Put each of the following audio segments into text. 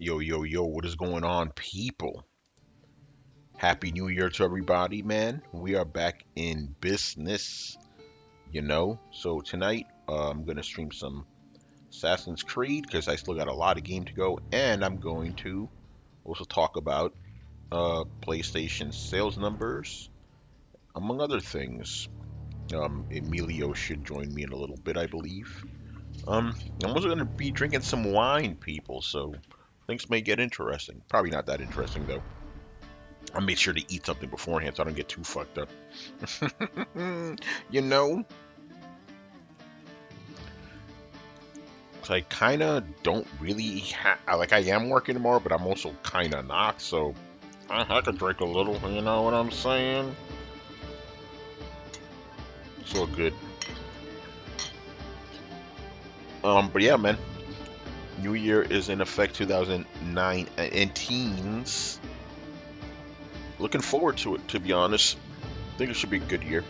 Yo, yo, yo, what is going on, people? Happy New Year to everybody, man. We are back in business, So tonight, I'm going to stream some Assassin's Creed because I still got a lot of game to go. And I'm going to also talk about PlayStation sales numbers, among other things. Emilio should join me in a little bit, I believe. I'm also going to be drinking some wine, people, so things may get interesting. Probably not that interesting, though. I made sure to eat something beforehand so I don't get too fucked up. you know, 'Cause I kind of don't really like. I am working tomorrow, but I'm also kind of not. So I could drink a little. You know what I'm saying? It's all good. But yeah, man. New Year is in effect 2009 and teens. Looking forward to it, to be honest. I think it should be a good year.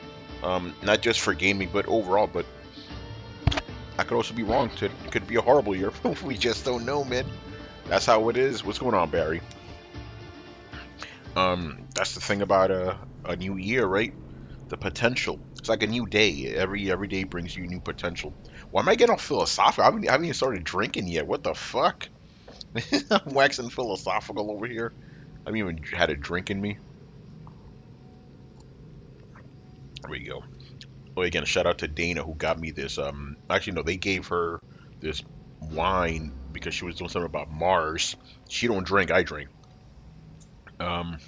Not just for gaming, but overall. But I could also be wrong. It could be a horrible year. We just don't know, man. That's how it is. What's going on, Barry? That's the thing about a new year, right? The potential. It's like a new day. Every day brings you new potential. Why am I getting all philosophical? I haven't even started drinking yet. What the fuck? I'm waxing philosophical over here. I haven't even had a drink in me. There we go. Oh, again, shout out to Dana who got me this. Actually, no, they gave her this wine because she was doing something about Mars. She don't drink. I drink. Um,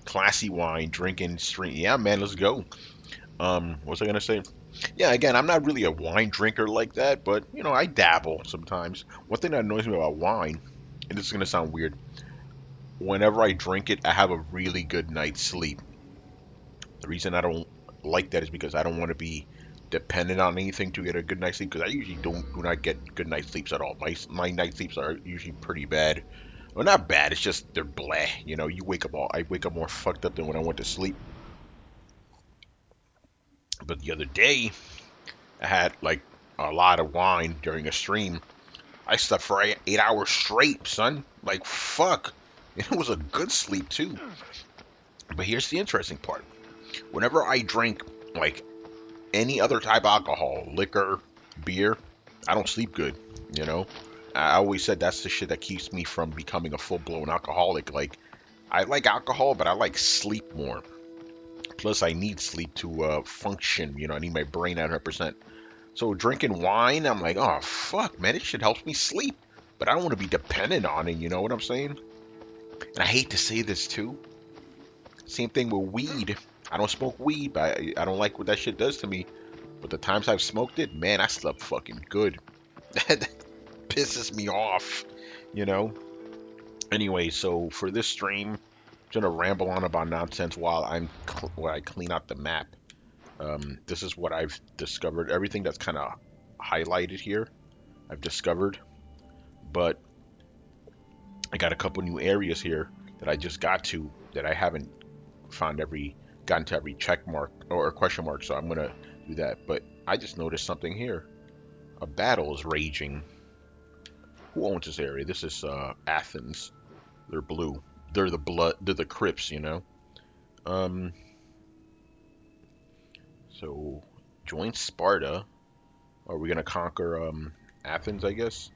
Classy wine, drinking, stream. Yeah, man, let's go. What was I gonna say? Yeah, again, I'm not really a wine drinker like that, but I dabble sometimes. One thing that annoys me about wine, and this is gonna sound weird, whenever I drink it, I have a really good night's sleep. The reason I don't like that is because I don't want to be dependent on anything to get a good night's sleep. Because I usually do not get good night sleeps at all. My night sleeps are usually pretty bad. Well, not bad. It's just they're bleh. You wake up all. I wake up more fucked up than when I went to sleep. But the other day, I had like a lot of wine during a stream. I slept for 8 hours straight, son. Like fuck. It was a good sleep too. But here's the interesting part. Whenever I drink like any other type of alcohol, liquor, beer, I don't sleep good. You know, I always said that's the shit that keeps me from becoming a full blown alcoholic. Like I like alcohol, but I like sleep more. Plus, I need sleep to function. I need my brain at 100%. So drinking wine, I'm like, oh fuck, man, this shit helps me sleep. But I don't want to be dependent on it. You know what I'm saying? And I hate to say this too. Same thing with weed. I don't smoke weed, but I don't like what that shit does to me. But the times I've smoked it, man, I slept fucking good. That pisses me off, you know? Anyway, so for this stream, I'm gonna ramble on about nonsense while I clean out the map. This is what I've discovered. Everything that's kind of highlighted here, I've discovered. But I got a couple new areas here that I just got to that I haven't found gotten to every check mark or question mark. So I'm gonna do that. But I just noticed something here. A battle is raging. Who owns this area? This is Athens. They're blue. They're the blood. They're the Crips. Um. So join Sparta. Are we gonna conquer Athens? I guess.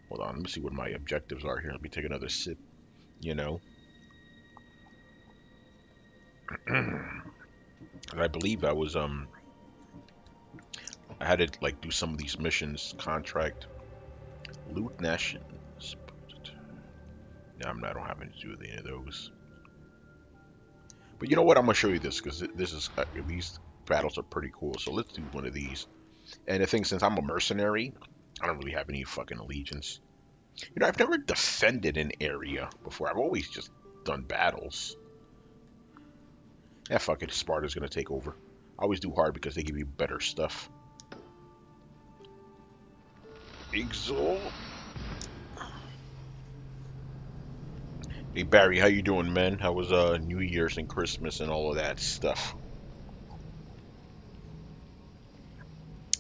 Hold on. Let me see what my objectives are here. Let me take another sip. You know. I believe I had to like do some of these missions. Contract. Loot nations. Yeah, I don't have any to do with any of those. But you know what? I'm gonna show you this because this is these battles are pretty cool. So let's do one of these. And the thing, since I'm a mercenary, I don't really have any fucking allegiance. I've never defended an area before. I've always just done battles. Yeah, fuck it. Sparta's gonna take over. I always do hard because they give you better stuff. Exalt. Hey Barry, how you doing, man? How was New Year's and Christmas and all of that stuff?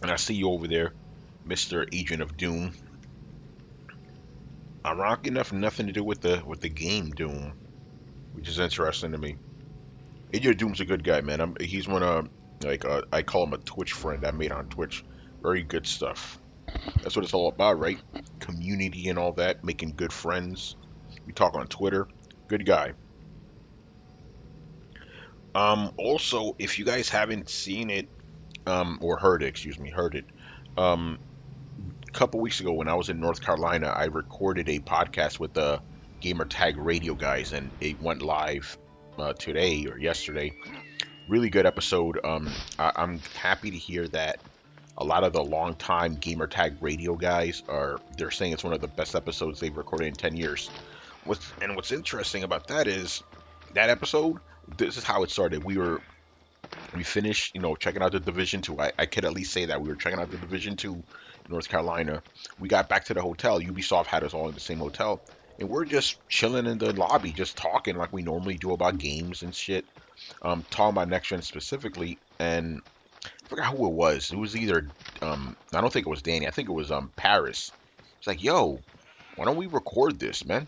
And I see you over there, Mr. Agent of Doom. Ironic enough, nothing to do with the game Doom, which is interesting to me. Idiot Doom's a good guy, man. He's one of I call him a Twitch friend I made on Twitch. Very good stuff. That's what it's all about, right? Community and all that, making good friends. We talk on Twitter. Good guy. Also, if you guys haven't seen it, or heard it, excuse me, heard it. Um, a couple weeks ago when I was in North Carolina, I recorded a podcast with the Gamer Tag Radio guys, and it went live today or yesterday. Really good episode. I'm happy to hear that a lot of the longtime Gamer Tag Radio guys they're saying it's one of the best episodes they've recorded in 10 years. What's interesting about that is that episode. This is how it started. We finished, checking out the Division 2. I could at least say that we were checking out the Division 2 in North Carolina. We got back to the hotel. Ubisoft had us all in the same hotel. And we're just chilling in the lobby, just talking like we normally do about games and shit. Talking about Next Gen specifically. And I forgot who it was. It was either, I don't think it was Danny. I think it was Paris. It's like, yo, why don't we record this, man?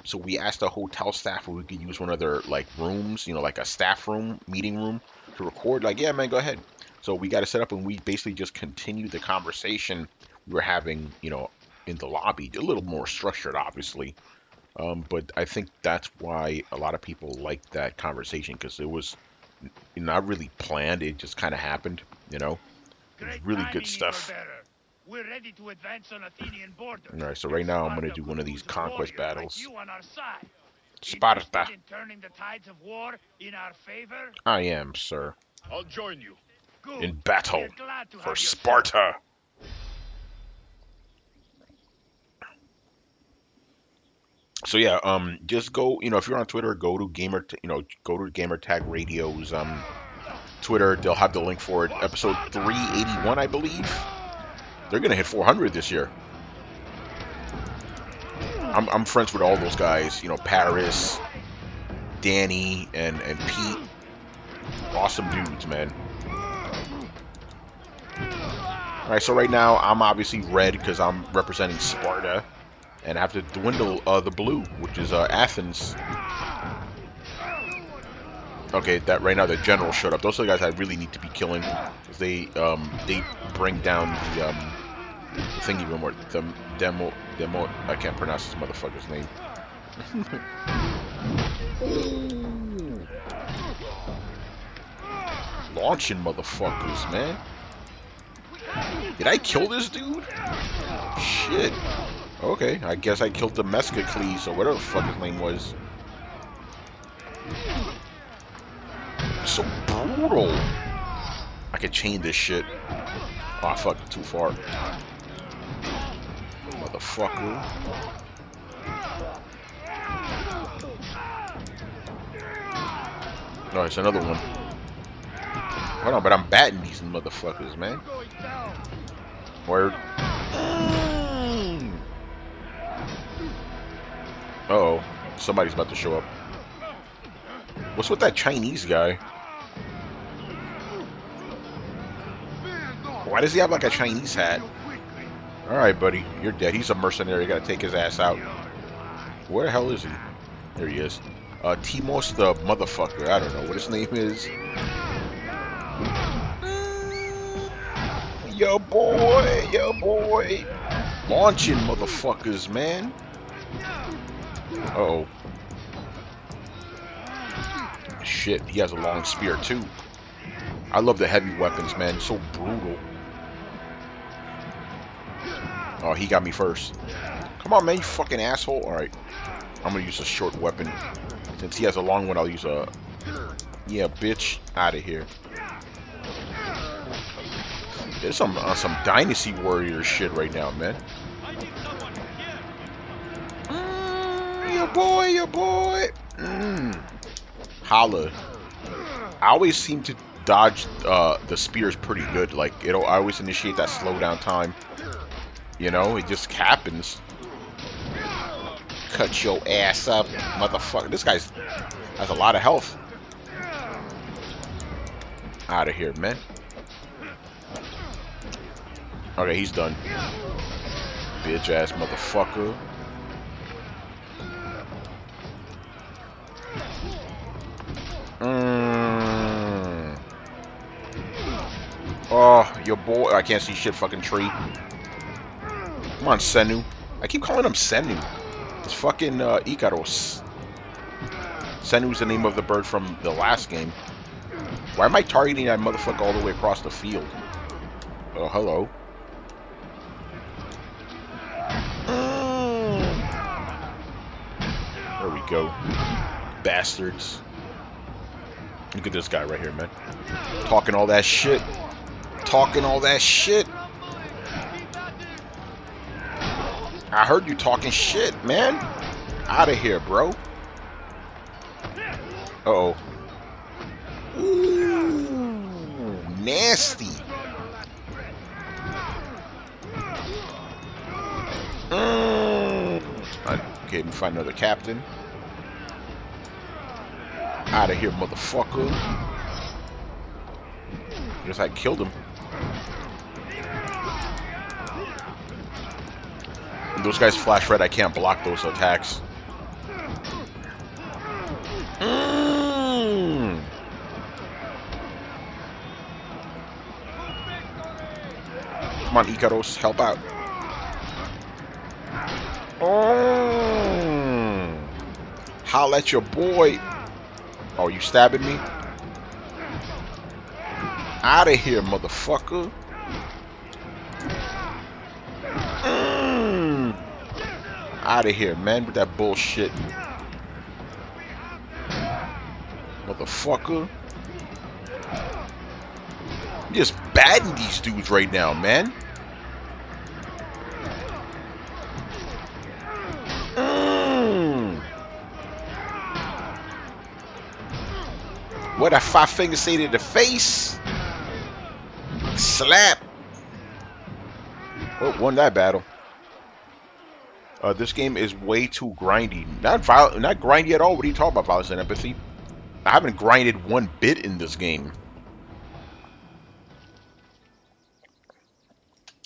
So we asked the hotel staff if we could use one of their like rooms, like a staff room, meeting room, to record. Like, yeah, man, go ahead. So we got it set up, and we basically just continued the conversation we were having, in the lobby. A little more structured, obviously, but I think that's why a lot of people liked that conversation because it was not really planned. It just kind of happened, It was really good stuff. We're ready to advance on Athenian border. All right, so right now I'm gonna do one of these conquest battles. Like you on our side. Sparta. In turning the tides of war in our favor? I am, sir. I'll join you. Good. In battle We're glad to for have your Sparta. So yeah, just go, if you're on Twitter, go to Gamertag Radio's Twitter. They'll have the link for it. Episode 381, I believe. They're gonna hit 400 this year. I'm friends with all those guys, Paris, Danny, and Pete. Awesome dudes, man. All right, so right now I'm obviously red because I'm representing Sparta, and I have to dwindle the blue, which is Athens. Okay, that right now the general showed up. Those are the guys I really need to be killing because they bring down the thingy room or the demo. I can't pronounce this motherfucker's name. Launching motherfuckers, man. Did I kill this dude? Shit. Okay, I guess I killed the Mescacles or whatever the fuck his name was. So brutal. I could chain this shit. Oh, fuck, too far. Motherfucker. Oh, it's another one. Hold on, but I'm batting these motherfuckers, man. Word. Uh-oh. Somebody's about to show up. What's with that Chinese guy? Why does he have like a Chinese hat? Alright, buddy. You're dead. He's a mercenary. You gotta take his ass out. Where the hell is he? There he is. Timos the motherfucker. I don't know what his name is. Yo boy, yo boy. Launching motherfuckers, man. Uh-oh. Shit, he has a long spear too. I love the heavy weapons, man. So brutal. Oh, he got me first. Come on, man, you fucking asshole. Alright. I'm gonna use a short weapon. Since he has a long one, I'll use a... Yeah, bitch. Out of here. There's some Dynasty Warrior shit right now, man. Your boy, your boy. Holla. I always seem to dodge the spears pretty good. Like, I always initiate that slowdown time. It just happens. Cut your ass up, motherfucker. This guy's has a lot of health. Out of here, man. Okay, he's done. Bitch ass motherfucker. Oh, your boy. I can't see shit, fucking tree. Come on, Senu. I keep calling him Senu. It's fucking Ikaros. Senu's the name of the bird from the last game. Why am I targeting that motherfucker all the way across the field? Oh, hello. There we go. Bastards. Look at this guy right here, man. Talking all that shit. Talking all that shit. I heard you talking shit, man. Out of here, bro. Uh-oh. Ooh, nasty. Okay, let me find another captain. Out of here, motherfucker. Guess I killed him. When those guys flash red, I can't block those attacks. Come on, Ikaros, help out. Holla at your boy. Oh, you stabbing me? Out of here, motherfucker. Out of here, man, with that bullshit. Motherfucker. I'm just batting these dudes right now, man. What a 5 finger say to the face? Slap. Oh, won that battle. This game is way too grindy. Not grindy at all. What are you talking about, violence and empathy? I haven't grinded one bit in this game.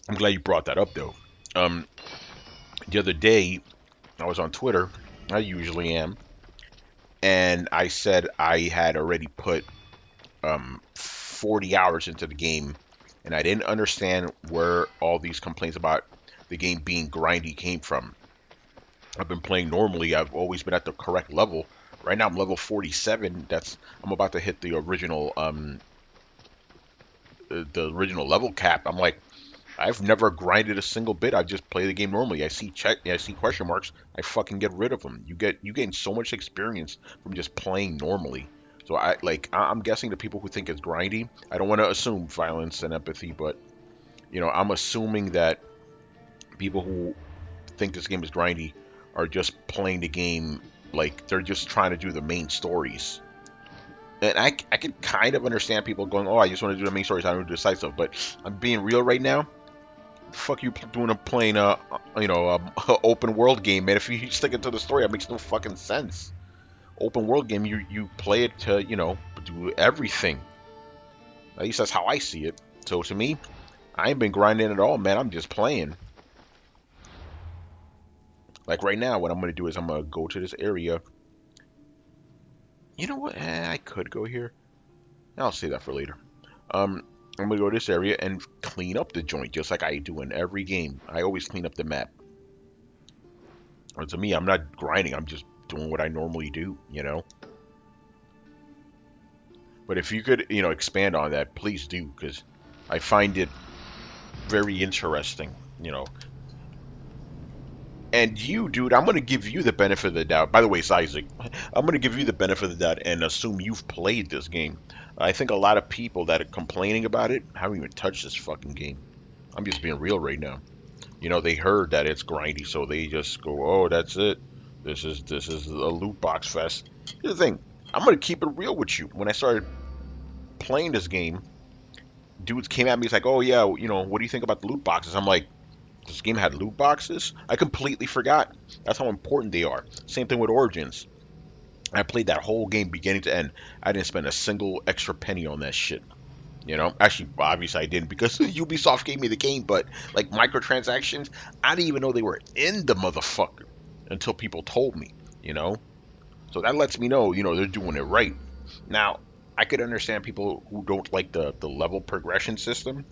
I'm glad you brought that up, though. The other day, I was on Twitter. I usually am. And I said I had already put 40 hours into the game. And I didn't understand where all these complaints about the game being grindy came from. I've been playing normally. I've always been at the correct level. Right now I'm level 47. I'm about to hit the original level cap. I'm like, I've never grinded a single bit. I just play the game normally. I see question marks. I fucking get rid of them. You gain so much experience from just playing normally. So I'm guessing the people who think it's grindy. I don't want to assume violence and empathy, but you know, I'm assuming that people who think this game is grindy are just playing the game like they're just trying to do the main stories. And I can kind of understand people going, oh, I just want to do the main stories, I don't do the side stuff. But I'm being real right now. Fuck you doing playing open world game, man. If you stick it to the story, that makes no fucking sense. Open world game, you play it to, you know, do everything. At least that's how I see it. So to me, I ain't been grinding at all, man. I'm just playing. Like right now, what I'm going to do is I'm going to go to this area. You know what? I could go here. I'll save that for later. I'm going to go to this area and clean up the joint, just like I do in every game. I always clean up the map. Or to me, I'm not grinding. I'm just doing what I normally do, you know? But if you could, you know, expand on that, please do, because I find it very interesting, you know. And you, dude, I'm going to give you the benefit of the doubt. By the way, it's Isaac. I'm going to give you the benefit of the doubt and assume you've played this game. I think a lot of people that are complaining about it haven't even touched this fucking game. I'm just being real right now. You know, they heard that it's grindy, so they just go, oh, that's it. This is a loot box fest. Here's the thing. I'm going to keep it real with you. When I started playing this game, dudes came at me, it's like, oh, yeah, you know, what do you think about the loot boxes? I'm like, this game had loot boxes? I completely forgot. That's how important they are. Same thing with Origins. I played that whole game beginning to end. I didn't spend a single extra penny on that shit. You know, actually, obviously I didn't because Ubisoft gave me the game, but like microtransactions, I didn't even know they were in the motherfucker until people told me, you know? So that lets me know, you know, they're doing it right. Now, I could understand people who don't like the level progression system.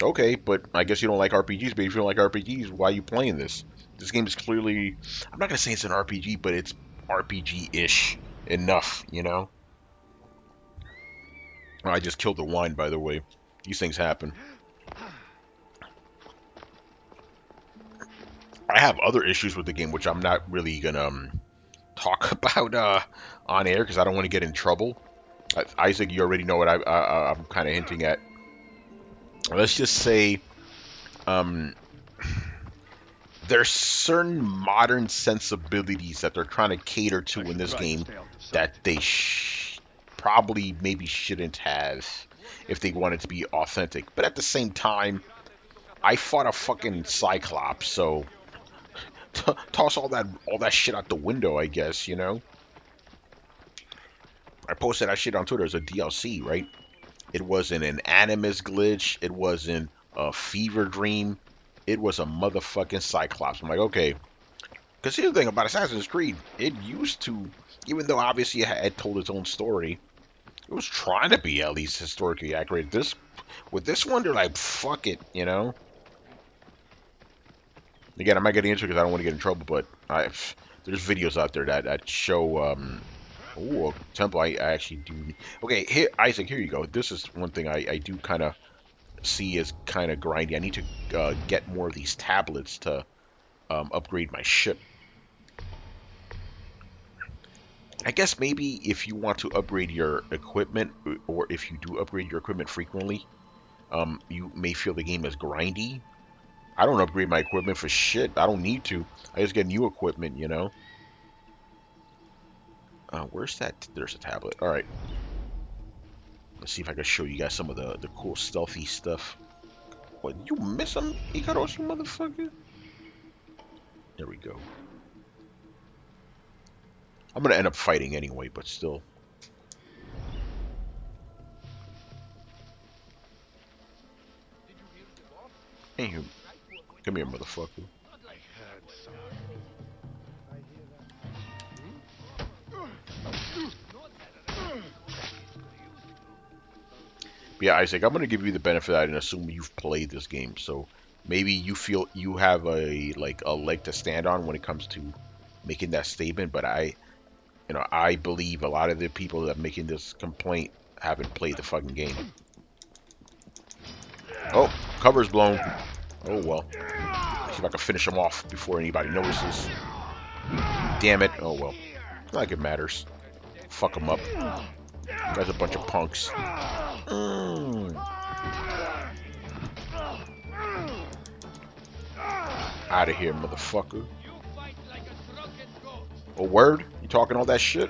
Okay, but I guess you don't like RPGs. But if you don't like RPGs, why are you playing this? This game is clearly. I'm not gonna say it's an RPG, but it's RPG-ish enough, you know. Oh, I just killed the wine, by the way. These things happen. I have other issues with the game, which I'm not really gonna talk about on air because I don't want to get in trouble. Isaac, you already know what I'm kind of hinting at. Let's just say um, there's certain modern sensibilities that they're trying to cater to in this game that they probably maybe shouldn't have if they wanted to be authentic. But at the same time, I fought a fucking Cyclops, so toss all that shit out the window, I guess, you know. I posted that shit on Twitter as a DLC, right? It wasn't an Animus glitch. It wasn't a fever dream. It was a motherfucking Cyclops. I'm like, okay. Because here's the thing about Assassin's Creed. It used to, even though obviously it had told its own story, it was trying to be at least historically accurate. With this one, they're like, fuck it, you know? Again, I'm not getting into it because I don't want to get in trouble, but there's videos out there that show, oh, temple, I actually do. Okay, here, Isaac, here you go. This is one thing I do kind of see as kind of grindy. I need to get more of these tablets to upgrade my ship. I guess maybe if you want to upgrade your equipment, or if you do upgrade your equipment frequently, you may feel the game is grindy. I don't upgrade my equipment for shit. I don't need to. I just get new equipment, you know. Where's that? There's a tablet. All right. Let's see if I can show you guys some of the cool stealthy stuff. What, you miss him, Ikaros, you motherfucker? There we go. I'm gonna end up fighting anyway, but still. Hey, you. Come here, motherfucker. But yeah, Isaac, I'm gonna give you the benefit I didn't assume you've played this game, so maybe you feel you have a leg to stand on when it comes to making that statement. But I believe a lot of the people that are making this complaint haven't played the fucking game. Oh, cover's blown. Oh well. Let's see if I can finish him off before anybody notices. Damn it. Oh well. Not like it matters. Fuck them up. You guys are a bunch of punks. Out of here, motherfucker. Oh, word? You talking all that shit?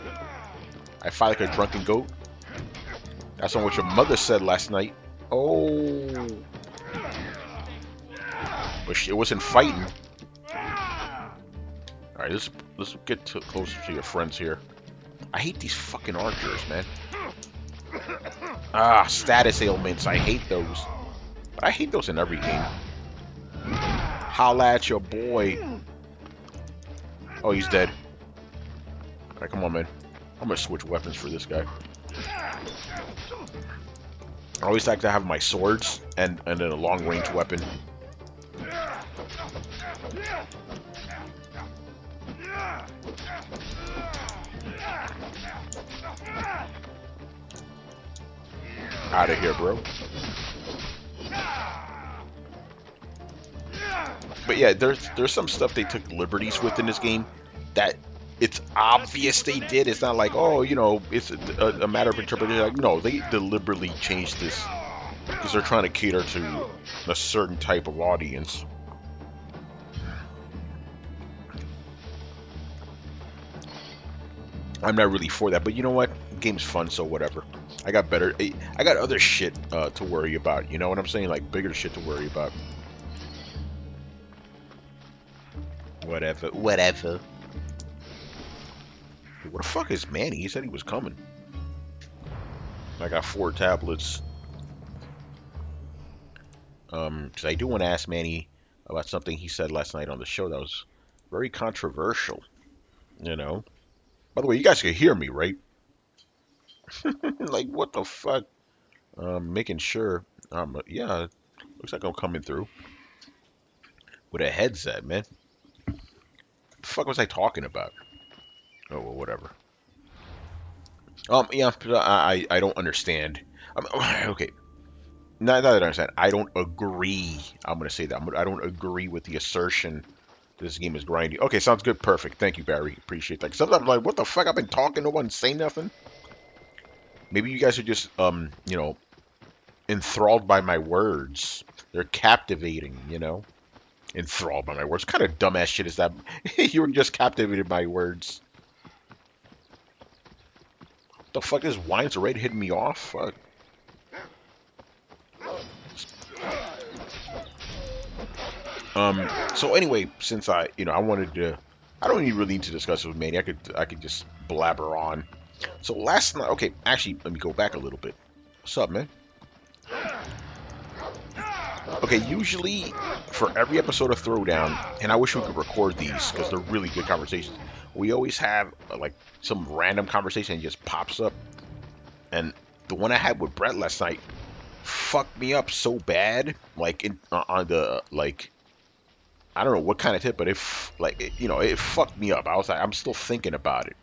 I fight like a drunken goat? That's not what your mother said last night. Oh. But it wasn't fighting. Alright, let's get closer to your friends here. I hate these fucking archers, man. Ah, status ailments. I hate those. But I hate those in every game. Holla at your boy. Oh, he's dead. Alright, come on, man. I'm gonna switch weapons for this guy. I always like to have my swords and then a long-range weapon. Out of here, bro. But yeah, there's some stuff they took liberties with in this game that it's obvious they did. It's not like, oh, it's a matter of interpretation. Like, no, they deliberately changed this because they're trying to cater to a certain type of audience. I'm not really for that, but you know what? The game's fun, so whatever. I got other shit to worry about. You know what I'm saying? Like bigger shit to worry about. Whatever. Where the fuck is Manny? He said he was coming. I got 4 tablets. 'Cause I do want to ask Manny about something he said last night on the show that was very controversial. You know. By the way, you guys can hear me, right? Like, what the fuck? Making sure. Yeah, looks like I'm coming through with a headset, man. The fuck was I talking about? Oh, well, whatever. Yeah, I don't understand. Okay, not that I understand. I don't agree. I'm gonna say that. I don't agree with the assertion this game is grindy. Okay, sounds good. Perfect. Thank you, Barry. Appreciate that. Sometimes I'm like, what the fuck? I've been talking. No one say nothing. Maybe you guys are just enthralled by my words. They're captivating. Enthralled by my words. What kind of dumbass shit is that? You were just captivated by words. What the fuck? This wine's already hitting me off. Fuck. So anyway, since I wanted to, I don't even really need to discuss it with Manny. I could just blabber on. So last night, okay, actually, let me go back a little bit. What's up, man? Okay, usually for every episode of Throwdown, and I wish we could record these because they're really good conversations. We always have like some random conversation that just pops up, and the one I had with Brett last night fucked me up so bad. Like on the like I don't know what kind of tip, but it fucked me up. I was like, I'm still thinking about it.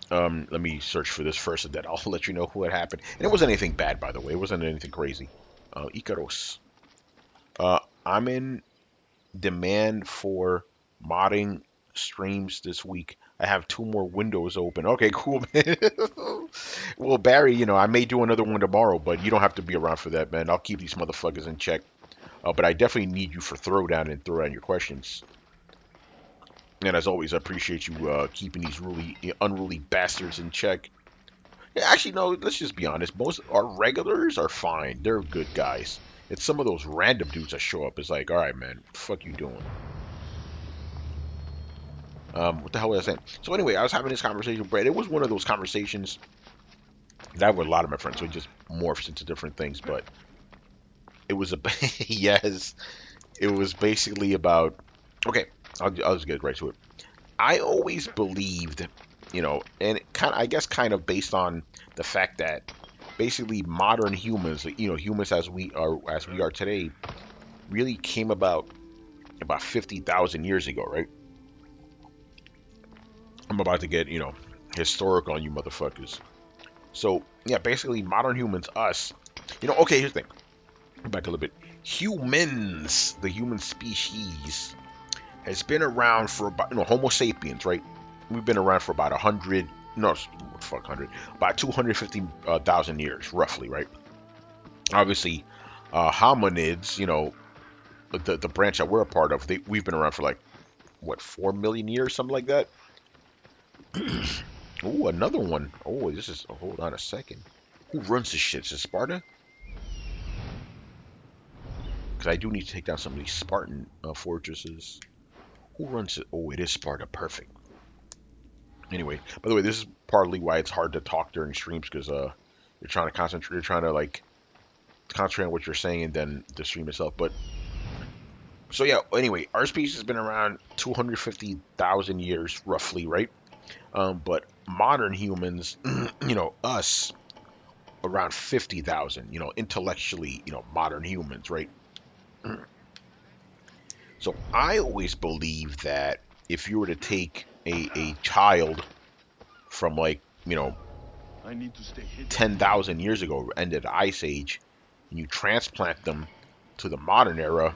Let me search for this first, and then I'll let you know what happened. And it wasn't anything bad, by the way. It wasn't anything crazy. Icaros. I'm in demand for modding streams this week. I have 2 more windows open. Okay, cool, man. Well, Barry, I may do another one tomorrow, but you don't have to be around for that, man. I'll keep these motherfuckers in check. But I definitely need you for throwdown and throw down your questions. And as always, I appreciate you keeping these really unruly bastards in check. Yeah, actually, no, let's just be honest. Most our regulars are fine. They're good guys. It's some of those random dudes that show up. It's like, all right, man, what the fuck you doing? What the hell was I saying? So anyway, I was having this conversation with Brett. It was one of those conversations that I have with a lot of my friends. So it just morphs into different things. But it was a yes. It was basically about. Okay, I'll just get right to it. I always believed, and I guess kind of based on the fact that basically modern humans, humans as we are today, really came about 50,000 years ago, right? I'm about to get, historical on you motherfuckers. So, yeah, basically modern humans, us, okay, here's the thing. Back a little bit. Humans, the human species, has been around for about, Homo sapiens, right? We've been around for about 100, no, fuck 100, about 250,000 years, roughly, right? Obviously, hominids, the branch that we're a part of, we've been around for like, what, 4 million years, something like that? Oh, another one. Oh, hold on a second. Who runs this shit? Is it Sparta? Because I do need to take down some of these Spartan fortresses. Who runs it? Oh, it is Sparta. Perfect. Anyway, by the way, this is partly why it's hard to talk during streams because you're trying to concentrate, you're trying to like concentrate on what you're saying and then the stream itself. But so yeah, anyway, our species has been around 250,000 years roughly, right? But modern humans, us, around 50,000, intellectually, modern humans, right? So I always believe that if you were to take a child from like, I need to stay hidden. 10,000 years ago, end of the ice age, and you transplant them to the modern era,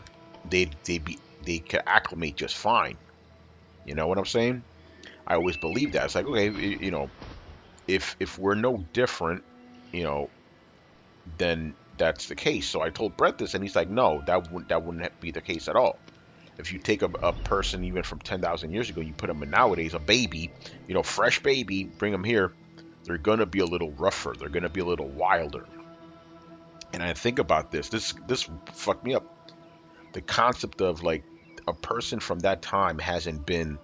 they could acclimate just fine. You know what I'm saying? I always believe that. It's like, okay, if we're no different, you know, then that's the case. So I told Brett this, and he's like, no, that wouldn't be the case at all. If you take a person even from 10,000 years ago, you put them in nowadays, a baby, fresh baby, bring them here, they're gonna be a little rougher. They're gonna be a little wilder. And I think about this. This fucked me up. The concept of like a person from that time hasn't been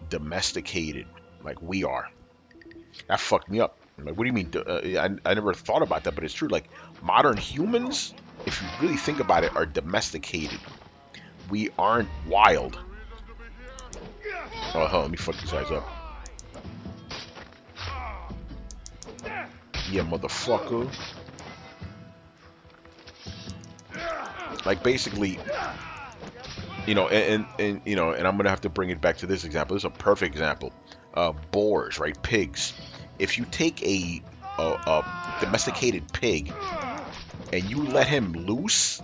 domesticated like we are. That fucked me up. I'm like, what do you mean? I never thought about that, but it's true. Like modern humans, if you really think about it, are domesticated. We aren't wild. Oh, hold on, let me fuck these guys up. Yeah, motherfucker. Like basically, and and I'm gonna have to bring it back to this example. This is a perfect example. Boars, right? Pigs. If you take a domesticated pig and you let him loose,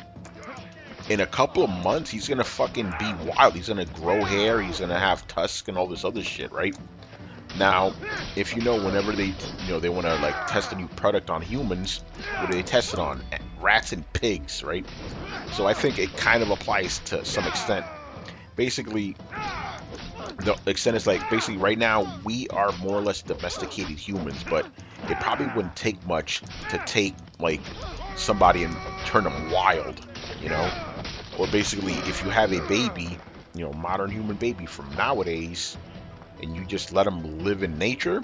in a couple of months, he's gonna fucking be wild. He's gonna grow hair. He's gonna have tusks and all this other shit, right? Now, if you know, whenever they want to like test a new product on humans, what do they test it on? Rats and pigs, right? So I think it kind of applies to some extent. Basically, the extent is like basically right now we are more or less domesticated humans, but it probably wouldn't take much to take like somebody and turn them wild, you know? Or basically, if you have a baby, modern human baby from nowadays, and you just let them live in nature,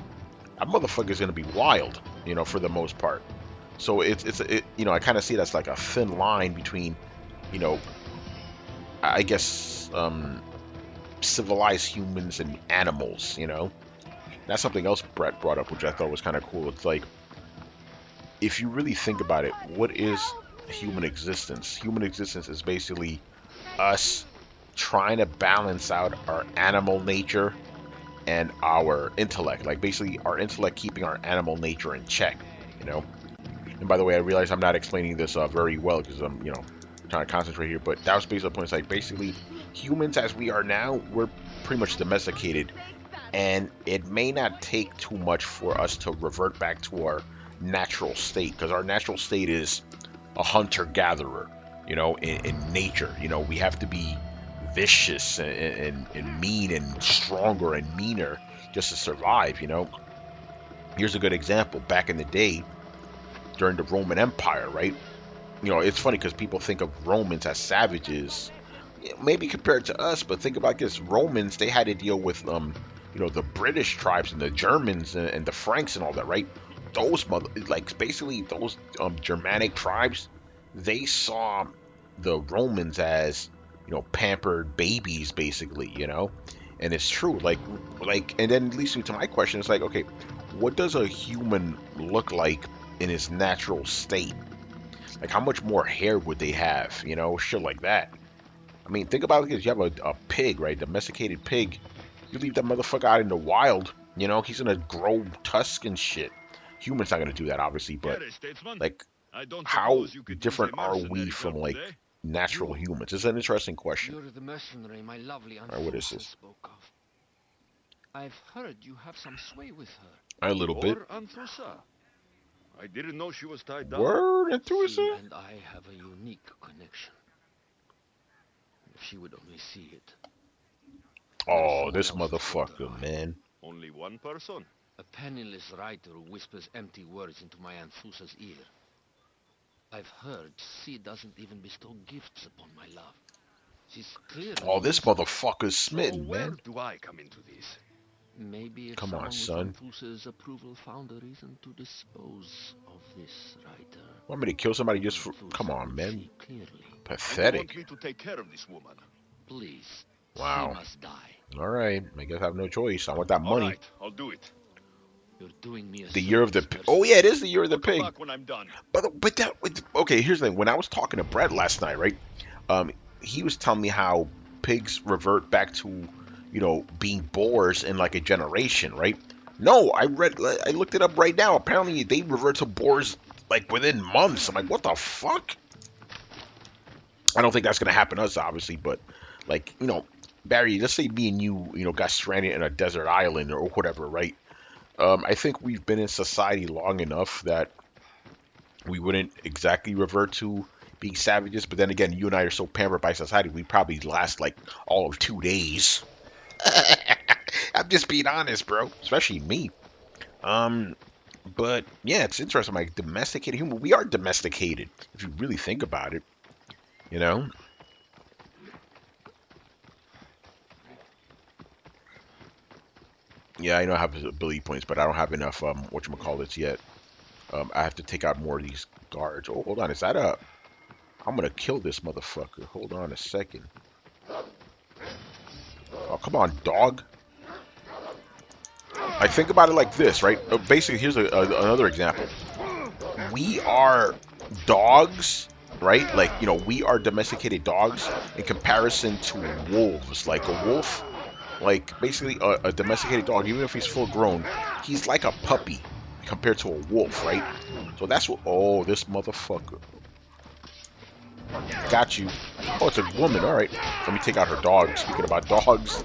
that motherfucker's gonna be wild, for the most part. So I kind of see that's like a thin line between, you know, I guess civilized humans and animals. That's something else Brett brought up, which I thought was kind of cool. It's like, if you really think about it, what is human existence? Human existence is basically us trying to balance out our animal nature and our intellect. Like basically our intellect keeping our animal nature in check, you know? And by the way, I realize I'm not explaining this very well because I'm, trying to concentrate here, but that was basically the point. It's like basically humans as we are now, we're pretty much domesticated, and it may not take too much for us to revert back to our natural state, because our natural state is a hunter-gatherer, in nature. We have to be vicious and mean and stronger and meaner just to survive. Here's a good example. Back in the day, during the Roman Empire, right? It's funny because people think of Romans as savages, maybe compared to us, but think about this. Romans, they had to deal with, the British tribes and the Germans and the Franks and all that, right? Basically those Germanic tribes, they saw the Romans as, pampered babies, basically. And it's true, and then leads me to my question. It's like, okay, what does a human look like in its natural state? Like, how much more hair would they have? Shit like that. I mean, think about it, because you have a pig, right? Domesticated pig. You leave that motherfucker out in the wild, he's gonna grow tusks and shit. Humans not gonna do that, obviously, but like, I don't how suppose you could use a different are we mercenary from club like today? natural You, humans? It's an interesting question. you're the mercenary my lovely All right, what is Anthusa this? spoke of. I've heard you have some sway with her. A little bit. Or Anthusa. I didn't know she was tied down. Word She enthusiast? and I have a unique connection. If she would only see it. There is Oh, someone this else who's got her motherfucker, eye. man. Only one person. A penniless writer who whispers empty words into my Anthusa's ear. I've heard she doesn't even bestow gifts upon my love. She's clearly Oh, this using me. motherfucker's So smitten, where man. do I come into this? Maybe if Come on, someone with son. Anthusa's approval found a reason to dispose of this writer, Want me to kill somebody just for? Come Anthusa on, would man. see clearly. And you want Pathetic. me to take care of this woman? Please, she Wow. must die. All right. I guess I have no choice. I want that All money. right, I'll do it. You're doing me a The year of the. service, Oh yeah, it mercenary. is the year of the I'll come pig. back when I'm done. Okay. Here's the thing. When I was talking to Brett last night, right? He was telling me how pigs revert back to, being boars in like a generation, right? No, I looked it up right now. Apparently, they revert to boars like within months. I'm like, what the fuck? I don't think that's gonna happen to us, obviously, but like, Barry, let's say me and you, got stranded in a desert island or whatever, right? I think we've been in society long enough that we wouldn't exactly revert to being savages. But then again, you and I are so pampered by society, we probably last like all of 2 days. I'm just being honest, bro. Especially me. Um, but yeah, it's interesting. Like domesticated human, we are domesticated if you really think about it. You know. Yeah, I know I have ability points, but I don't have enough whatchamacallits yet. I have to take out more of these guards. Oh, hold on, is that a? I'm gonna kill this motherfucker. Hold on a second. Oh, come on, dog. I think about it like this, right? Basically, here's another example. we are dogs, right? Like, you know, we are domesticated dogs in comparison to wolves. Like a wolf, like basically a domesticated dog, even if he's full grown, he's like a puppy compared to a wolf, right? So that's what. Oh, this motherfucker. Got you. Oh, it's a woman. All right. Let me take out her dog. Speaking about dogs.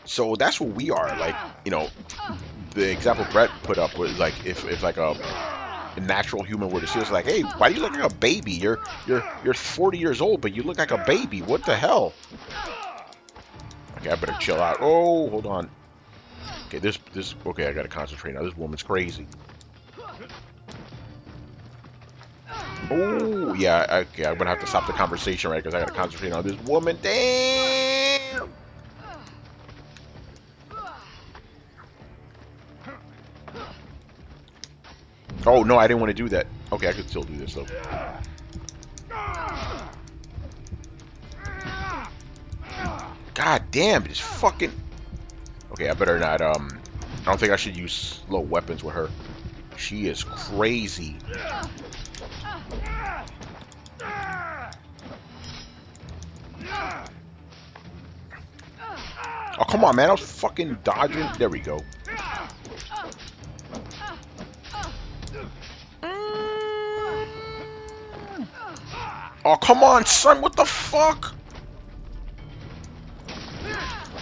So that's what we are. Like, you know, the example Brett put up was like if like a natural human were to see us, like, hey, why do you look like a baby? You're 40 years old, but you look like a baby. What the hell? Okay, I better chill out. Oh, hold on. Okay, this okay, I gotta concentrate now. This woman's crazy. Oh, yeah, okay, I'm gonna have to stop the conversation, right? Because I gotta concentrate on this woman. Damn! Oh, no, I didn't want to do that. Okay, I could still do this, though. God damn, this fucking... Okay, I better not, I don't think I should use slow weapons with her. She is crazy. Oh, come on, man. I was fucking dodging. There we go. Oh, come on, son. What the fuck?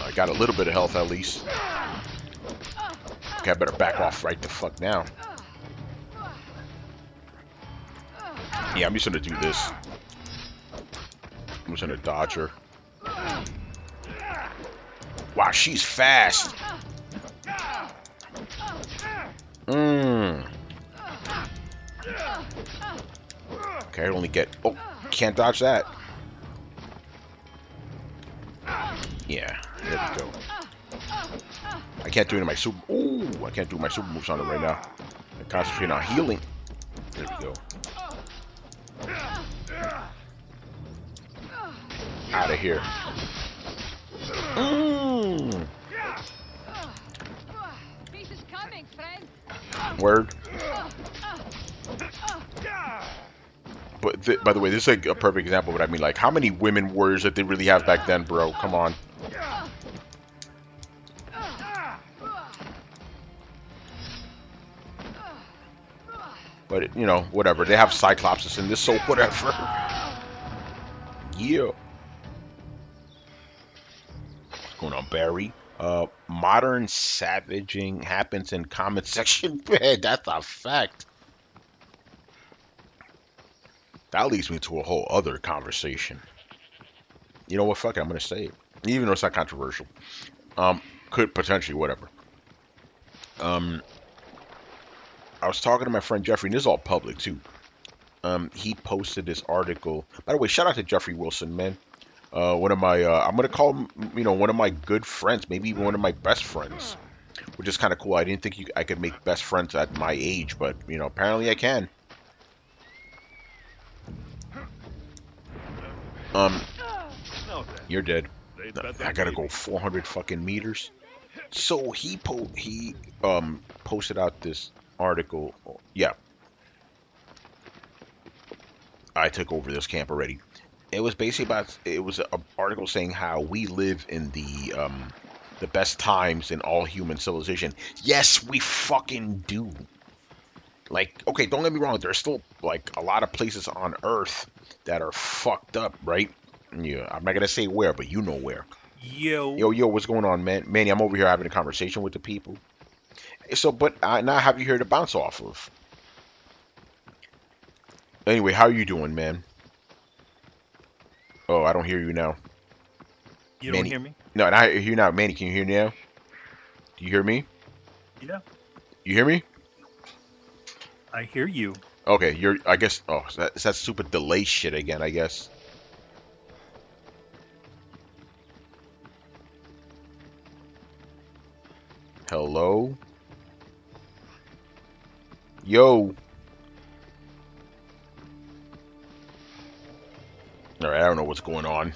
I got a little bit of health, at least. Okay, I better back off right the fuck now. Yeah, I'm just gonna do this. I'm just gonna dodge her. Wow, she's fast. Okay, I only get... Oh, can't dodge that. Yeah, there we go. I can't do it in my super... Ooh, I can't do my super moves on it right now. I concentrate on healing. There we go. Out of here. Word. But by the way, this is like a perfect example of what I mean. Like, how many women warriors did they really have back then, bro? Come on. But, you know, whatever. They have Cyclopses in this, so whatever. Yeah. What's going on, Barry? Modern savaging happens in comment section. Man, that's a fact. That leads me to a whole other conversation. You know what? Fuck it. I'm going to say it. Even though it's not controversial. Could potentially, whatever. I was talking to my friend Jeffrey, and this is all public, too. He posted this article. By the way, shout out to Jeffrey Wilson, man. One of my, I'm going to call him, you know, one of my good friends, maybe even one of my best friends, which is kind of cool. I didn't think I could make best friends at my age, but, you know, apparently I can. You're dead. I gotta go 400 fucking meters. So he posted out this article. Yeah, I took over this camp already. It was basically about, it was an article saying how we live in the best times in all human civilization. Yes, we fucking do. Like, okay, don't get me wrong. There's still like a lot of places on Earth that are fucked up, right? Yeah, I'm not gonna say where, but you know where. Yo. Yo, what's going on, man? Manny, I'm over here having a conversation with the people. So, but I now have you here to bounce off of. Anyway, how are you doing, man? Oh, I don't hear you now. You don't Manny. hear me? No, I hear you now. Manny, can you hear me now? Do you hear me? Yeah. You hear me? I hear you. Okay, I guess, oh, it's that stupid delay shit again, I guess. Hello? Yo. Alright, I don't know what's going on.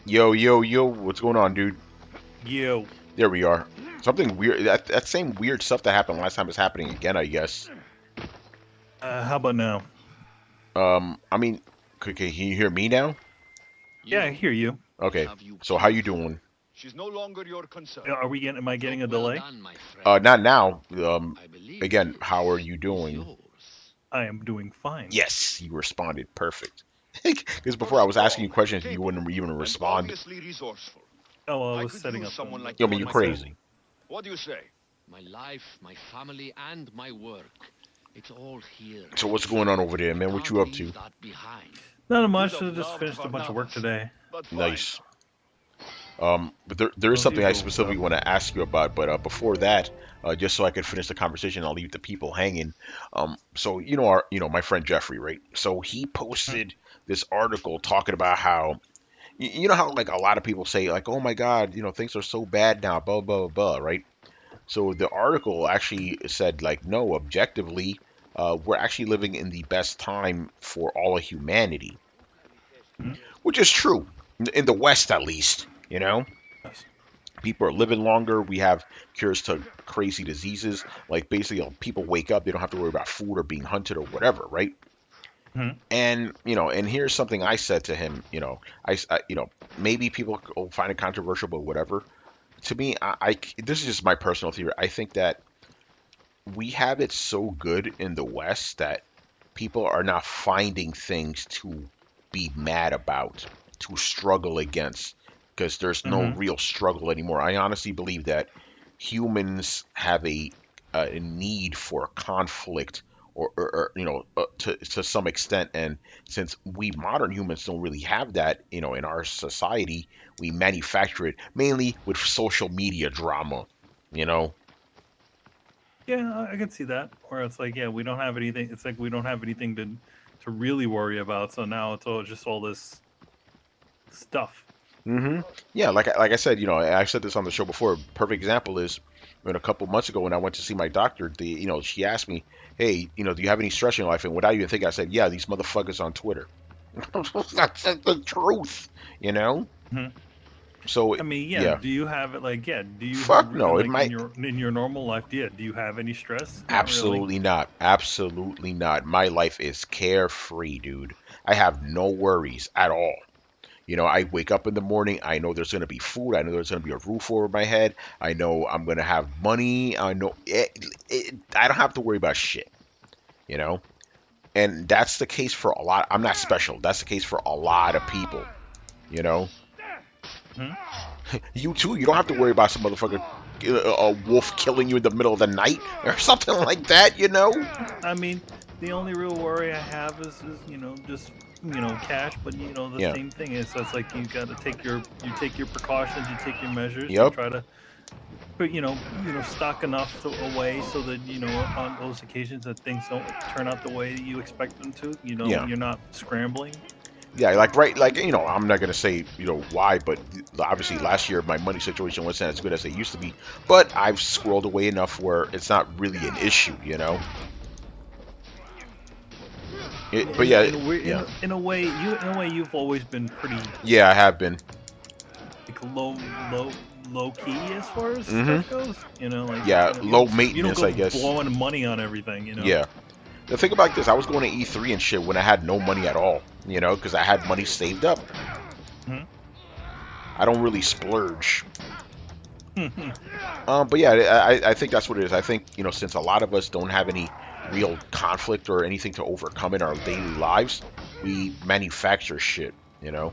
Yo, what's going on, dude? Yo. There we are. Something weird. That same weird stuff that happened last time is happening again, I guess. How about now? I mean, can you hear me now? Yeah, I hear you. Okay. Have you So how you proof? doing? She's no longer your concern. Are we getting? Am I getting a Job well delay? done, my friend. Not now. I believe Again, this how are you is doing? yours. I am doing fine. Yes, you responded. Perfect. Because You're before I was asking you strong, questions and you capable, wouldn't even and respond. obviously resourceful. Oh, well, I I was could setting use up someone the like Yo, you man, on you my crazy. team. What do you say? My life, my family, and my work. It's all here. So what's going on over there, I man? What can't you up leave to? that behind. Not You'd much. have I just loved finished a bunch of work Varnavas, today. but fine. Nice. But there is Those something I usual specifically stuff. want to ask you about. But before that, just so I can finish the conversation, I'll leave the people hanging. So my friend Jeffrey, right? So he Hmm. posted this article talking about how you know how like a lot of people say like, oh my God, things are so bad now, blah blah blah, right? So the article actually said like, no, objectively, we're actually living in the best time for all of humanity, Hmm. which is true in the West at least. Yes. People are living longer. We have cures to crazy diseases. Like basically, people wake up, they don't have to worry about food or being hunted or whatever, right? Hmm. And here's something I said to him. Maybe people will find it controversial, but whatever. To me, this is just my personal theory. I think that we have it so good in the West that people are not finding things to be mad about, to struggle against, because there's no Hmm. real struggle anymore. I honestly believe that humans have a need for conflict, to some extent. And since we modern humans don't really have that, in our society, we manufacture it mainly with social media drama. You know, Yeah, I can see that. Where it's like, yeah, we don't have anything. It's like we don't have anything to really worry about. So now it's all just all this stuff. Yeah, like I said, I've said this on the show before. Perfect example is when a couple months ago when I went to see my doctor, she asked me, "Hey, do you have any stress in your life?" And without even thinking, I said, "Yeah, these motherfuckers on Twitter." That's the truth, you know. Hmm. So I mean, yeah. yeah, Do you have it? Like, yeah. Do you fuck no. It like might in your normal life? Yeah. Do you have any stress? Not really. absolutely not, absolutely not. My life is carefree, dude. I have no worries at all. I wake up in the morning. I know there's going to be food. I know there's going to be a roof over my head. I know I'm going to have money. I know I don't have to worry about shit, you know? And that's the case for a lot. I'm not special. That's the case for a lot of people, you know? Hmm. You too. You don't have to worry about some motherfucker, a wolf killing you in the middle of the night or something like that. I mean, the only real worry I have is just cash. But the Yeah. same thing is that's like you got to take your precautions, you take your measures, you Yep. try to put stock enough away so that on those occasions that things don't turn out the way you expect them to. Yeah. You're not scrambling. Yeah, like right, like I'm not gonna say why, but obviously last year my money situation wasn't as good as it used to be. But I've squirreled away enough where it's not really an issue. But yeah, yeah, In a way you've always been pretty yeah, I have been. like low key as far as Hmm. stuff goes. Like Yeah, low you don't maintenance, go I guess. blowing money on everything. Yeah. The thing about this, I was going to E3 and shit when I had no money at all. Because I had money saved up. Mhm. I don't really splurge. But yeah, I think that's what it is. I think since a lot of us don't have any real conflict or anything to overcome in our daily lives, we manufacture shit. You know?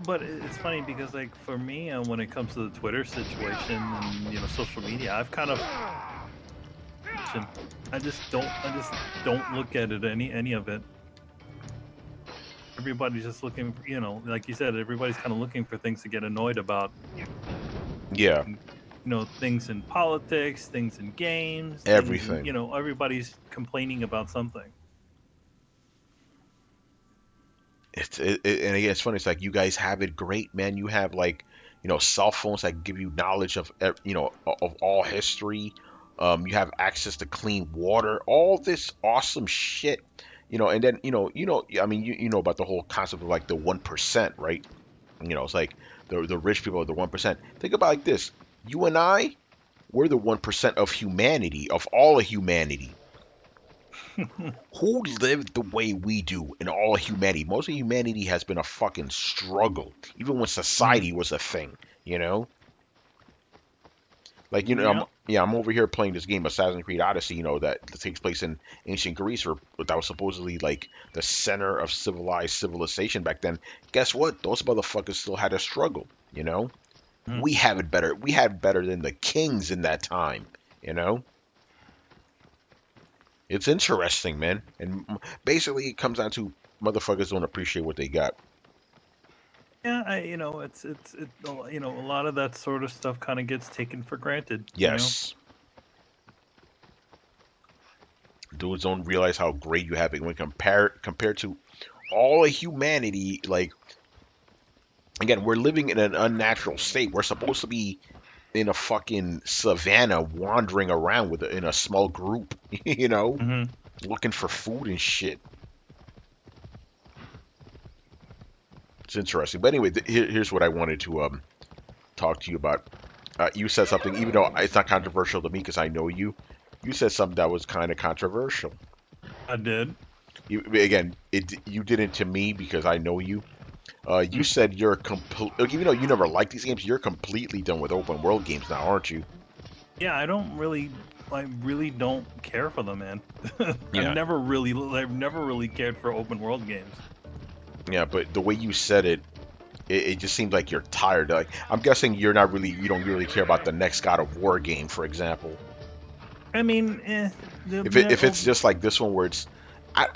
But it's funny because, like, for me, when it comes to the Twitter situation and social media, I've kind of, I just don't look at it any of it. Everybody's just looking, for, like you said, everybody's kind of looking for things to get annoyed about. Yeah, Things in politics, things in games, things in, everything. everybody's complaining about something. And again, it's funny. It's like you guys have it great, man. You have like cell phones that give you knowledge of all history. You have access to clean water, all this awesome shit. And then I mean, you know about the whole concept of like the 1%, right? It's like the rich people are the 1%. Think about it like this: you and I. we're the 1% of humanity, of all of humanity. Who lived the way we do in all of humanity? Most of humanity has been a fucking struggle, even when society was a thing, you know? Like, Yeah. I'm over here playing this game, Assassin's Creed Odyssey, that takes place in ancient Greece, or that was supposedly like the center of civilized civilization back then. Guess what? Those motherfuckers still had a struggle, you know? Mhm. We have it better. We had better than the kings in that time, you know? It's interesting, man. And basically, it comes down to motherfuckers don't appreciate what they got. Yeah, a lot of that sort of stuff kind of gets taken for granted. Yes. Dudes don't realize how great you have it when compared to all of humanity. Like, again, we're living in an unnatural state. We're supposed to be in a fucking savannah wandering around in a small group, Hmm. looking for food and shit. It's interesting. But anyway, here's what I wanted to talk to you about. You said something, even though it's not controversial to me because I know you. You said something that was kind of controversial. I did. You didn't to me because I know you. You Mm. said you're complete. Even though you never liked these games, you're completely done with open world games now, aren't you? Yeah, I really don't care for them, man. Yeah, I've never really cared for open world games. yeah. But the way you said it just seems like you're tired. Like, I'm guessing you don't really care about the next God of War game, for example. I mean, If it's just like this one where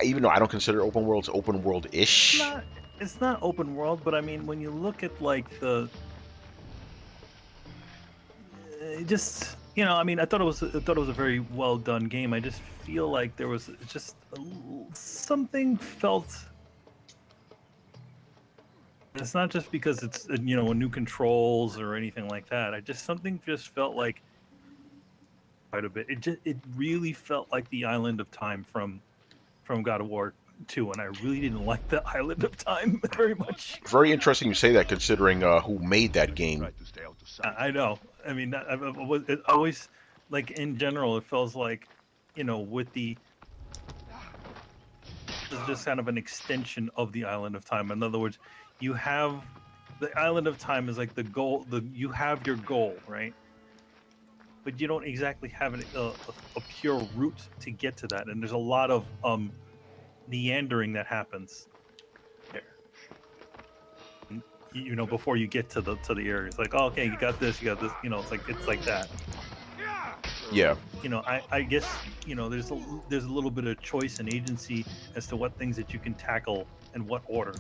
even though I don't consider open worlds open world it's ish. not it's not open world, but I mean, when you look at like just I mean, I thought it was a very well done game. I just feel like there was just something felt. It's not just because it's new controls or anything like that. I just something just felt like quite a bit. It really felt like the Island of Time from God of War 2, and I really didn't like the Island of Time very much. Very interesting you say that, considering who made that game. I know. I mean, it always, like, in general, it feels like, with it's just kind of an extension of the Island of Time. In other words, you have the Island of Time is like the goal. You have your goal, right? But you don't exactly have a pure route to get to that, and there's a lot of meandering that happens there. Before you get to the area, it's like, oh, okay, you got this, it's like that. Yeah. I guess there's a little bit of choice and agency as to what things that you can tackle and what order.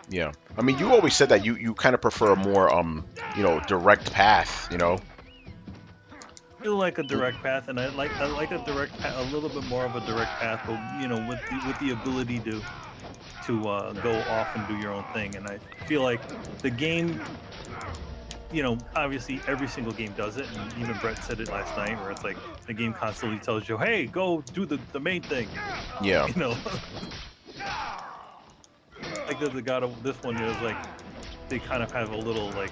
Yeah. I mean, you always said that you kind of prefer a more direct path. I like a direct path, and I like a direct path, a little bit more of a direct path, but with the ability to go off and do your own thing. And I feel like the game, obviously every single game does it, and even Brett said it last night, where it's like the game constantly tells you, "Hey, go do the main thing." Yeah. Like the God of this one is like they kind of have a little like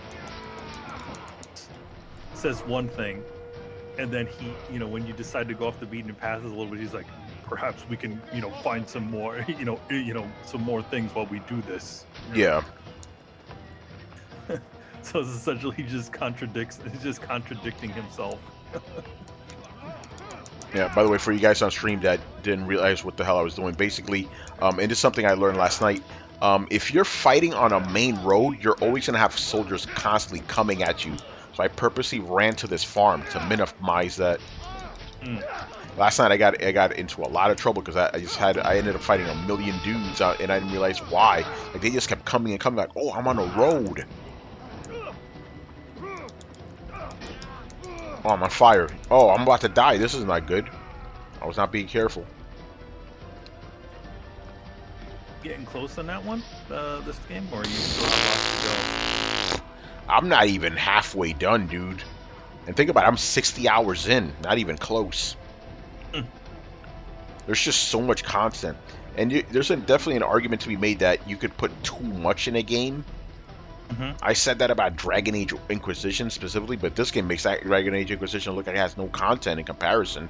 says one thing, and then he, when you decide to go off the beaten path a little bit, he's like, perhaps we can, find some more, some more things while we do this. Yeah. So it's essentially he's just contradicting himself. Yeah, by the way, for you guys on stream that didn't realize what the hell I was doing, basically, and it's something I learned last night, if you're fighting on a main road, you're always going to have soldiers constantly coming at you. So I purposely ran to this farm to minimize that. Last night I got into a lot of trouble because I ended up fighting a million dudes, and I didn't realize why. Like, they just kept coming and coming, like, oh, I'm on a road. Oh, I'm on fire. Oh, I'm about to die. This is not good. I was not being careful. Getting close on that one, this game, or are you still have lots to go? I'm not even halfway done, dude. And think about it, I'm 60 hours in, not even close. There's just so much content. And there's definitely an argument to be made that you could put too much in a game. Hmm. I said that about Dragon Age Inquisition specifically, but this game makes that Dragon Age Inquisition look like it has no content in comparison.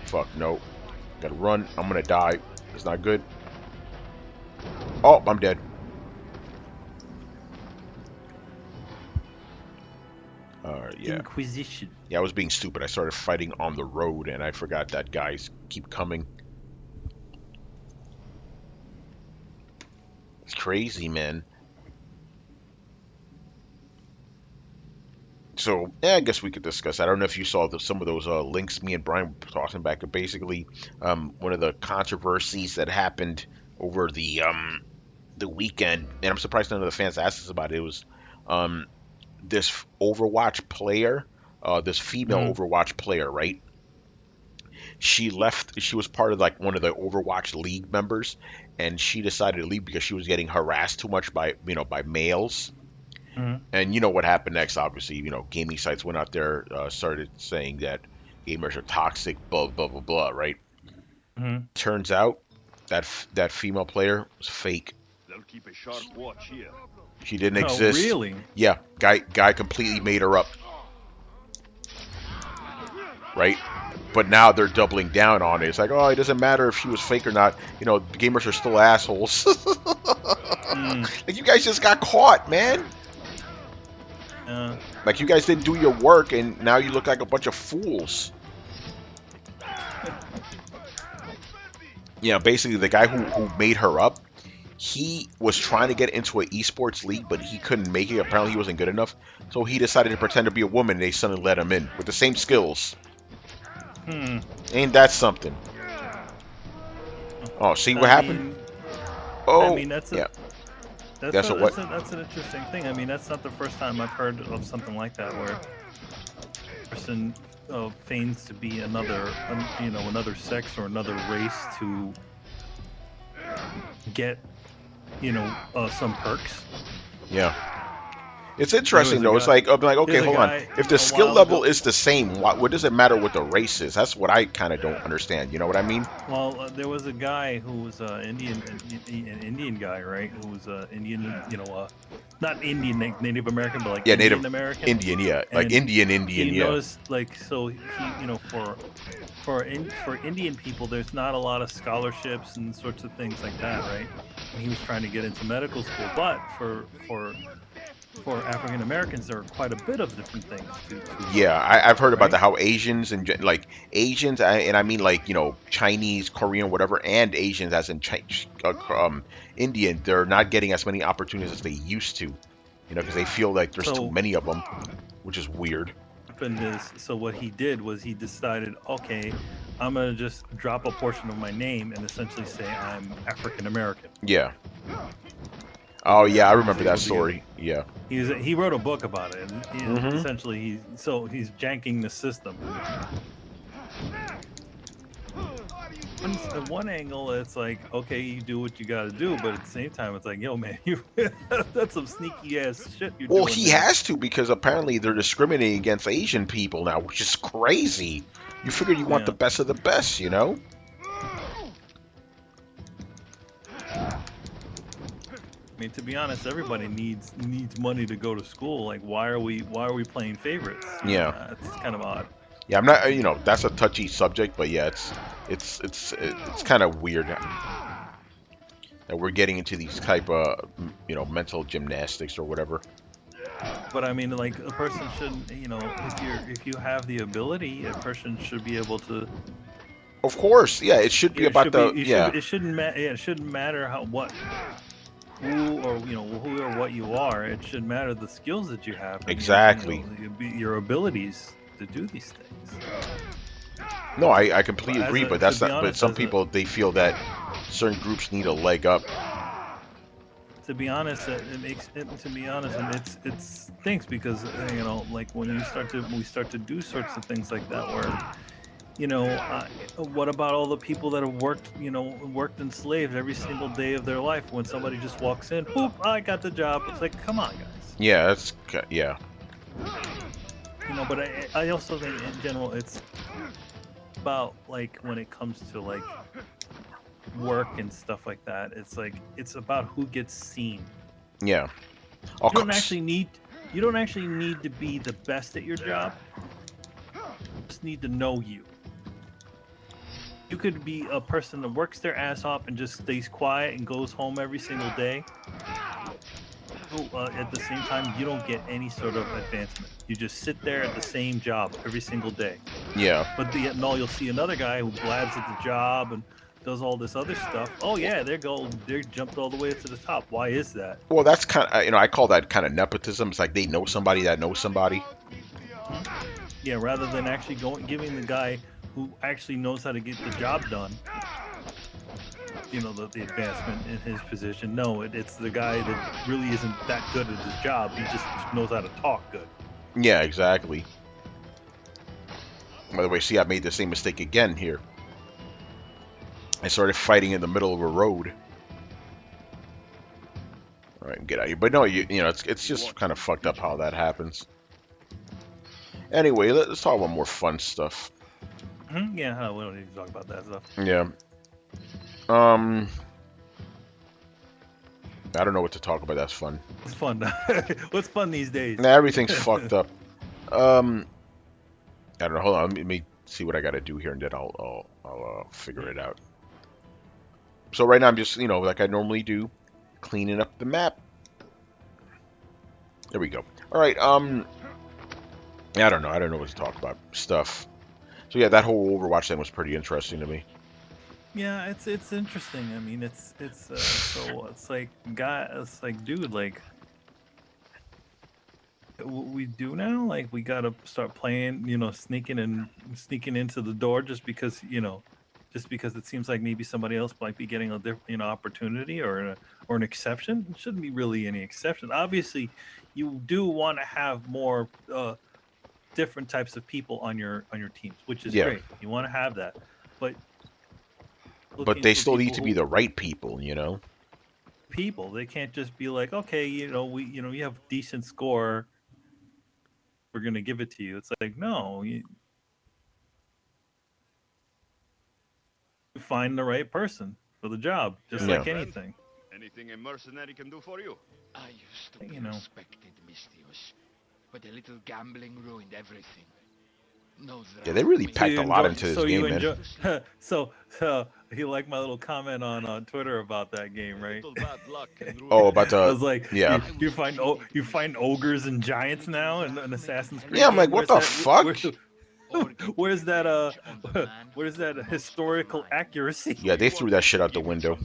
Fuck, no. Gotta run. I'm gonna die. It's not good. Oh, I'm dead. Yeah. Inquisition. Yeah, I was being stupid. I started fighting on the road, and I forgot that guys keep coming. It's crazy, man. So, yeah, I guess we could discuss. I don't know if you saw some of those links me and Brian were talking back. But basically, one of the controversies that happened over the weekend, and I'm surprised none of the fans asked us about it. It was um, this Overwatch player, this female Hmm. Overwatch player, right? She left. She was part of like one of the Overwatch League members, and she decided to leave because she was getting harassed too much by by males. Hmm. And you know what happened next? Obviously, gaming sites went out there, started saying that gamers are toxic, blah blah blah blah, right? Hmm. Turns out that female player was fake. They'll keep a sharp watch here. She didn't Oh, exist. really? Yeah, guy completely made her up, right? But now they're doubling down on it. It's like, oh, it doesn't matter if she was fake or not. Gamers are still assholes. Mm. Like, you guys just got caught, man. Like, you guys didn't do your work, and now you look like a bunch of fools. Yeah, basically, the guy who made her up, he was trying to get into an esports league, but he couldn't make it. Apparently, he wasn't good enough. So he decided to pretend to be a woman, and they suddenly let him in with the same skills. Ain't that something? Oh, see what happened? Oh, I mean, that's a, yeah. that's That's a, a what? that's an interesting thing. I mean, that's not the first time I've heard of something like that where a person feigns to be another sex or another race to get some perks. Yeah. It's There interesting was a though. It's guy. like, I'm like, okay, There's a hold on. guy If the a skill while level ago. is the same, what does it matter what the race is? That's what I kind of don't understand. You know what I mean? Well, there was a guy who was an Indian guy, right? Who was Indian, not Indian, like Native American, but like Yeah, Indian Native American. Indian, yeah, like And Indian, he yeah. noticed, like, so he, for Indian people, there's not a lot of scholarships and sorts of things like that, right? And he was trying to get into medical school, but for African Americans, there are quite a bit of different things to Yeah, I've heard about right? how Asians and like Asians, and I mean like Chinese, Korean, whatever, and Asians as in Indian, they're not getting as many opportunities as they used to, because they feel like there's too So many of them, which is weird. so what he did was he decided, okay, I'm gonna just drop a portion of my name and essentially say I'm African American. Yeah. Oh yeah, I He was remember able that to story. Yeah. he wrote a book about it, and Mhm. essentially he's janking the system. At one angle, it's like, okay, you do what you got to do, but at the same time, it's like, yo, man, that's some sneaky ass shit you're Well, doing. he there. has to because apparently they're discriminating against Asian people now, which is crazy. You figure you want the Yeah. best of the best, you know? I mean, to be honest, everybody needs money to go to school. Like, why are we playing favorites? Yeah. It's kind of odd. Yeah, I'm not. That's a touchy subject, but yeah, it's kind of weird that we're getting into these type of mental gymnastics or whatever. But I mean, like, a person shouldn't, if you have the ability, a person should be able to. Of course, yeah, it should be about It shouldn't it shouldn't matter who or what you are. It should matter the skills that you have. And Exactly. Your abilities to do these things. No, I completely agree, but that's to be not. But honest, some people they feel that certain groups need a leg up. To be honest, it stinks because like when we start to do sorts of things like that where. What about all the people that have worked enslaved every single day of their life? When somebody just walks in, boop, I got the job. It's like, come on, guys. Yeah, yeah. But I also think in general it's about like when it comes to like work and stuff like that. It's like it's about who gets seen. Yeah. You don't actually need to be the best at your job. You just need to know you. You could be a person that works their ass off and just stays quiet and goes home every single day. At the same time, you don't get any sort of advancement. You just sit there at the same job every single day. Yeah. But no, you'll see another guy who blabs at the job and does all this other stuff. Oh yeah, they jumped all the way to the top. Why is that? Well, that's kind of, I call that kind of nepotism. It's like they know somebody that knows somebody. Yeah, rather than actually giving the guy who actually knows how to get the job done, the advancement in his position. No, it's the guy that really isn't that good at his job. He just knows how to talk good. Yeah, exactly. By the way, see, I made the same mistake again here. I started fighting in the middle of a road. All right, get out of here. But no, it's just kind of fucked up how that happens. Anyway, let's talk about more fun stuff. Yeah, we don't need to talk about that stuff. Yeah. I don't know what to talk about. That's fun. It's fun. What's fun these days? Nah, everything's fucked up. I don't know. Hold on. Let me see what I got to do here, and then I'll figure it out. So right now I'm just, like I normally do, cleaning up the map. There we go. All right. I don't know. I don't know what to talk about. Stuff. So yeah, that whole Overwatch thing was pretty interesting to me. Yeah, it's interesting. I mean, it's so it's like dude, like what we do now, like we gotta start playing, sneaking into the door just because it seems like maybe somebody else might be getting a different opportunity or an exception. It shouldn't be really any exception. Obviously, you do want to have more different types of people on your teams, which is great. You want to have that, but they still need to be the right people, People, they can't just be like, okay, you have decent score, we're gonna give it to you. It's like, no, you find the right person for the job, just like anything. Anything a mercenary can do for you. I used to be respected, Mistios, but a little gambling ruined everything. Yeah, they really packed a lot into this game, man. So you like my little comment on Twitter about that game, right? Oh, about the. I was like, yeah. You find ogres and giants now in Assassin's Creed. Yeah, I'm like, what the fuck? Where's that historical accuracy? Yeah, they threw that shit out the window.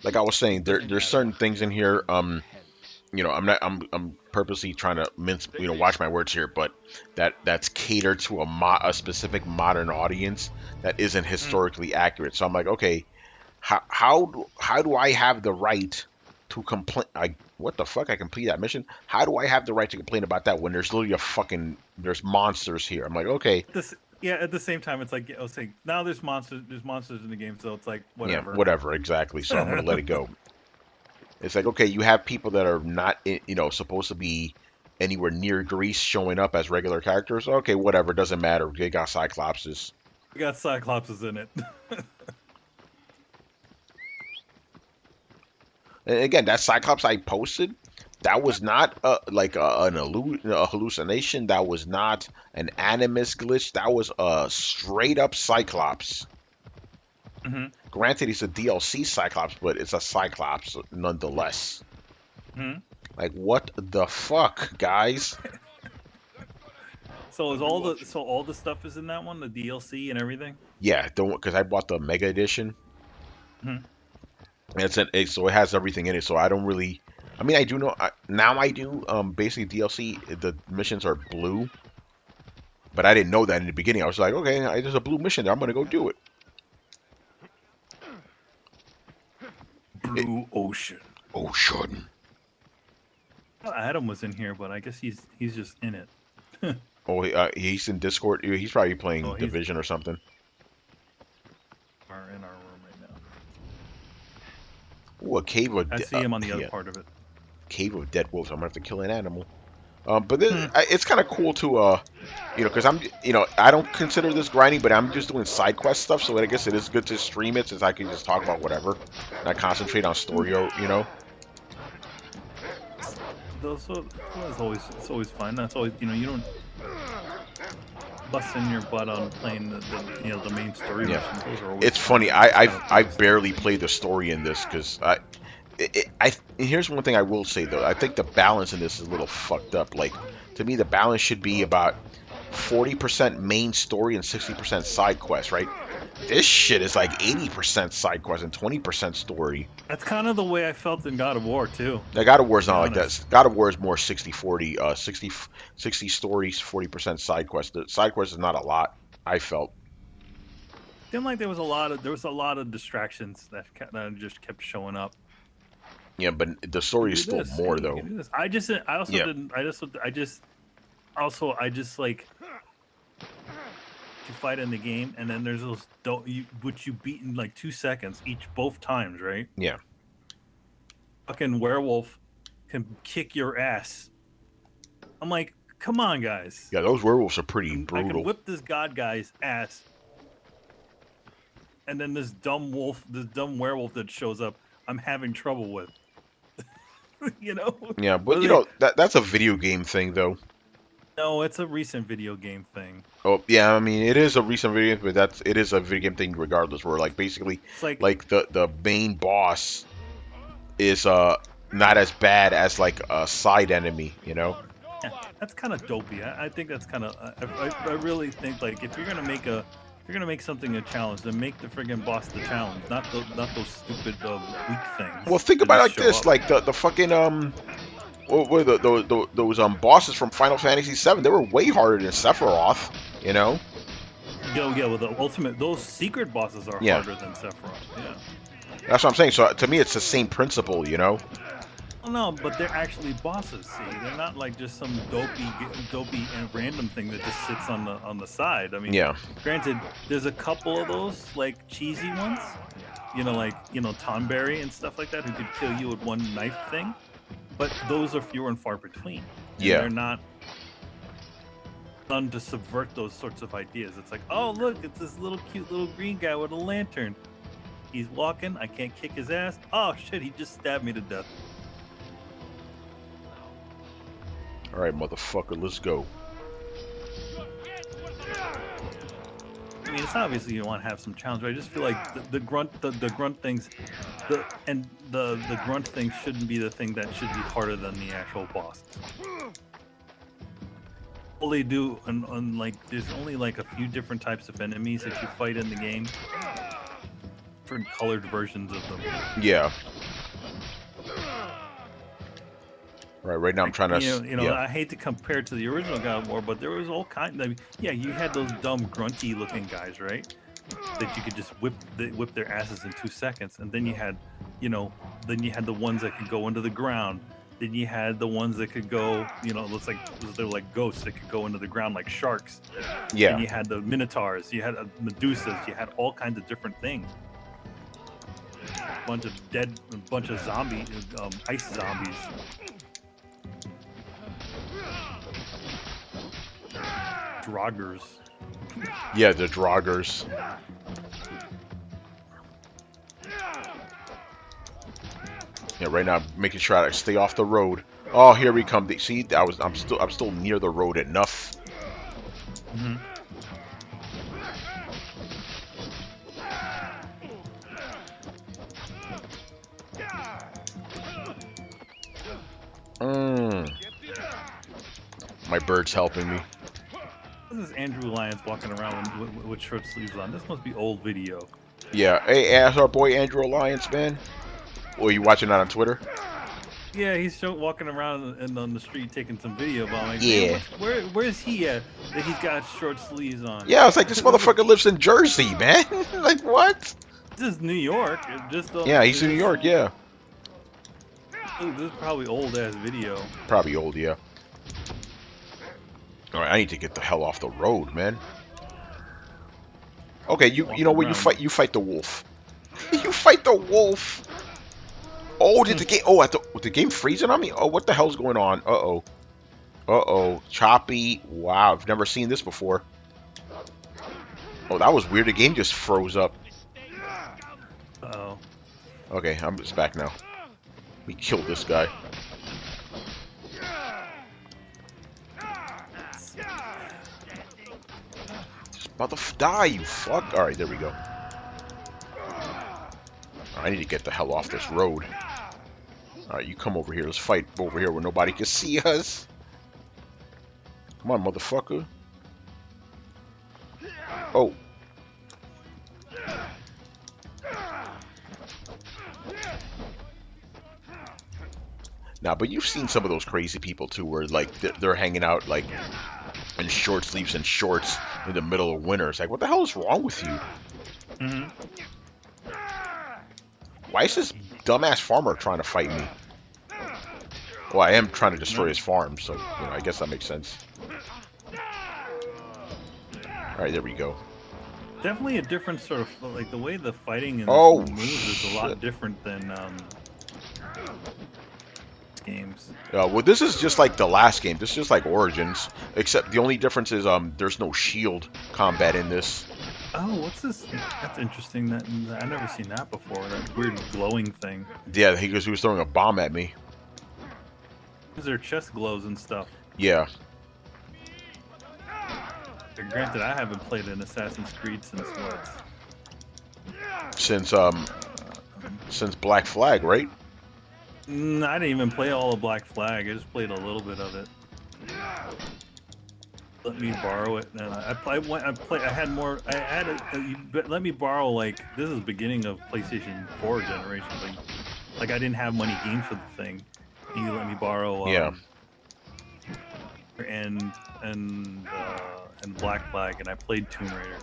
Like I was saying, there's certain things in here. I'm purposely trying to watch my words here, but that's catered to a specific modern audience that isn't historically accurate. So I'm like, okay, how do I have the right to complain? What the fuck? I complete that mission. How do I have the right to complain about that when there's literally there's monsters here? I'm like, okay. At the same time, it's like, I was saying, now there's monsters in the game, so it's like, whatever. Yeah, whatever, exactly. So I'm gonna let it go. It's like, okay, you have people that are not, supposed to be anywhere near Greece showing up as regular characters. Okay, whatever, doesn't matter. They got Cyclopses. We got Cyclopses in it. And again, that Cyclops I posted, that was not a hallucination. That was not an animus glitch. That was a straight up Cyclops. Mm-hmm. Granted, he's a DLC Cyclops, but it's a Cyclops nonetheless. Mm-hmm. Like, what the fuck, guys? So all the stuff is in that one, the DLC and everything? Yeah, because I bought the Mega Edition. Mm-hmm. And so it has everything in it. So I don't really. I mean, I do know now. I do. Basically, DLC. The missions are blue, but I didn't know that in the beginning. I was like, okay, there's a blue mission there. I'm gonna go do it. Blue Ocean. Ocean. Well, Adam was in here, but I guess he's just in it. Oh, he's in Discord. He's probably playing Division or something. In our room right now. Ooh, a cave of. I see him on the other part of it. Cave of dead wolves. I'm gonna have to kill an animal. But it's kind of cool to because I don't consider this grinding, but I'm just doing side quest stuff. So I guess it is good to stream it since I can just talk about whatever, not concentrate on story or. Those it's always fun. That's always you don't busting your butt on playing the main story missions. Those are always It's fun. funny. I barely played the story in this because here's one thing I will say though. I think the balance in this is a little fucked up. Like to me, the balance should be about 40% main story and 60% side quest, right? This shit is like 80% side quest and 20% story. That's kind of the way I felt in God of War too. Now, God of War is not like that. God of War is more 60-40, 60 stories, 40% side quest. The side quest is not a lot, I felt. Seemed like there was a lot of distractions that just kept showing up. Yeah, but the story is still more though. I just like you fight in the game, and then there's those which you beat in like 2 seconds both times, right? Yeah. Fucking werewolf can kick your ass. I'm like, come on, guys. Yeah, those werewolves are pretty brutal. I can whip this god guy's ass, and then this dumb werewolf that shows up, I'm having trouble with. Yeah, but that's a video game thing though. No, it's a recent video game thing. Oh yeah, I mean it is a recent video game, but it is a video game thing regardless. Where like basically, it's like the main boss is not as bad as like a side enemy, Yeah, that's kind of dopey. I think that's kind of. I really think like if you're gonna make something a challenge, then make the friggin' boss the challenge, not those stupid weak things. Well, think about it like this, like the fucking what were those bosses from Final Fantasy VII? They were way harder than Sephiroth, Yeah, well, the ultimate those secret bosses are harder than Sephiroth. Yeah. That's what I'm saying. So to me, it's the same principle, Well, no, but they're actually bosses. See, they're not like just some dopey and random thing that just sits on the side. I mean, Granted, there's a couple of those like cheesy ones, like Tonberry and stuff like that, who could kill you with one knife thing. But those are fewer and far between. They're not done to subvert those sorts of ideas. It's like, oh look, it's this cute little green guy with a lantern. He's walking. I can't kick his ass. Oh shit, he just stabbed me to death. All right, motherfucker, let's go. I mean, it's obviously you want to have some challenge, but I just feel like the grunt things, the grunt thing shouldn't be the thing that should be harder than the actual boss. All they do, and like, there's only like a few different types of enemies that you fight in the game. Different colored versions of them. Yeah. Right now I'm trying to. I hate to compare to the original God of War, but there was all kinds. You had those dumb grunty looking guys, right? That you could just whip their asses in 2 seconds, and then you had, the ones that could go into the ground. Then you had the ones that could go, looks like they're like ghosts that could go into the ground like sharks. Yeah. And you had the minotaurs, you had Medusas, you had all kinds of different things. A bunch of zombie, ice zombies. Draugrs. Yeah, the Draugrs. Yeah, right now I'm making sure I stay off the road. Oh, here we come. See, I'm still near the road enough. Mm-hmm. My bird's helping me. This is Andrew Lyons walking around with short sleeves on. This must be old video. Yeah. Hey, ask our boy Andrew Lyons, man. Or you watching that on Twitter? Yeah, he's walking around and on the street taking some video. But I'm like, yeah. Where's he at? That he's got short sleeves on. Yeah, it's like this motherfucker lives in Jersey, man. Like what? This is New York. Yeah, he's in New York. Yeah. This is probably old ass video. Probably old, yeah. All right, I need to get the hell off the road, man. Okay, you know what? You fight the wolf. You fight the wolf. Oh, did the game? Oh, the game freezing on me? Oh, what the hell's going on? Uh-oh. Uh-oh. Choppy. Wow, I've never seen this before. Oh, that was weird. The game just froze up. Uh-oh. Okay, I'm just back now. We killed this guy. Die, you fuck. Alright, there we go. I need to get the hell off this road. Alright, you come over here. Let's fight over here where nobody can see us. Come on, motherfucker. Oh. Nah, but you've seen some of those crazy people too, where like they're hanging out like in short sleeves and shorts in the middle of winter. It's like, what the hell is wrong with you? Mm-hmm. Why is this dumbass farmer trying to fight me? Well, I am trying to destroy his farm, so I guess that makes sense. All right, there we go. Definitely a different sort of like the way the fighting and Oh, moves is a lot shit. different than games. Well, this is just like the last game. This is just like Origins, except the only difference is there's no shield combat in this. Oh, what's this? That's interesting. That I've never seen that before. That weird glowing thing. Yeah, he was throwing a bomb at me. Because their chest glows and stuff. Yeah. Granted, I haven't played an Assassin's Creed since what? Since Black Flag, right? I didn't even play all of Black Flag. I just played a little bit of it. Let me borrow it. And let me borrow, like, this is the beginning of PlayStation 4 generation. Like I didn't have money games for the thing. And you let me borrow. Yeah. And Black Flag, and I played Tomb Raider.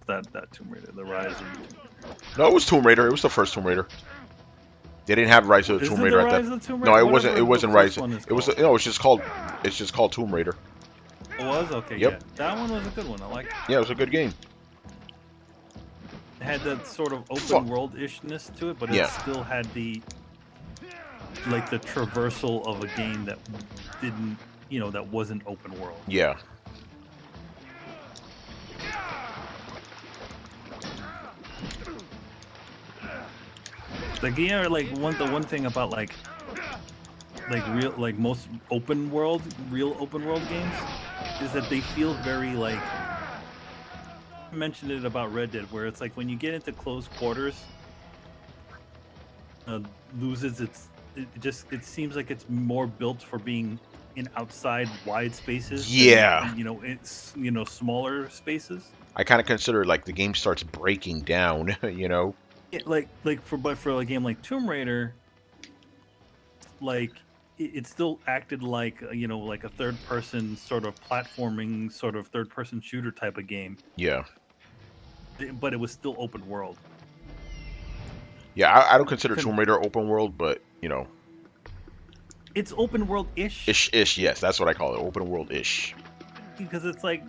That Tomb Raider, the Rise of Tomb Raider. No, it was Tomb Raider. It was the first Tomb Raider. They didn't have Rise of the Tomb Raider at that. No, it wasn't. It wasn't Rise. It was. No, it's just called. It's just called Tomb Raider. It was okay. Yep. Yeah, that one was a good one. I liked it. Yeah, it was a good game. It had that sort of open world-ishness to it, but it Yeah. still had the traversal of a game that didn't, that wasn't open world. Yeah. Like the one thing about most real open world games is that they feel very like, I mentioned it about Red Dead, where it's like when you get into close quarters, loses it seems like it's more built for being in outside wide spaces. Yeah. Than, it's smaller spaces. I kind of consider like the game starts breaking down. For a game like Tomb Raider, like it still acted like like a third person sort of platforming, sort of third person shooter type of game. Yeah. But it was still open world. Yeah, I don't consider Tomb Raider open world, but it's open world ish. Ish, yes, that's what I call it, open world ish. Because it's like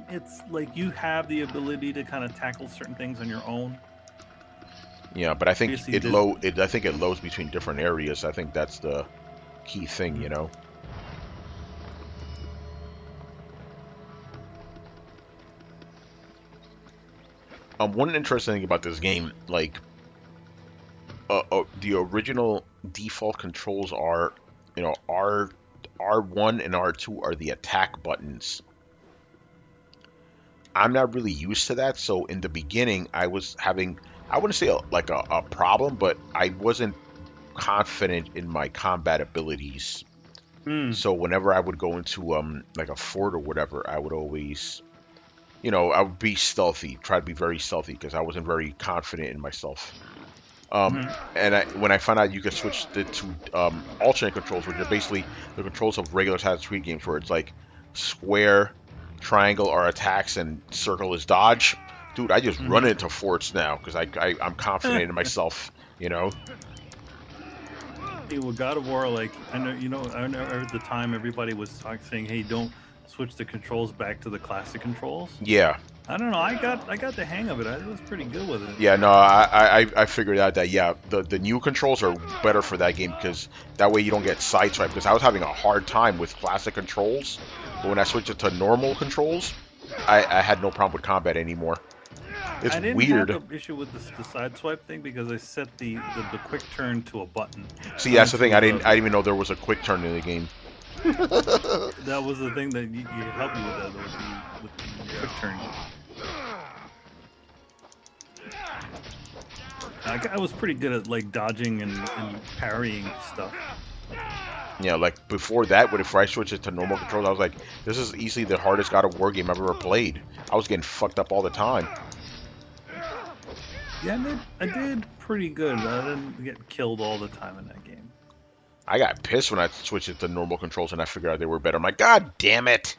you have the ability to kind of tackle certain things on your own. Yeah, but I think Obviously, I think it loads between different areas. I think that's the key thing, One interesting thing about this game, like, the original default controls are, R1 and R2 are the attack buttons. I'm not really used to that, so in the beginning, I was having, I wouldn't say a problem, but I wasn't confident in my combat abilities. So whenever I would go into like a fort or whatever, I would always, I would be stealthy, try to be very stealthy because I wasn't very confident in myself. And when I found out you could switch to alternate controls, which are basically the controls of regular Assassin's Creed games, where it's like square, triangle are attacks, and circle is dodge. Dude, I just run into forts now because I'm confident in myself. With God of War, like I know at the time everybody was saying, "Hey, don't switch the controls back to the classic controls." Yeah. I don't know. I got the hang of it. I was pretty good with it. Yeah, no, I figured out that yeah, the new controls are better for that game because that way you don't get sideswiped. Because I was having a hard time with classic controls, but when I switched it to normal controls, I had no problem with combat anymore. It's I didn't have weird. the issue with the side swipe thing because I set the quick turn to a button. See, that's the thing. To I didn't even know there was a quick turn in the game. That was the thing that you helped me with that with the quick turn. I was pretty good at like dodging and parrying stuff. Yeah, like before that, before I switched it to normal controls, I was like, this is easily the hardest God of War game I've ever played. I was getting fucked up all the time. Yeah, I did pretty good. I didn't get killed all the time in that game. I got pissed when I switched it to normal controls and I figured out they were better. I'm like, God damn it!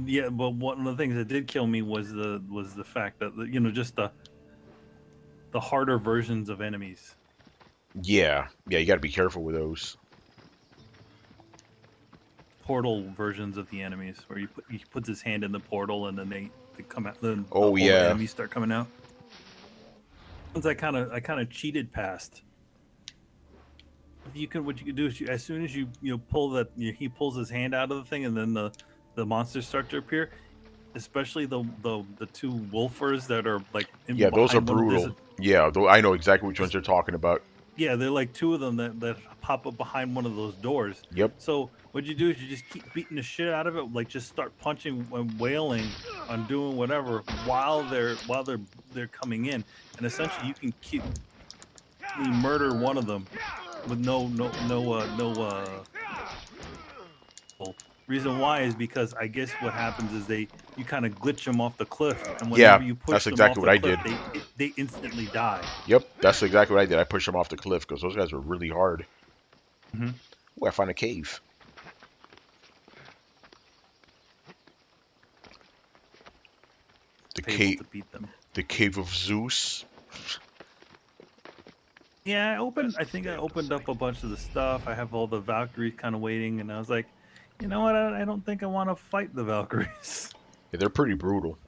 Yeah, but one of the things that did kill me was the fact that just the harder versions of enemies. Yeah, you got to be careful with those. Portal versions of the enemies, where he puts his hand in the portal and then they come out. Then Oh, all the yeah. enemies start coming out. Once I kind of cheated past. What you can do is as soon as you pull that he pulls his hand out of the thing and then the monsters start to appear, especially the two wolfers that are like Yeah, those are behind one of brutal. Yeah, I know exactly which ones you're talking about. Yeah, they're like two of them that pop up behind one of those doors. Yep. So what you do is you just keep beating the shit out of it, like just start punching and wailing on doing whatever while they're coming in, and essentially you can keep murder one of them with no reason why is because I guess what happens is you kind of glitch them off the cliff, and whenever you push that's them exactly off what the I cliff, they instantly die. Yep, that's exactly what I did. I pushed them off the cliff because those guys were really hard. Mm-hmm. Oh, I found a cave. The cave, To beat them. the cave of Zeus. Yeah, I think I opened up a bunch of the stuff. I have all the Valkyries kind of waiting, and I was like, you know what? I don't think I want to fight the Valkyries. Yeah, they're pretty brutal.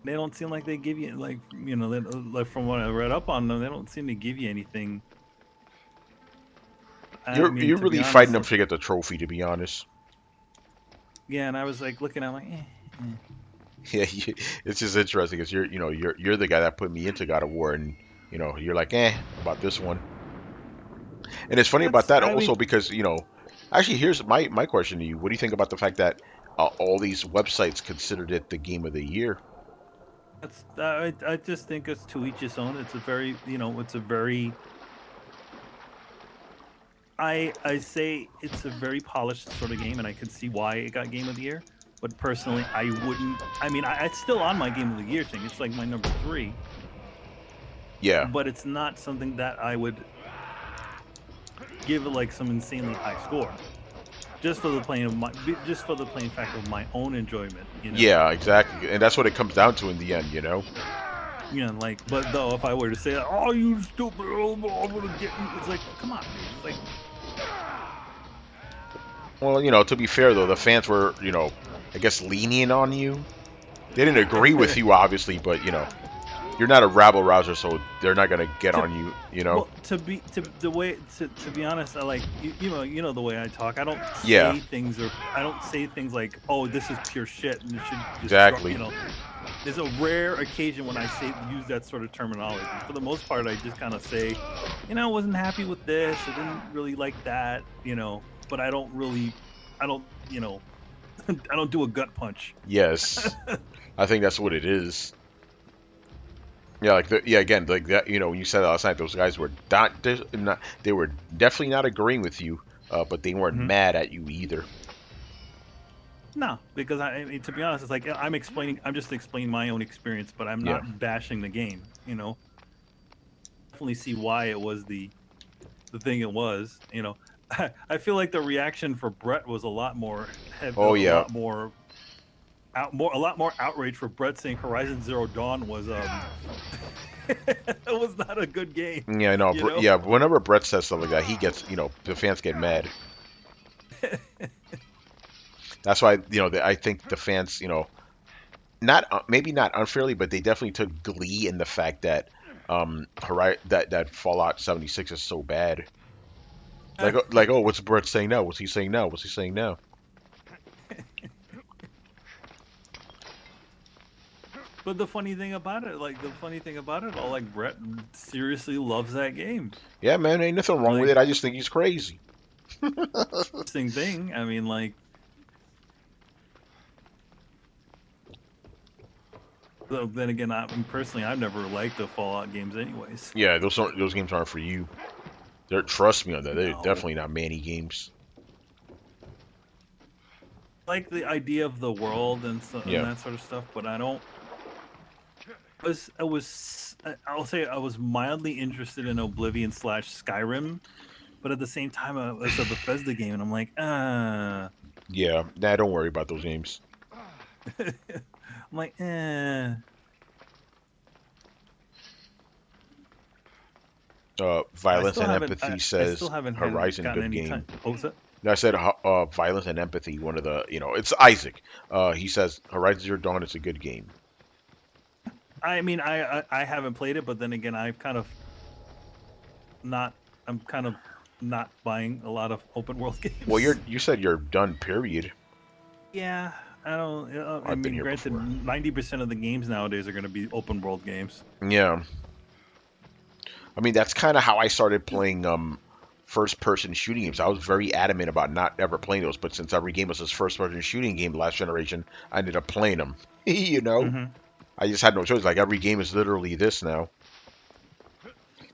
They don't seem like they give you like like from what I read up on them, they don't seem to give you anything. You're to be really honest, fighting them to get the trophy, to be honest. Yeah, and I was like looking, I'm like, Yeah, it's just interesting because you're the guy that put me into God of War, and you're like about this one. And it's funny about that also because actually here's my question to you: what do you think about the fact that all these websites considered it the game of the year? That's I just think it's to each his own. It's a very I say it's a very polished sort of game, and I can see why it got Game of the Year. But personally, I wouldn't. I mean, it's still on my Game of the Year thing. It's like my number 3. Yeah. But it's not something that I would give it like some insanely high score. Just for the plain fact of my own enjoyment. Yeah, exactly, and that's what it comes down to in the end. But though, if I were to say, "Oh, you stupid, I'm gonna get you," it's like, come on, dude. It's like. Well, to be fair though, the fans were, I guess lenient on you. They didn't agree with you, obviously, but you're not a rabble rouser, so they're not gonna get on you. Well, to be honest, I like you know the way I talk. I don't say things like, "Oh, this is pure shit," and it should just exactly. There's a rare occasion when I use that sort of terminology. For the most part, I just kind of say, I wasn't happy with this. I didn't really like that. But I don't, I don't do a gut punch. Yes, I think that's what it is. Yeah, again, like that. When you said that last night, those guys were they were definitely not agreeing with you, but they weren't mad at you either. No, because I mean, to be honest, it's like I'm just explaining my own experience, but I'm not bashing the game. Definitely see why it was the thing it was. I feel like the reaction for Brett was a lot more heavy. Oh yeah. A lot more outrage for Brett saying Horizon Zero Dawn was it was not a good game. Yeah, I know. Yeah, whenever Brett says something like that, he gets the fans get mad. That's why I think the fans not maybe not unfairly, but they definitely took glee in the fact that that Fallout 76 is so bad. Like oh, what's Brett saying now? What's he saying now? What's he saying now? But the funny thing about it, all, like Brett seriously loves that game. Yeah, man, ain't nothing wrong with Like, it. I just think he's crazy. same thing. I mean, like, so then again, personally, I've never liked the Fallout games, anyways. Yeah, those games aren't for you. Trust me on that. They're No. definitely not Manny games. Like the idea of the world and Yeah. that sort of stuff, but I don't. I'll say I was mildly interested in Oblivion / Skyrim, but at the same time, it was a Bethesda game, and I'm like, Yeah, nah, don't worry about those games. I'm like, Violence and Empathy says I still haven't Horizon gotten good any game. time. What was that? I said Violence and Empathy, one of the, it's Isaac. He says Horizon Zero Dawn is a good game. I mean, I haven't played it, but then again, I'm kind of not buying a lot of open world games. Well, you said you're done, period. Yeah, I don't. I I've been mean, here granted, before. 90% of the games nowadays are going to be open world games. Yeah. I mean, that's kind of how I started playing first person shooting games. I was very adamant about not ever playing those, but since every game was this first person shooting game last generation, I ended up playing them. Mm-hmm. I just had no choice. Like, every game is literally this now.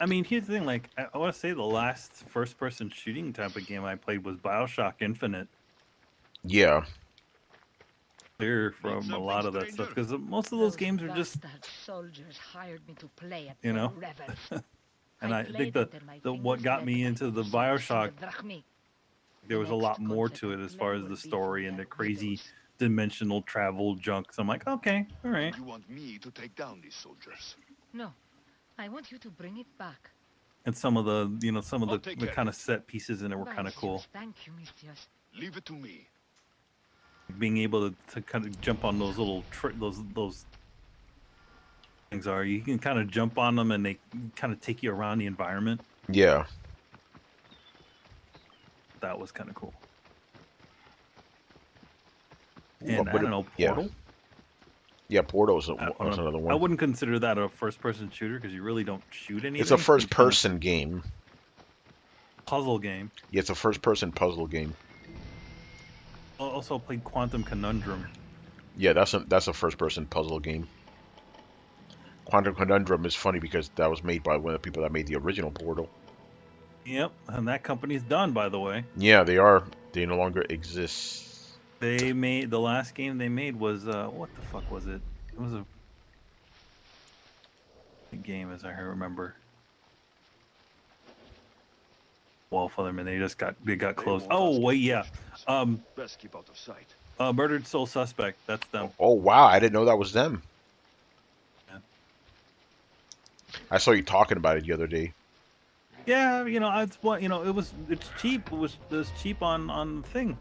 I mean, here's the thing. Like, I want to say the last first-person shooting type of game I played was BioShock Infinite. Yeah. Clear from a lot of that stuff because most of those games are just, soldiers hired me to play at you know. rebels. And I think the what got me into the BioShock, there was a lot more to it as far as the story and the crazy dimensional travel junk. So I'm like, okay, all right. You want me to take down these soldiers? No, I want you to bring it back. And some of the, I'll take the care kind of of set pieces in it were kind of cool. Thank you, Messias. Leave it to me. Being able to kind of jump on those little those things you can kind of jump on them and they kind of take you around the environment. Yeah. That was kind of cool. And I don't know, Portal. Yeah, Portal's another one. I wouldn't consider that a first-person shooter because you really don't shoot anything. It's a first-person game. Puzzle game. Yeah, it's a first-person puzzle game. I also played Quantum Conundrum. Yeah, that's a first-person puzzle game. Quantum Conundrum is funny because that was made by one of the people that made the original Portal. Yep, and that company's done, by the way. Yeah, they are. They no longer exist. They made the last game they made was what the fuck was it? It was a game, as I remember. Well, Featherman, they got closed. Oh wait, yeah. Best keep out of sight. Murdered Soul Suspect. That's them. Oh wow, I didn't know that was them. Yeah. I saw you talking about it the other day. Yeah, it's cheap. It was cheap on the thing.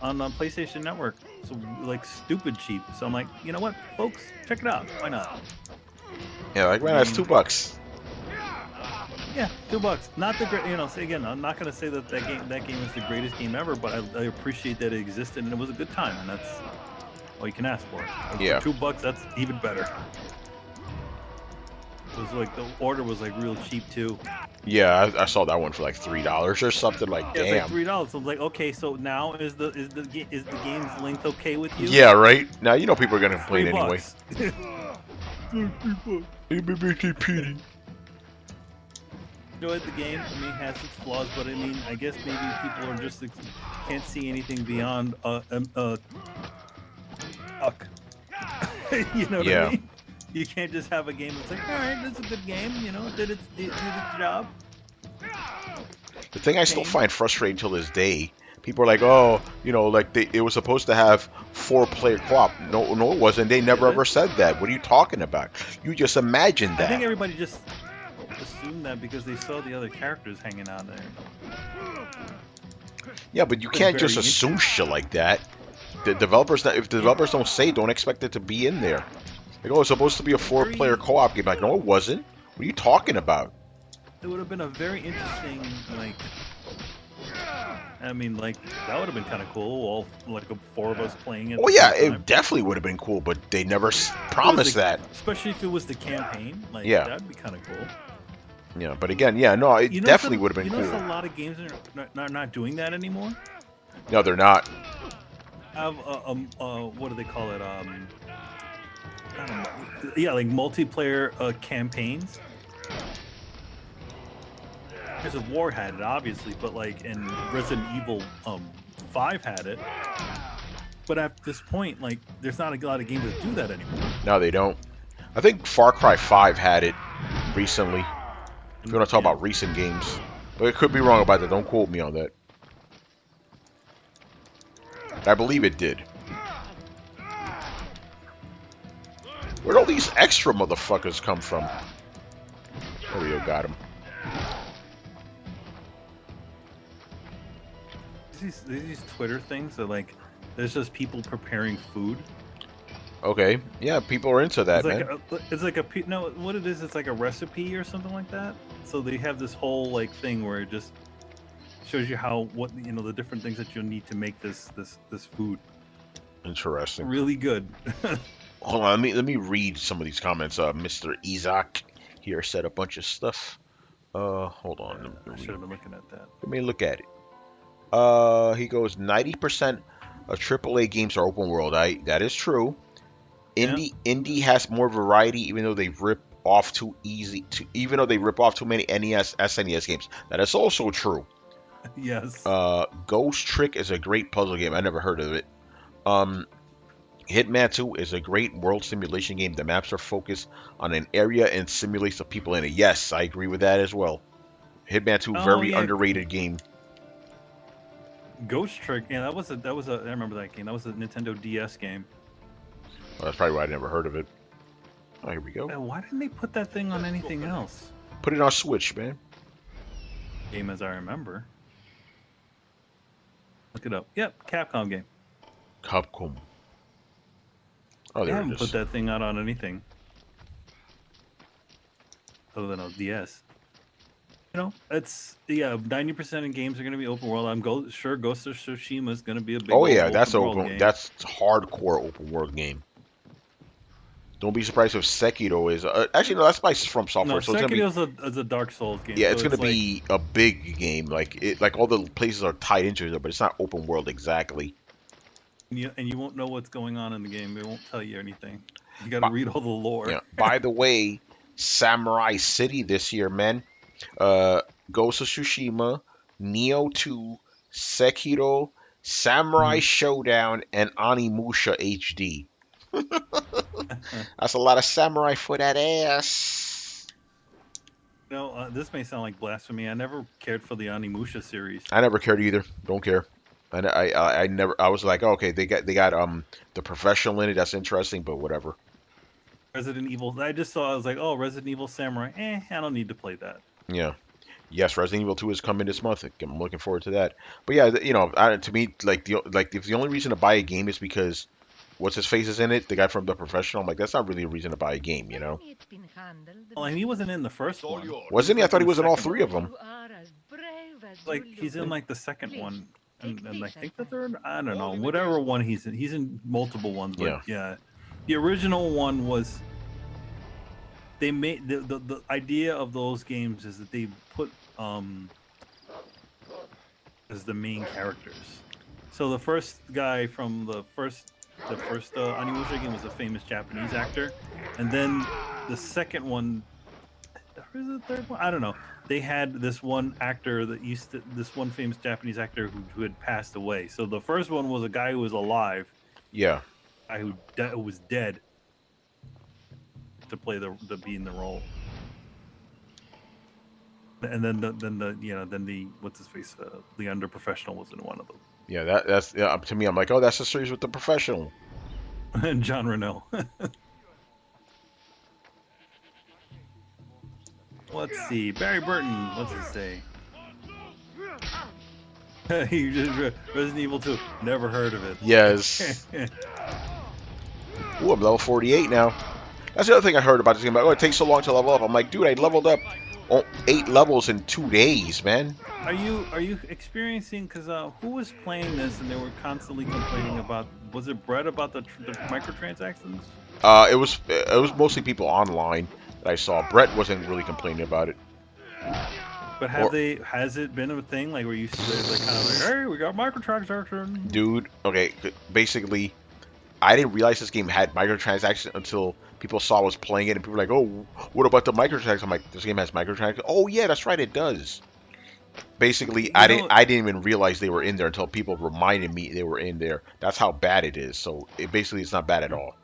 On the PlayStation Network. So like stupid cheap. So I'm like, you know what, folks, check it out. Why not? Yeah, like man, that's $2. Yeah, $2. Not the great. Say again, I'm not gonna say that game is the greatest game ever, but I appreciate that it existed and it was a good time, and that's all you can ask for. And Yeah. For $2, that's even better. It was like the order was like real cheap too. Yeah, I saw that one for like $3 or something. Like, Yeah, damn. it's like $3. So I'm like, okay, so now is the game's length okay with you? Yeah, right. Now people are gonna complain anyway. $3. Enjoyed the game. I mean, it has its flaws, but I mean, I guess maybe people are just can't see anything beyond fuck. You know what I mean? You can't just have a game that's like, all right, that's a good game. Did its job. The thing I still find frustrating till this day, people are like, oh, like it was supposed to have 4-player co-op. No, it wasn't. They never ever said that. What are you talking about? You just imagined that. I think everybody just assumed that because they saw the other characters hanging out there. Yeah, but you But can't just very assume shit like that. The developers, if the developers don't say, don't expect it to be in there. Like, oh, it's supposed to be a four-player very. co-op game. Like, no, it wasn't. What are you talking about? It would have been a very interesting like. I mean, like that would have been kind of cool. All like four of us playing at Oh the yeah, same time. it definitely would have been cool, but they never It was promised that. especially if it was the campaign. Like Yeah, that'd be kind of cool. yeah. But again, yeah, no, it You know, definitely would have been you notice cool. a lot of games are not doing that anymore. No, they're not. Have what do they call it? I don't know. Yeah, like multiplayer campaigns. Gears of War had it, obviously, but like in Resident Evil 5 had it. But at this point, like, there's not a lot of games that do that anymore. No, they don't. I think Far Cry 5 had it recently. If you want to talk about recent games, but it could be wrong about that. Don't quote me on that. I believe it did. Where'd all these extra motherfuckers come from? There we go, got him. These Twitter things are like, there's just people preparing food. Okay, yeah, people are into that, It's like man. it's like no, what it is, it's like a recipe or something like that. So they have this whole like thing where it just shows you what the different things that you'll need to make this food. Interesting. Really good. Hold on, let me read some of these comments. Mr. Isaac here said a bunch of stuff. Hold on. I should have been looking at that. Let me look at it. He goes 90% of AAA games are open world. That is true. Indie has more variety, even though they rip off too many NES, SNES games. That is also true. Yes. Ghost Trick is a great puzzle game. I never heard of it. Hitman 2 is a great world simulation game. The maps are focused on an area and simulates the people in it. Yes, I agree with that as well. Hitman 2, very underrated game. Ghost Trick, yeah, that was a I remember that game. That was a Nintendo DS game. Well, that's probably why I never heard of it. Oh, here we go. Why didn't they put that thing on anything else? Put it on Switch, man. Game as I remember. Look it up. Yep, Capcom game. Capcom. Oh, They there it haven't is. put that thing out on anything other than a DS. You know, it's 90% of games are going to be open world. I'm sure Ghost of Tsushima is going to be a big. Oh yeah, that's world open. game. That's hardcore open world game. Don't be surprised if Sekiro is. Actually, no, that's by From Software. No, so it's gonna be. Sekiro's a Dark Souls game. Yeah, so it's gonna be a big game. Like all the places are tied into it, but it's not open world exactly. And you won't know what's going on in the game. They won't tell you anything. You got to read all the lore. Yeah. By the way, Samurai City this year, man. Ghost of Tsushima, Neo 2, Sekiro, Samurai Showdown, and Onimusha HD. That's a lot of samurai for that ass. No, this may sound like blasphemy. I never cared for the Onimusha series. I never cared either. Don't care. And I never. I was like, oh, okay, they got the professional in it. That's interesting, but whatever. Resident Evil. I just saw. I was like, oh, Resident Evil Samurai. I don't need to play that. Yeah. Yes, Resident Evil 2 is coming this month. I'm looking forward to that. But yeah, to me, if the only reason to buy a game is because what's his face is in it, the guy from The Professional, I'm like, that's not really a reason to buy a game, you know? It's been handled. Well, and he wasn't in the first It's all one. yours. Wasn't he? I thought he was in all three of them. You are as brave as Like you he's in look. like the second one, and Take I this think as the well. third. I don't know. Only Whatever because- one he's in. He's in multiple ones. But Yeah. yeah, the original one was. They made the idea of those games is that they put as the main characters. So the first guy from the first Onimusha game was a famous Japanese actor, and then the second one, or is it the third one? I don't know. They had this one actor this one famous Japanese actor who had passed away. So the first one was a guy who was alive, Yeah. a guy who was dead, to play to be in the role. And then the what's his face, the under professional was in one of them. Yeah, that's to me. I'm like, oh, that's the series with The Professional. And John Reno. Let's see. Barry Burton, what's it say? You just Resident Evil 2. Never heard of it. Yes. Ooh, I'm level 48 now. That's the other thing I heard about this game. Like, oh, it takes so long to level up. I'm like, dude, I leveled up 8 levels in 2 days, man. Are you experiencing? Because who was playing this and they were constantly complaining about? Was it Brett about the microtransactions? It was mostly people online that I saw. Brett wasn't really complaining about it. But has it been a thing like where you they're kind of like, hey, we got microtransactions? Dude, okay, basically, I didn't realize this game had microtransactions until people saw I was playing it, and people were like, "Oh, what about the microtransactions?" I'm like, "This game has microtransactions." Oh yeah, that's right, it does. Basically, I didn't even realize they were in there until people reminded me they were in there. That's how bad it is. So it's not bad at all.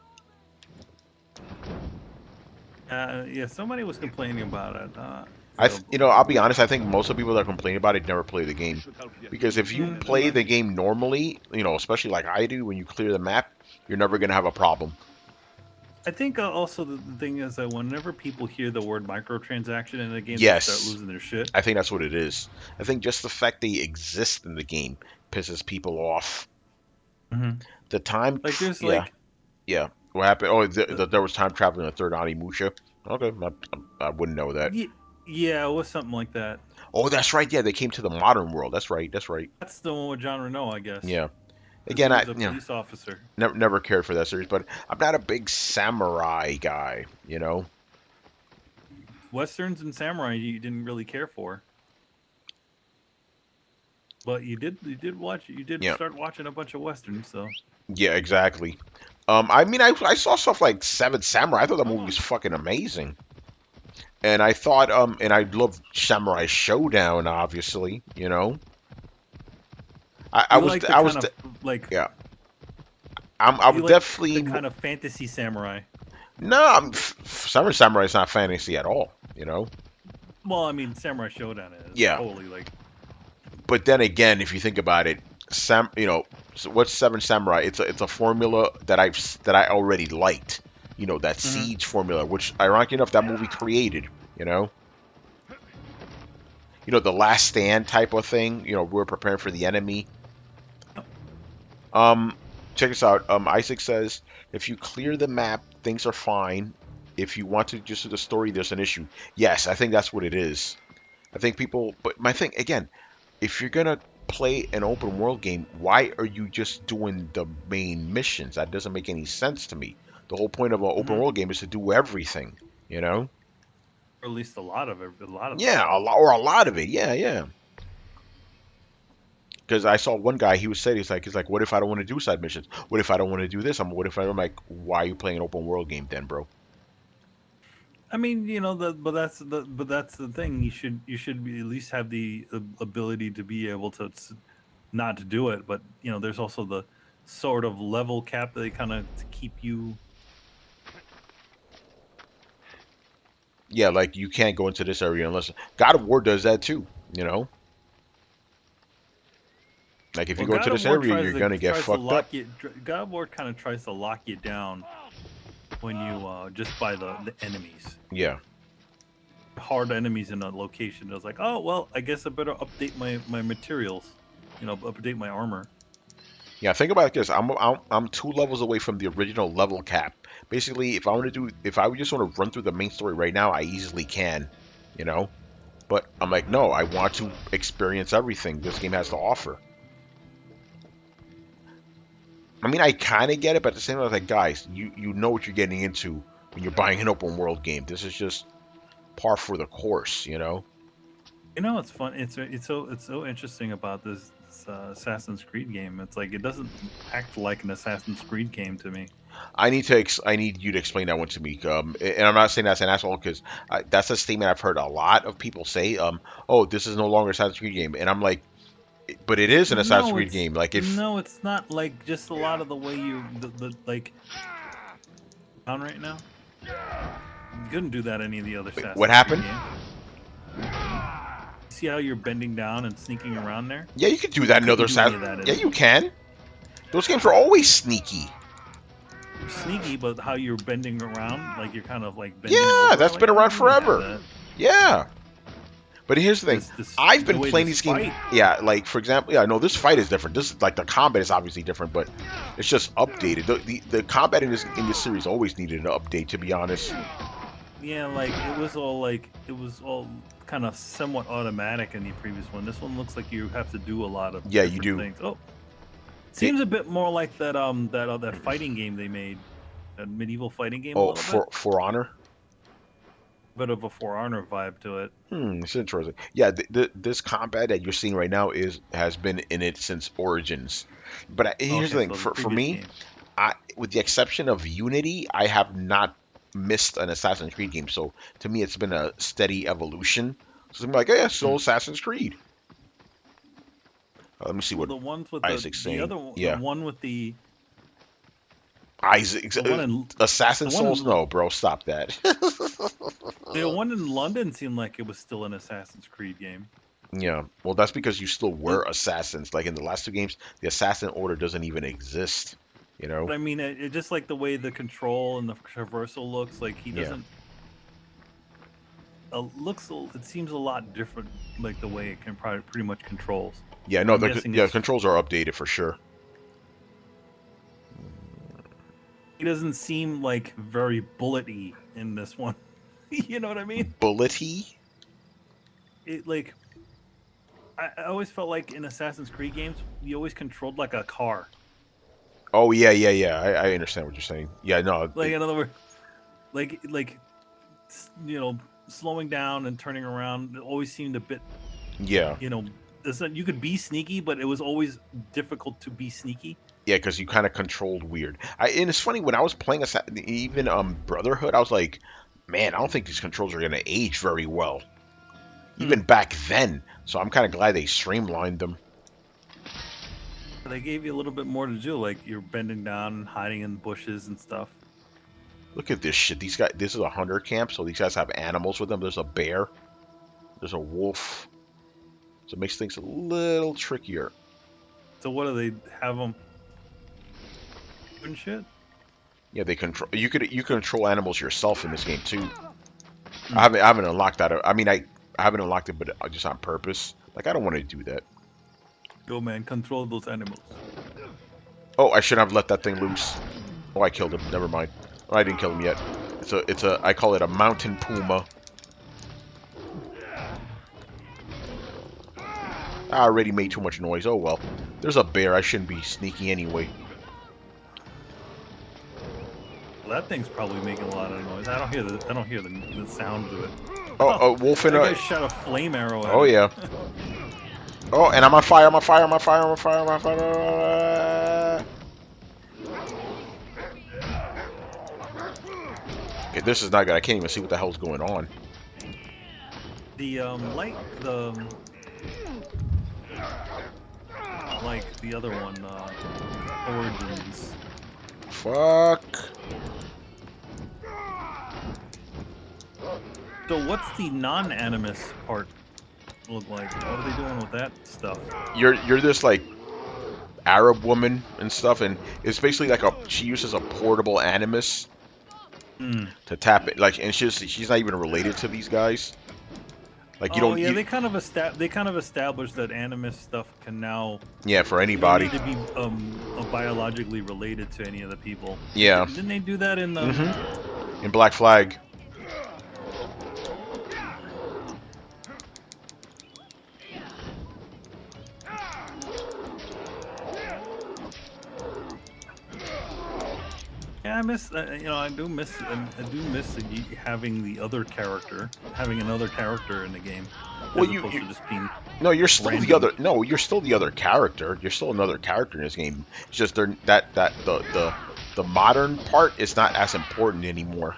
Yeah, somebody was complaining about it. I'll be honest. I think most of the people that complain about it never play the game, because if you play the game normally, especially like I do, when you clear the map, you're never gonna have a problem. I think also the thing is that whenever people hear the word microtransaction in a game, Yes, they start losing their shit. I think that's what it is. I think just the fact they exist in the game pisses people off. Mm-hmm. The time, like there's yeah. What happened? Oh, there was time travel in the third Onimusha. Okay, I wouldn't know that. Yeah, it was something like that. Oh, that's right. Yeah, they came to the modern world. That's right. That's the one with John Reno, I guess. Yeah. Again, a police officer. Never cared for that series, but I'm not a big samurai guy. Westerns and samurai, you didn't really care for. But you did watch. You did start watching a bunch of westerns, so. Yeah, exactly. I mean, I saw stuff like Seven Samurai. I thought the movie was fucking amazing. And I thought, and I love Samurai Showdown, obviously. I was definitely the kind of fantasy samurai. No, Seven Samurai is not fantasy at all. Well, I mean, Samurai Showdown is totally like. But then again, if you think about it, what's Seven Samurai? It's a formula that I already liked. That Siege formula, which ironically enough, that movie created. The Last Stand type of thing. We're preparing for the enemy. Check this out. Isaac says, if you clear the map, things are fine. If you want to just do the story, there's an issue. Yes, I think that's what it is. I think people. But my thing again, if you're gonna play an open world game, why are you just doing the main missions? That doesn't make any sense to me. The whole point of an open world game is to do everything, Or at least a lot of it. Yeah, a lot of it. Yeah. Because I saw one guy, he's like, what if I don't want to do side missions? What if I don't want to do this? I'm like, why are you playing an open world game then, bro? I mean, but that's the thing. You should at least have the ability to be able to not to do it. But there's also the sort of level cap that they kind of keep you. Yeah, like you can't go into this area unless God of War does that too. Like if you go into this area, you're gonna get fucked up. God of War kind of tries to lock you down when you just by the enemies. Yeah. Hard enemies in a location. It was like, oh well, I guess I better update my materials. Update my armor. Yeah, think about it this. I'm 2 levels away from the original level cap. Basically, if I would just want to run through the main story right now, I easily can, But I'm like, no, I want to experience everything this game has to offer. I mean, I kind of get it, but at the same time, I was like, guys, you know what you're getting into when you're buying an open world game. This is just par for the course, It's fun. It's so interesting about this Assassin's Creed game. It's like it doesn't act like an Assassin's Creed game to me. I need you to explain that one to me. And I'm not saying that's an asshole because that's a statement I've heard a lot of people say. Oh, this is no longer Assassin's Creed game, and I'm like, but it is an Assassin's Creed game. Like it's not like just a lot of the way you like on right now. You couldn't do that any of the other Assassin's what happened? Creed games. See how you're bending down and sneaking around there? Yeah, you could do that in other Assassin's. Yeah, you can. Those games are always sneaky. Sneaky, but how you're bending around, like you're kind of like bending yeah, over, that's like, been around forever. Yeah. But here's the thing. I've the been way playing this these games. fight- Yeah, like for example, yeah, no, this fight is different. This is like the combat is obviously different, but it's just updated. The combat in this series always needed an update, to be honest. Yeah, like it was all kind of somewhat automatic in the previous one. This one looks like you have to do a lot of Yeah, you different do. things. Oh, seems a bit more like that fighting game they made, that medieval fighting game a Oh, little bit. For Honor. Bit of a For Honor vibe to it. It's interesting. Yeah, this combat that you're seeing right now has been in it since Origins. But here's the Okay, thing. so the For previous me, game. with the exception of Unity, I have not missed an Assassin's Creed game. So to me, it's been a steady evolution. So I'm like, yeah, so Assassin's Creed. Let me see Well, what the ones with Isaac's the saying. other one, Yeah. the one with the Isaac, the one in Assassin the one Souls? in- No, bro, stop that. the one in London seemed like it was still an Assassin's Creed game. Yeah, well, that's because you still were assassins. Like in the last two games, the assassin order doesn't even exist. You know? But I mean, it just like the way the control and the traversal looks, like he Yeah. doesn't. It seems a lot different, like the way it can probably pretty much controls. Yeah, no, I'm guessing it's- controls are updated for sure. He doesn't seem like very bullety in this one. You know what I mean? Bullety? It like. I always felt like in Assassin's Creed games, you always controlled like a car. Oh yeah. I understand what you're saying. Yeah, no. Like in other words, like slowing down and turning around. It always seemed a bit. Yeah. You could be sneaky, but it was always difficult to be sneaky. Yeah, because you kind of controlled weird. And it's funny when I was playing even Brotherhood, I was like, man, I don't think these controls are gonna age very well. Even back then. So I'm kind of glad they streamlined them. They gave you a little bit more to do, like you're bending down and hiding in bushes and stuff. Look at this shit. These guys. This is a hunter camp, so these guys have animals with them. There's a bear. There's a wolf. So it makes things a little trickier. So what do they have them and shit? Yeah, they control. You control animals yourself in this game too. I haven't unlocked that. I mean, I haven't unlocked it, but just on purpose. Like I don't want to do that. Yo, man, control those animals. Oh, I should have let that thing loose. Oh, I killed him. Never mind. Oh, I didn't kill him yet. I call it a mountain puma. I already made too much noise. Oh well. There's a bear. I shouldn't be sneaky anyway. Well, that thing's probably making a lot of noise. I don't hear the sound of it. Oh, a wolf in That a. guy shot a flame arrow at Oh it. yeah. Oh, and I'm on fire. I'm on fire. I'm on fire. I'm on fire. I'm on fire. Okay, this is not good. I can't even see what the hell's going on. The like the other one, Origins. Fuck. So what's the non-animus part look like? What are they doing with that stuff? You're this like Arab woman and stuff, and it's basically like she uses a portable animus to tap it. Like, and she's not even related to these guys. Like you don't. Yeah, they kind of established that animus stuff can now. Yeah, for anybody. You don't need to be biologically related to any of the people. Yeah. Didn't they do that in the? In Black Flag. Yeah, I miss. I do miss having the other character, having another character in the game. Well, as opposed to just being. No, you're still random. the other. No, you're still the other character. You're still another character in this game. It's just the modern part is not as important anymore.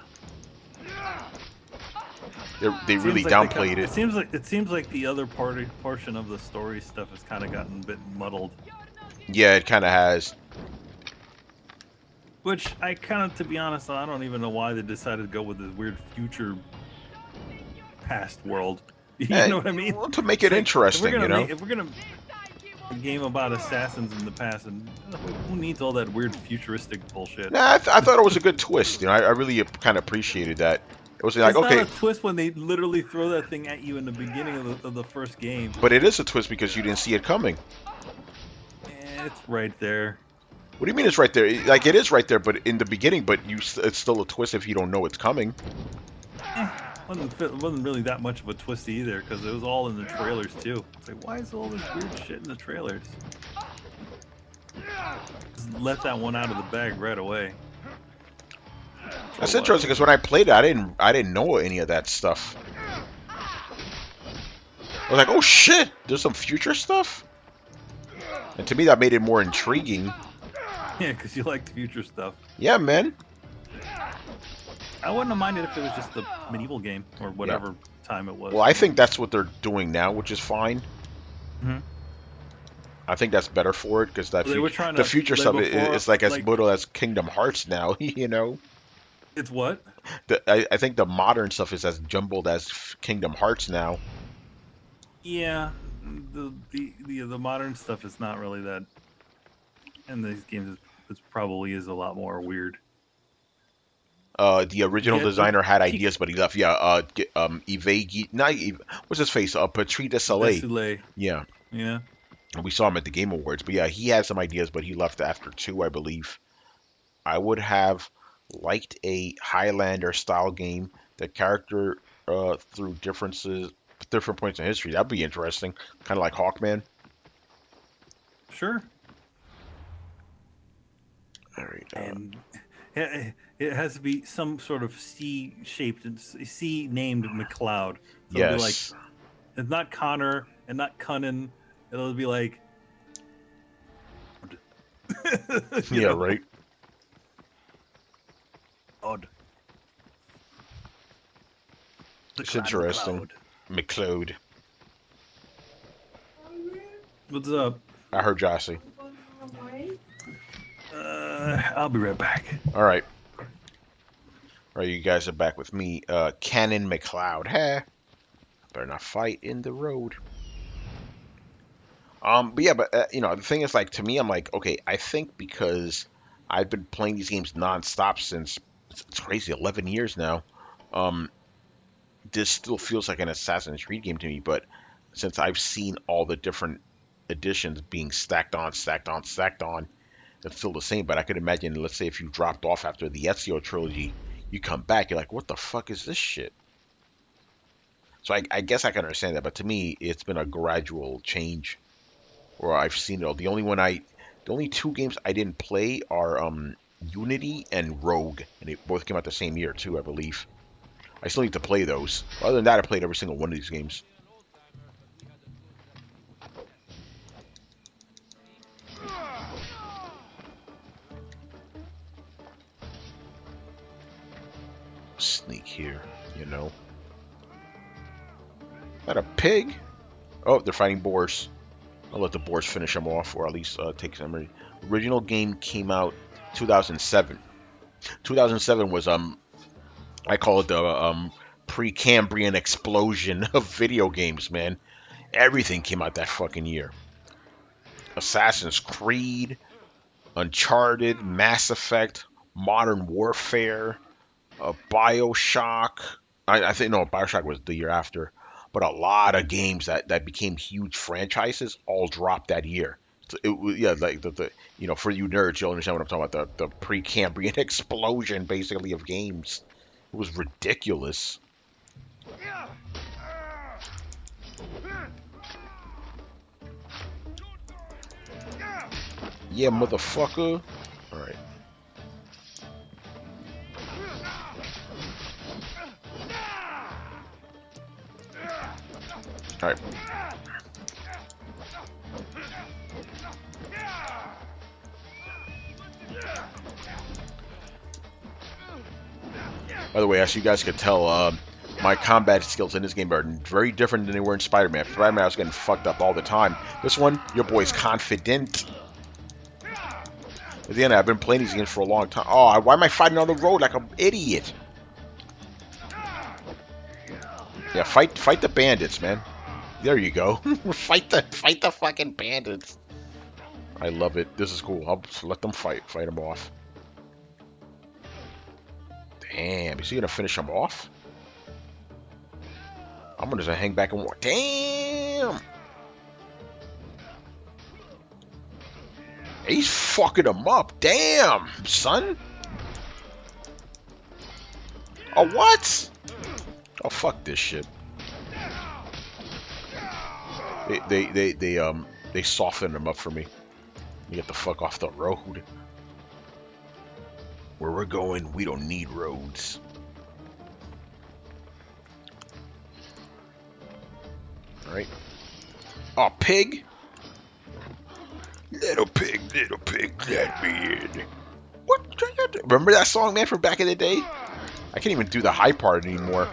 They really downplayed it. It seems like the other portion of the story stuff has kind of gotten a bit muddled. Yeah, it kind of has. Which I kind of, to be honest, I don't even know why they decided to go with this weird future past world. You know what I mean? Well, to make it interesting, you know. If we're gonna a game about assassins in the past, and who needs all that weird futuristic bullshit? Nah, I thought it was a good twist. You know, I really kind of appreciated that. It was like, It's not okay, a twist when they literally throw that thing at you in the beginning of the first game. but it is a twist because you didn't see it coming. It's right there. What do you mean it's right there? Like, it is right there, but in the beginning, but it's still a twist if you don't know it's coming. Wasn't really that much of a twist either, because it was all in the trailers too. It's like, why is all this weird shit in the trailers? Just let that one out of the bag right away. That's Oh, interesting because when I played it, I didn't know any of that stuff. I was like, oh shit, there's some future stuff. And to me, that made it more intriguing. Yeah, because you like future stuff. Yeah, man. I wouldn't have minded if it was just the medieval game or whatever time it was. Well, I think that's what they're doing now, which is fine. Mhm. I think that's better for it because that They were trying the to- future like stuff before, is like as like- brutal as Kingdom Hearts now. You know, It's what? I think the modern stuff is as jumbled as Kingdom Hearts now. Yeah, the modern stuff is not really that. And these games, it probably is a lot more weird. The original Yeah, designer had he- ideas, but he left. Yeah, what's his face? Patrice Desailly. Desilets. Yeah, Yeah. we saw him at the Game Awards. But yeah, he had some ideas, but he left after 2, I believe. I would have liked a Highlander style game. The character through different points in history. That'd be interesting. Kind of like Hawkman. Sure. All right. And it has to be some sort of C-shaped and C-named McLeod. So it'll be like, Yes. it's not Connor and not Cunnin. It'll be like, you Yeah. know, Right. odd. The It's Clan interesting. McLeod. McLeod. What's up? I heard Jossie. I'll be right back. All right. All right, you guys are back with me. Cannon McLeod. Huh? Better not fight in the road. But yeah, but you know, the thing is, like, to me, I'm like, okay, I think because I've been playing these games nonstop since it's crazy, 11 years now. This still feels like an Assassin's Creed game to me, but since I've seen all the different editions being stacked on, it's still the same. But I could imagine, let's say, if you dropped off after the Ezio trilogy, you come back, you're like, what the fuck is this shit? So I guess I can understand that, but to me, it's been a gradual change, or I've seen it all. The only 2 games I didn't play are Unity and Rogue, and they both came out the same year too, I believe. I still need to play those. Other than that, I played every single one of these games. Sneak here, you know. Is that a pig? Oh, they're fighting boars. I'll let the boars finish them off, or at least take some. Original game came out 2007. 2007 was I call it the Precambrian explosion of video games, man. Everything came out that fucking year. Assassin's Creed, Uncharted, Mass Effect, Modern Warfare, BioShock. I think no, BioShock was the year after. But a lot of games that became huge franchises all dropped that year. So it was, yeah, like the you know, for you nerds, you'll understand what I'm talking about. The Precambrian explosion, basically, of games. It was ridiculous. Yeah, motherfucker. All right. All right. By the way, as you guys could tell, my combat skills in this game are very different than they were in Spider-Man. Spider-Man, I was getting fucked up all the time. This one, your boy's confident. At the end, I've been playing these games for a long time. Oh, why am I fighting on the road like an idiot? Yeah, fight the bandits, man. There you go. fight the fucking bandits. I love it. This is cool. I'll just let them fight them off. Damn, is he gonna finish them off? I'm gonna just hang back and watch. Damn! He's fucking him up. Damn, son. Oh, what? Oh, fuck this shit. They softened him up for me. You get the fuck off the road. Where we're going, we don't need roads. Alright. Oh, pig? Little pig, let me in. What? Remember that song, man, from back in the day? I can't even do the high part anymore.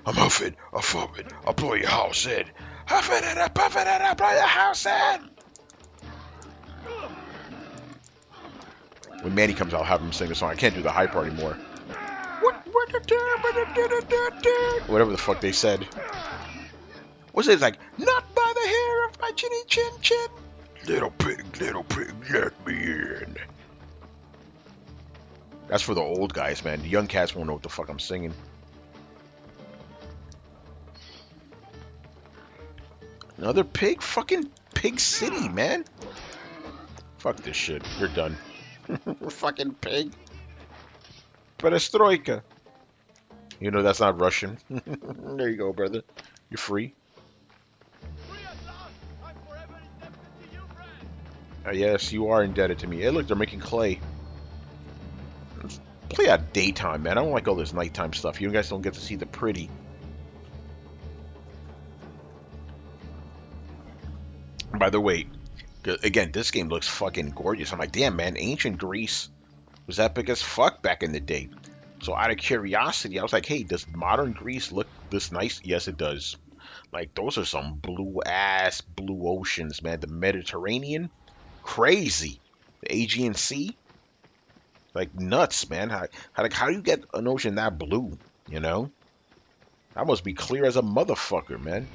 I'm huffing, I'm fuffing, I'll blow your house in. Huffing and a puffing and I'll blow your house in. When Manny comes, I'll have him sing the song. I can't do the high part anymore. Whatever the fuck they said. What's it? It's like, not by the hair of my chinny chin chin. Little pig, let me in. That's for the old guys, man. The young cats won't know what the fuck I'm singing. Another pig? Fucking Pig City, man. Fuck this shit. You're done. Fucking pig. Perestroika. You know that's not Russian. There you go, brother. You're free. Yes, you are indebted to me. Hey, look, they're making clay. Let's play at daytime, man. I don't like all this nighttime stuff. You guys don't get to see the pretty. By the way, again, this game looks fucking gorgeous. I'm like, damn, man, ancient Greece was epic as fuck back in the day. So out of curiosity, I was like, hey, does modern Greece look this nice? Yes, it does. Like, those are some blue-ass blue oceans, man. The Mediterranean, crazy. The Aegean Sea, like nuts, man. How do you get an ocean that blue, you know? That must be clear as a motherfucker, man.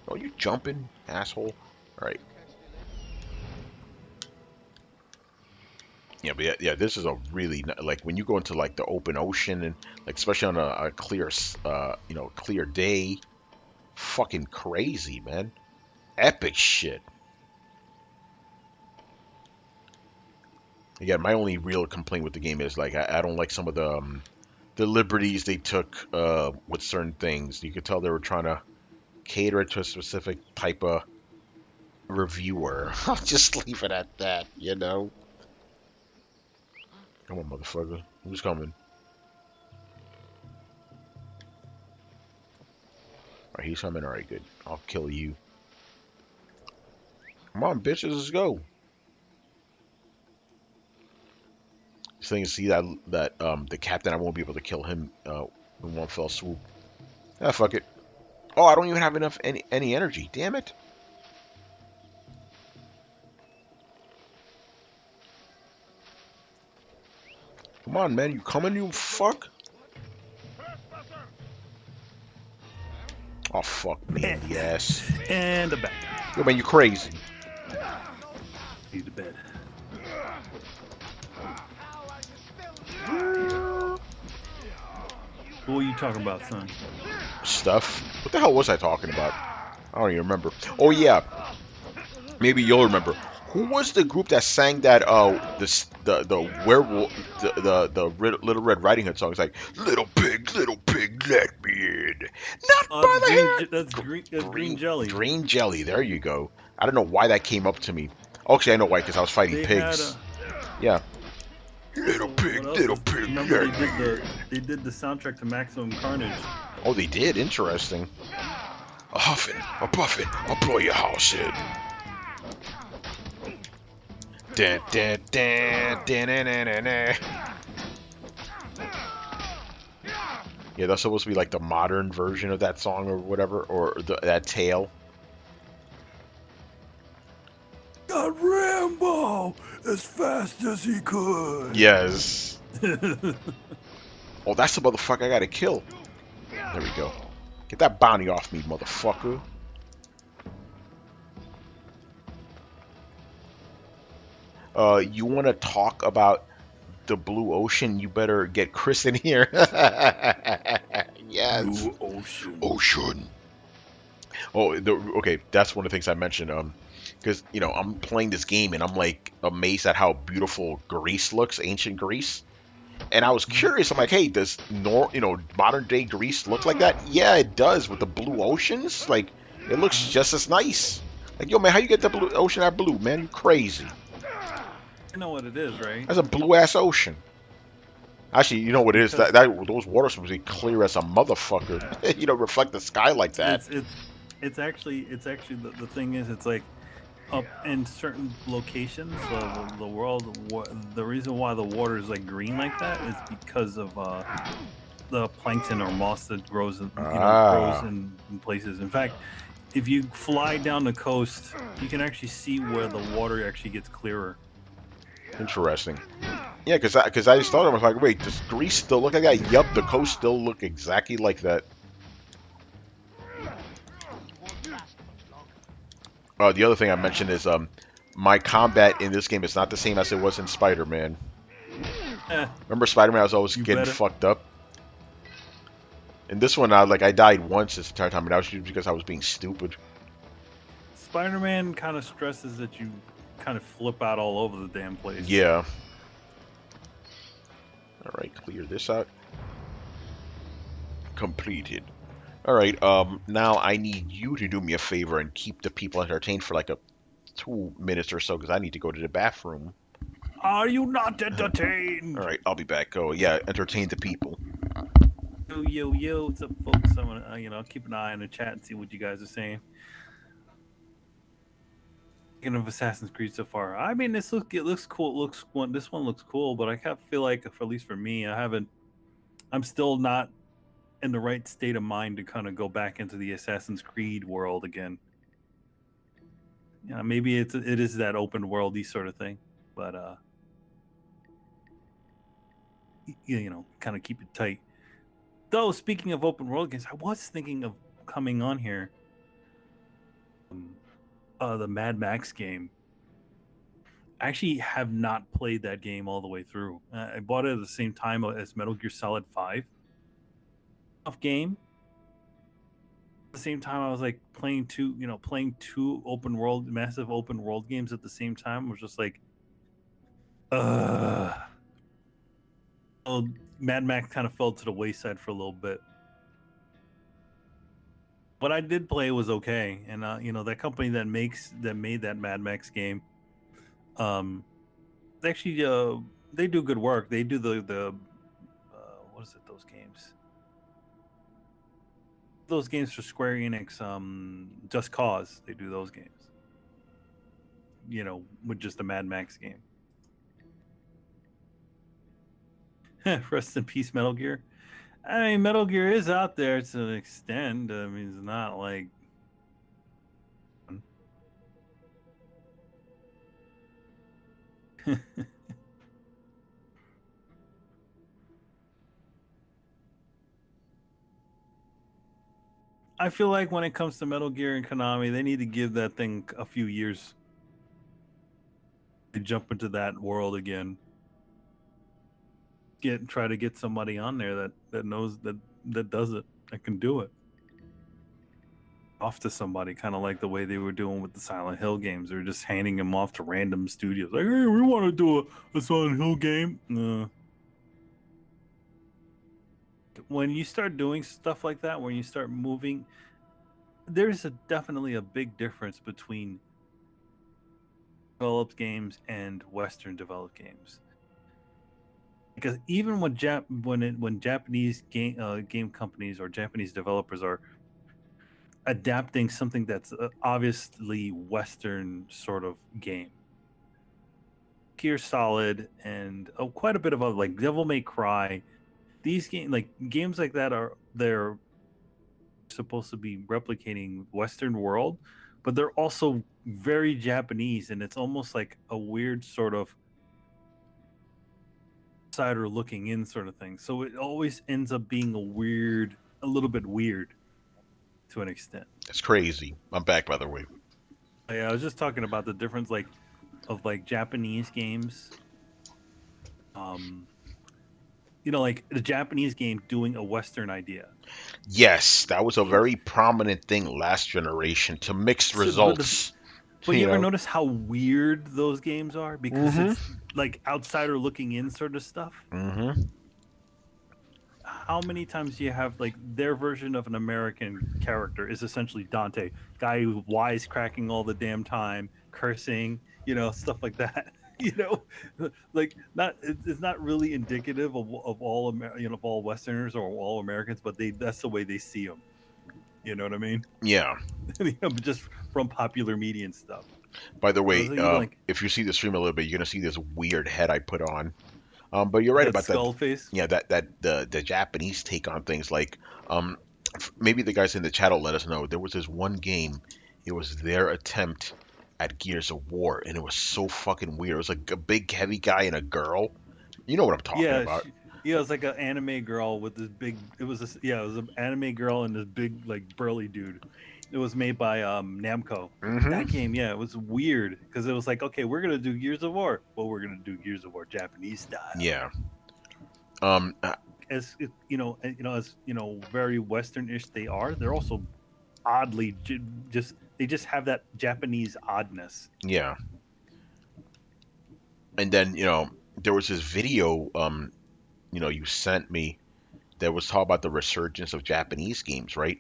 Oh, you jumping, asshole. All right. Yeah, but yeah, this is a really, like, when you go into like the open ocean and like especially on a clear, clear day, fucking crazy, man. Epic shit. Again, my only real complaint with the game is like I don't like some of the liberties they took with certain things. You could tell they were trying to cater it to a specific type of reviewer. I'll just leave it at that, you know. Come on, motherfucker. Who's coming? Alright, he's coming. Alright, good. I'll kill you. Come on, bitches, let's go. So you can see that the captain, I won't be able to kill him in one fell swoop. Ah, fuck it. Oh, I don't even have enough any energy. Damn it. Come on, man. You coming, you fuck? Oh, fuck me in the ass. And a back. Yo, man, you crazy. Need to bed. What were you talking about, son? Stuff. What the hell was I talking about? I don't even remember. Oh, yeah. Maybe you'll remember. Who was the group that sang that the werewolf the Little Red Riding Hood song? It's like little pig, let me in. Not by the hair. That's green jelly. Green jelly. There you go. I don't know why that came up to me. Actually, I know why, because I was fighting They pigs. Yeah. Little pig, Remember they did the soundtrack to Maximum Carnage. Oh, they did. Interesting. A huffing, a puffing, I'll blow your house in. Da, da, da, da, na, na, na, na. Yeah, that's supposed to be like the modern version of that song or whatever, or that tale. Got Rambo as fast as he could. Yes. Oh, that's the motherfucker I gotta kill. There we go. Get that bounty off me, motherfucker. You want to talk about the blue ocean, you better get Chris in here. Yes. Blue Ocean. Ocean. Oh, okay. That's one of the things I mentioned. Because I'm playing this game and I'm like amazed at how beautiful Greece looks, ancient Greece. And I was curious. I'm like, hey, does modern day Greece look like that? Yeah, it does with the blue oceans. Like, it looks just as nice. Like, yo, man, how you get the blue ocean that blue, man? You crazy? You know what it is, right? That's a blue ass ocean. Actually, you know what it is? Because Those waters supposed to be clear as a motherfucker. Reflect the sky like that. it's actually the thing is it's like up in certain locations the world the reason why the water is like green like that is because of the plankton or moss that grows Ah, in places. In fact, if you fly down the coast, you can actually see where the water actually gets clearer. interesting. Yeah, because I just thought I was like, wait, does Greece still look like that? Yup, the coast still look exactly like that. The other thing I mentioned is my combat in this game is not the same as it was in Spider-Man. Eh, Remember Spider-Man? I was always you getting better. fucked up. In this one, I died once this entire time, and that was just because I was being stupid. Spider-Man kind of stresses that you kind of flip out all over the damn place. Yeah. All right, clear this out. Completed. All right. Now I need you to do me a favor and keep the people entertained for like 2 minutes or so, because I need to go to the bathroom. Are you not entertained? All right, I'll be back. Oh yeah, entertain the people. Yo, what's up, folks? I'm gonna, I'll keep an eye on the chat and see what you guys are saying. Speaking of Assassin's Creed so far, I mean, it looks cool. This one looks cool, but I kind of feel like, at least for me, I'm still not in the right state of mind to kind of go back into the Assassin's Creed world again. Maybe it is that open worldy sort of thing, but kind of keep it tight. Though, speaking of open world games, I was thinking of coming on here. The Mad Max game. I actually have not played that game all the way through. I bought it at the same time as Metal Gear Solid 5. Tough game. At the same time, I was like playing two massive open world games at the same time. I was just like, well, Mad Max kind of fell to the wayside for a little bit. What I did play was okay, and that company that made that Mad Max game, actually they do good work. They do the what is it? Those games for Square Enix, Just Cause. They do those games. With just the Mad Max game. Rest in peace, Metal Gear. I mean, Metal Gear is out there to an extent. I mean, it's not like. I feel like when it comes to Metal Gear and Konami, they need to give that thing a few years to jump into that world again. Try to get somebody on there that knows that does it, that can do it. Off to somebody, kind of like the way they were doing with the Silent Hill games. They were just handing them off to random studios, like, "Hey, we want to do a Silent Hill game." When you start doing stuff like that, when you start moving, there's definitely a big difference between developed games and Western developed games. Because even when Japanese game companies or Japanese developers are adapting something that's obviously Western sort of game, Gear Solid and quite a bit of like Devil May Cry, these games like that they're supposed to be replicating Western world, but they're also very Japanese, and it's almost like a weird sort of outsider looking in sort of thing. So it always ends up being a little bit weird to an extent. It's crazy. I'm back, by the way. Yeah, I was just talking about the difference of Japanese games like the Japanese game doing a Western idea. Yes, that was a very prominent thing last generation to mixed So, results. but you You ever know. notice how weird those games are because Mm-hmm. it's like outsider looking in sort of stuff. Mm-hmm. How many times do you have like their version of an American character is essentially Dante, guy who's wisecracking all the damn time, cursing, stuff like that. Like it's not really indicative of all of all Westerners or all Americans, but that's the way they see them. You know what I mean? Yeah. Just from popular media and stuff. By the way, So you like if you see the stream a little bit, you're gonna see this weird head I put on. But you're right that about that. skull face. Yeah, that the Japanese take on things like maybe the guys in the chat will let us know. There was this one game. It was their attempt at Gears of War, and it was so fucking weird. It was like a big heavy guy and a girl. You know what I'm talking Yeah, about? yeah, it was like an anime girl with this big. It was an anime girl and this big like burly dude. It was made by Namco. Mm-hmm. That game, yeah, it was weird because it was like, okay, we're gonna do Gears of War. Well, we're gonna do Gears of War Japanese style. Yeah. Um. As as very Western-ish they are. They're also oddly they just have that Japanese oddness. Yeah. And then there was this video you sent me that was talking about the resurgence of Japanese games, right?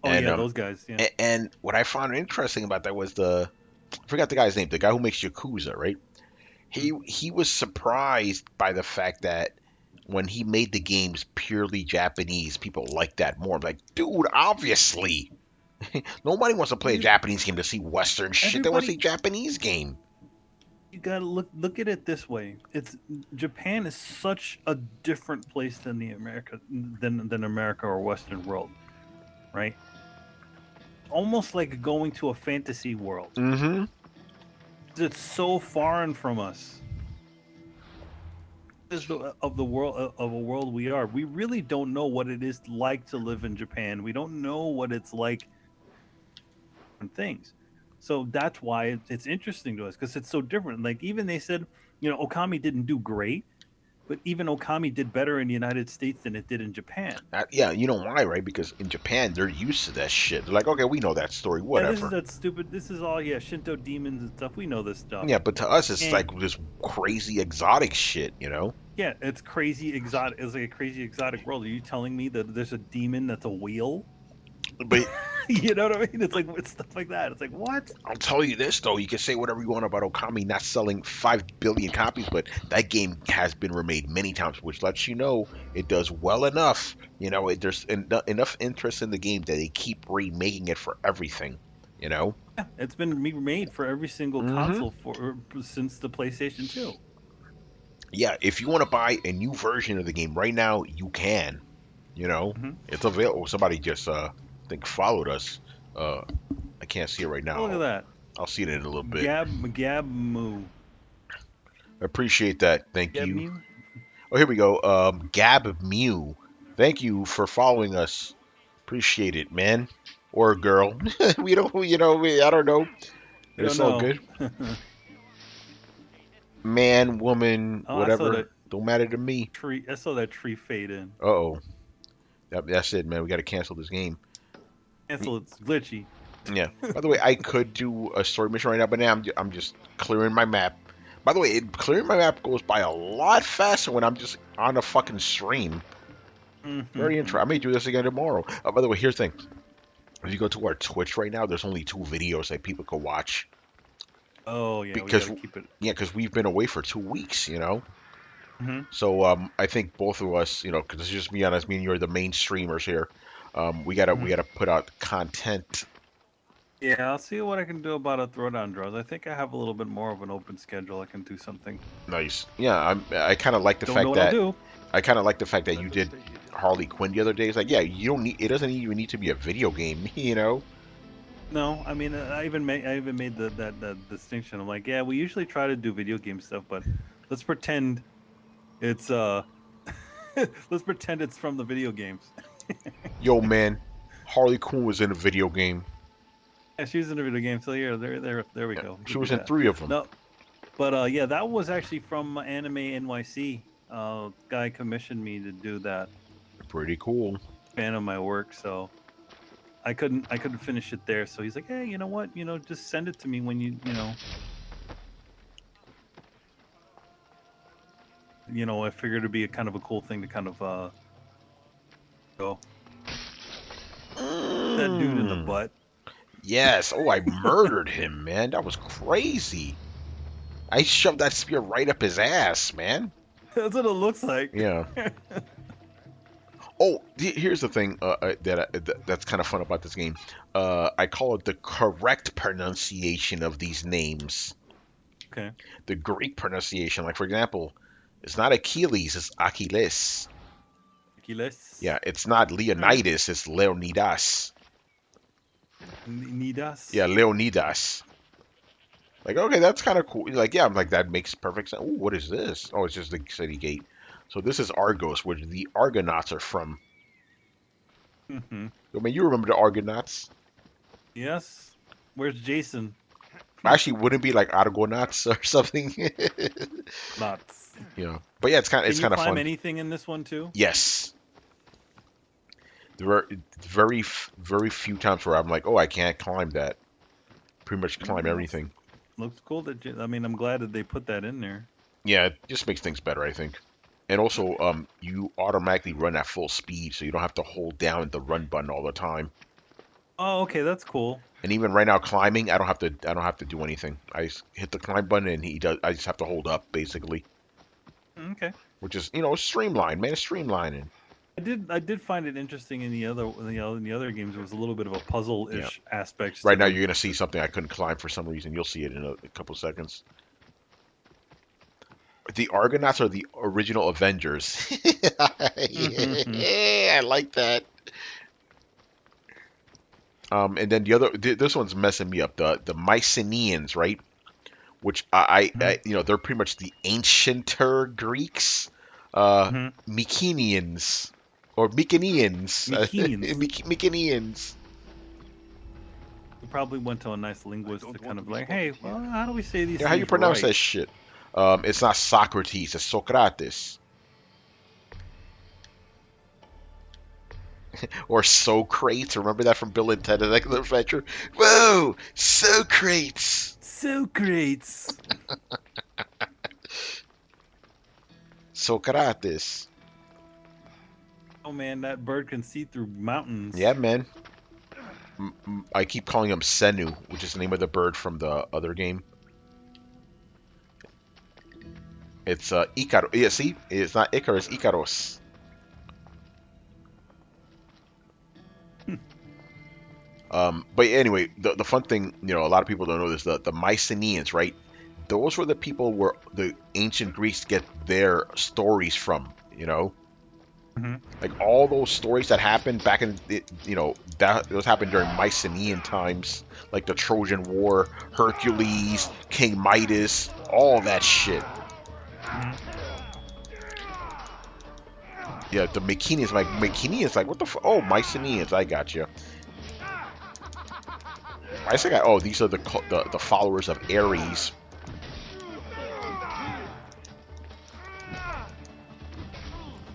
Oh And yeah, those guys. Yeah. and what I found interesting about that was I forgot the guy's name, the guy who makes Yakuza, right? He was surprised by the fact that when he made the games purely Japanese, people liked that more. I'm like, dude, obviously. Nobody wants to play a Japanese game to see Western shit. They want to see Japanese game. You gotta look at it this way. It's Japan is such a different place than than America or Western world, right? Almost like going to a fantasy world. Mm-hmm. It's so foreign from us. Of the world of a world we are. We really don't know what it is like to live in Japan. We don't know what it's like and things. So that's why it's interesting to us because it's so different. Like even they said, Okami didn't do great, but even Okami did better in the United States than it did in Japan. Yeah, you know why, right? Because in Japan, they're used to that shit. They're like, okay, we know that story, whatever. Yeah, this is that stupid. This is all Shinto demons and stuff. We know this stuff. Yeah, but to us, it's like this crazy exotic shit, Yeah, it's crazy exotic. It's like a crazy exotic world. Are you telling me that there's a demon that's a wheel? But you know what I mean? It's stuff like that. It's like, what? I'll tell you this though, you can say whatever you want about Okami not selling 5 billion copies, but that game has been remade many times, which lets you know it does well enough. There's enough interest in the game that they keep remaking it for everything. Yeah, it's been remade for every single console since the PlayStation 2. Yeah, if you want to buy a new version of the game right now, you can. It's available. Somebody just I think followed us. I can't see it right now. Look at that. I'll see it in a little bit. Gab Moo. Appreciate that. Thank Gab you. Mew? Oh, here we go. Gab Mew. Thank you for following us. Appreciate it, man. Or girl. We don't, I don't know. It's all good. Man, woman, whatever. Don't matter to me. I saw that tree fade in. Uh-oh. That's it, man. We got to cancel this game. Cancel, it's glitchy. Yeah. By the way, I could do a story mission right now, but now I'm just clearing my map. By the way, clearing my map goes by a lot faster when I'm just on a fucking stream. Very interesting. I may do this again tomorrow. By the way, here's the thing. If you go to our Twitch right now, there's only 2 videos that people could watch. Oh, yeah. Because, we gotta keep it. Yeah, because we've been away for 2 weeks, So I think both of us, because it's just me and me and you're the main streamers here. We gotta put out content. Yeah, I'll see what I can do about a throwdown draws. I think I have a little bit more of an open schedule. I can do something. Nice. Yeah, I kind of like the fact that I kind of like the fact that you did Harley Quinn the other day. It's like, yeah, you don't need. It doesn't even need to be a video game, No, I mean, I even made that distinction. I'm like, yeah, we usually try to do video game stuff, but let's pretend it's let's pretend it's from the video games. Yo, man, Harley Quinn was in a video game. Yeah, she was in a video game. So here, there we go. She was in 3 of them. No, but yeah, that was actually from Anime NYC. Guy commissioned me to do that. Pretty cool. Fan of my work, so I couldn't finish it there. So he's like, hey, you know what? Just send it to me when I figured it'd be a kind of a cool thing to kind of go that dude in the Mm. butt. Yes. Oh, I murdered him, man. That was crazy. I shoved that spear right up his ass, man. That's what it looks like. Yeah. Oh, here's the thing that's kind of fun about this game. I call it the correct pronunciation of these names. Okay. The Greek pronunciation, like for example, it's not Achilles, it's Achilles. Achilles. Yeah, it's not Leonidas, it's Leonidas. Nidas. Yeah, Leonidas. Like, okay, that's kind of cool. Like, yeah, I'm like, that makes perfect sense. Ooh, what is this? Oh, it's just the city gate. So this is Argos, where the Argonauts are from. Mm-hmm. I mean, you remember the Argonauts? Yes. Where's Jason? Actually, wouldn't it be like Argonauts or something? Nuts. Yeah, but yeah, it's Can you kind of climb fun. anything in this one too? Yes, there are very few times where I'm like, oh, I can't climb that. Pretty much climb everything. Looks cool. I'm glad that they put that in there. Yeah, it just makes things better, I think. And also, you automatically run at full speed, so you don't have to hold down the run button all the time. Oh, okay, that's cool. And even right now, climbing, I don't have to do anything. I just hit the climb button, and I just have to hold up, basically. Okay. Which is, streamlined, man. It's streamlining. I did find it interesting in the other games. There was a little bit of a puzzle-ish aspect. Right now, you're gonna see something I couldn't climb for some reason. You'll see it in a couple seconds. The Argonauts are the original Avengers. Yeah, I like that. And then this one's messing me up. The Mycenaeans, right? Which they're pretty much the ancienter Greeks. Mycenaeans or Mycenaeans. Mycenaeans. We probably went to a nice linguist to kind of like, hey, well, how do we say these? Yeah, how you things pronounce right? that shit? It's not Socrates, it's Socrates. Or Socrates. Remember that from Bill and Ted and the Adventure? Whoa, Socrates. Socrates. Socrates. Oh man, that bird can see through mountains. Yeah, man. I keep calling him Senu, which is the name of the bird from the other game. It's Icaros. Yeah, see? It's not Icarus, Icaros. But anyway, the fun thing, a lot of people don't know this, the Mycenaeans, right? Those were the people where the ancient Greeks get their stories from, Like all those stories that happened back in, those happened during Mycenaean times, like the Trojan War, Hercules, King Midas, all that shit. Yeah, the Mycenaeans, what the oh, Mycenaeans, I got you. I think these are the followers of Ares.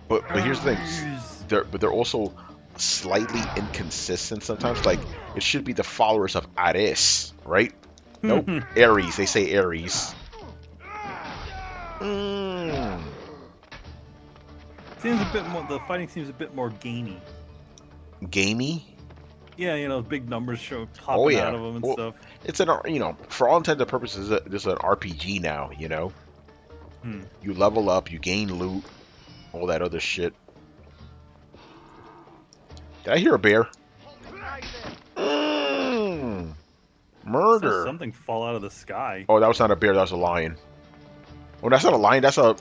But here's the thing, they're also slightly inconsistent sometimes. Like it should be the followers of Ares, right? Nope, Ares. They say Ares. Seems a bit more. The fighting seems a bit more gamey. Gamey? Yeah, big numbers popping out of them and stuff. It's for all intents and purposes, this is an RPG now. You level up, you gain loot, all that other shit. Did I hear a bear? Murder. Something fall out of the sky. Oh, that was not a bear. That was a lion. Oh, that's not a lion. That's a.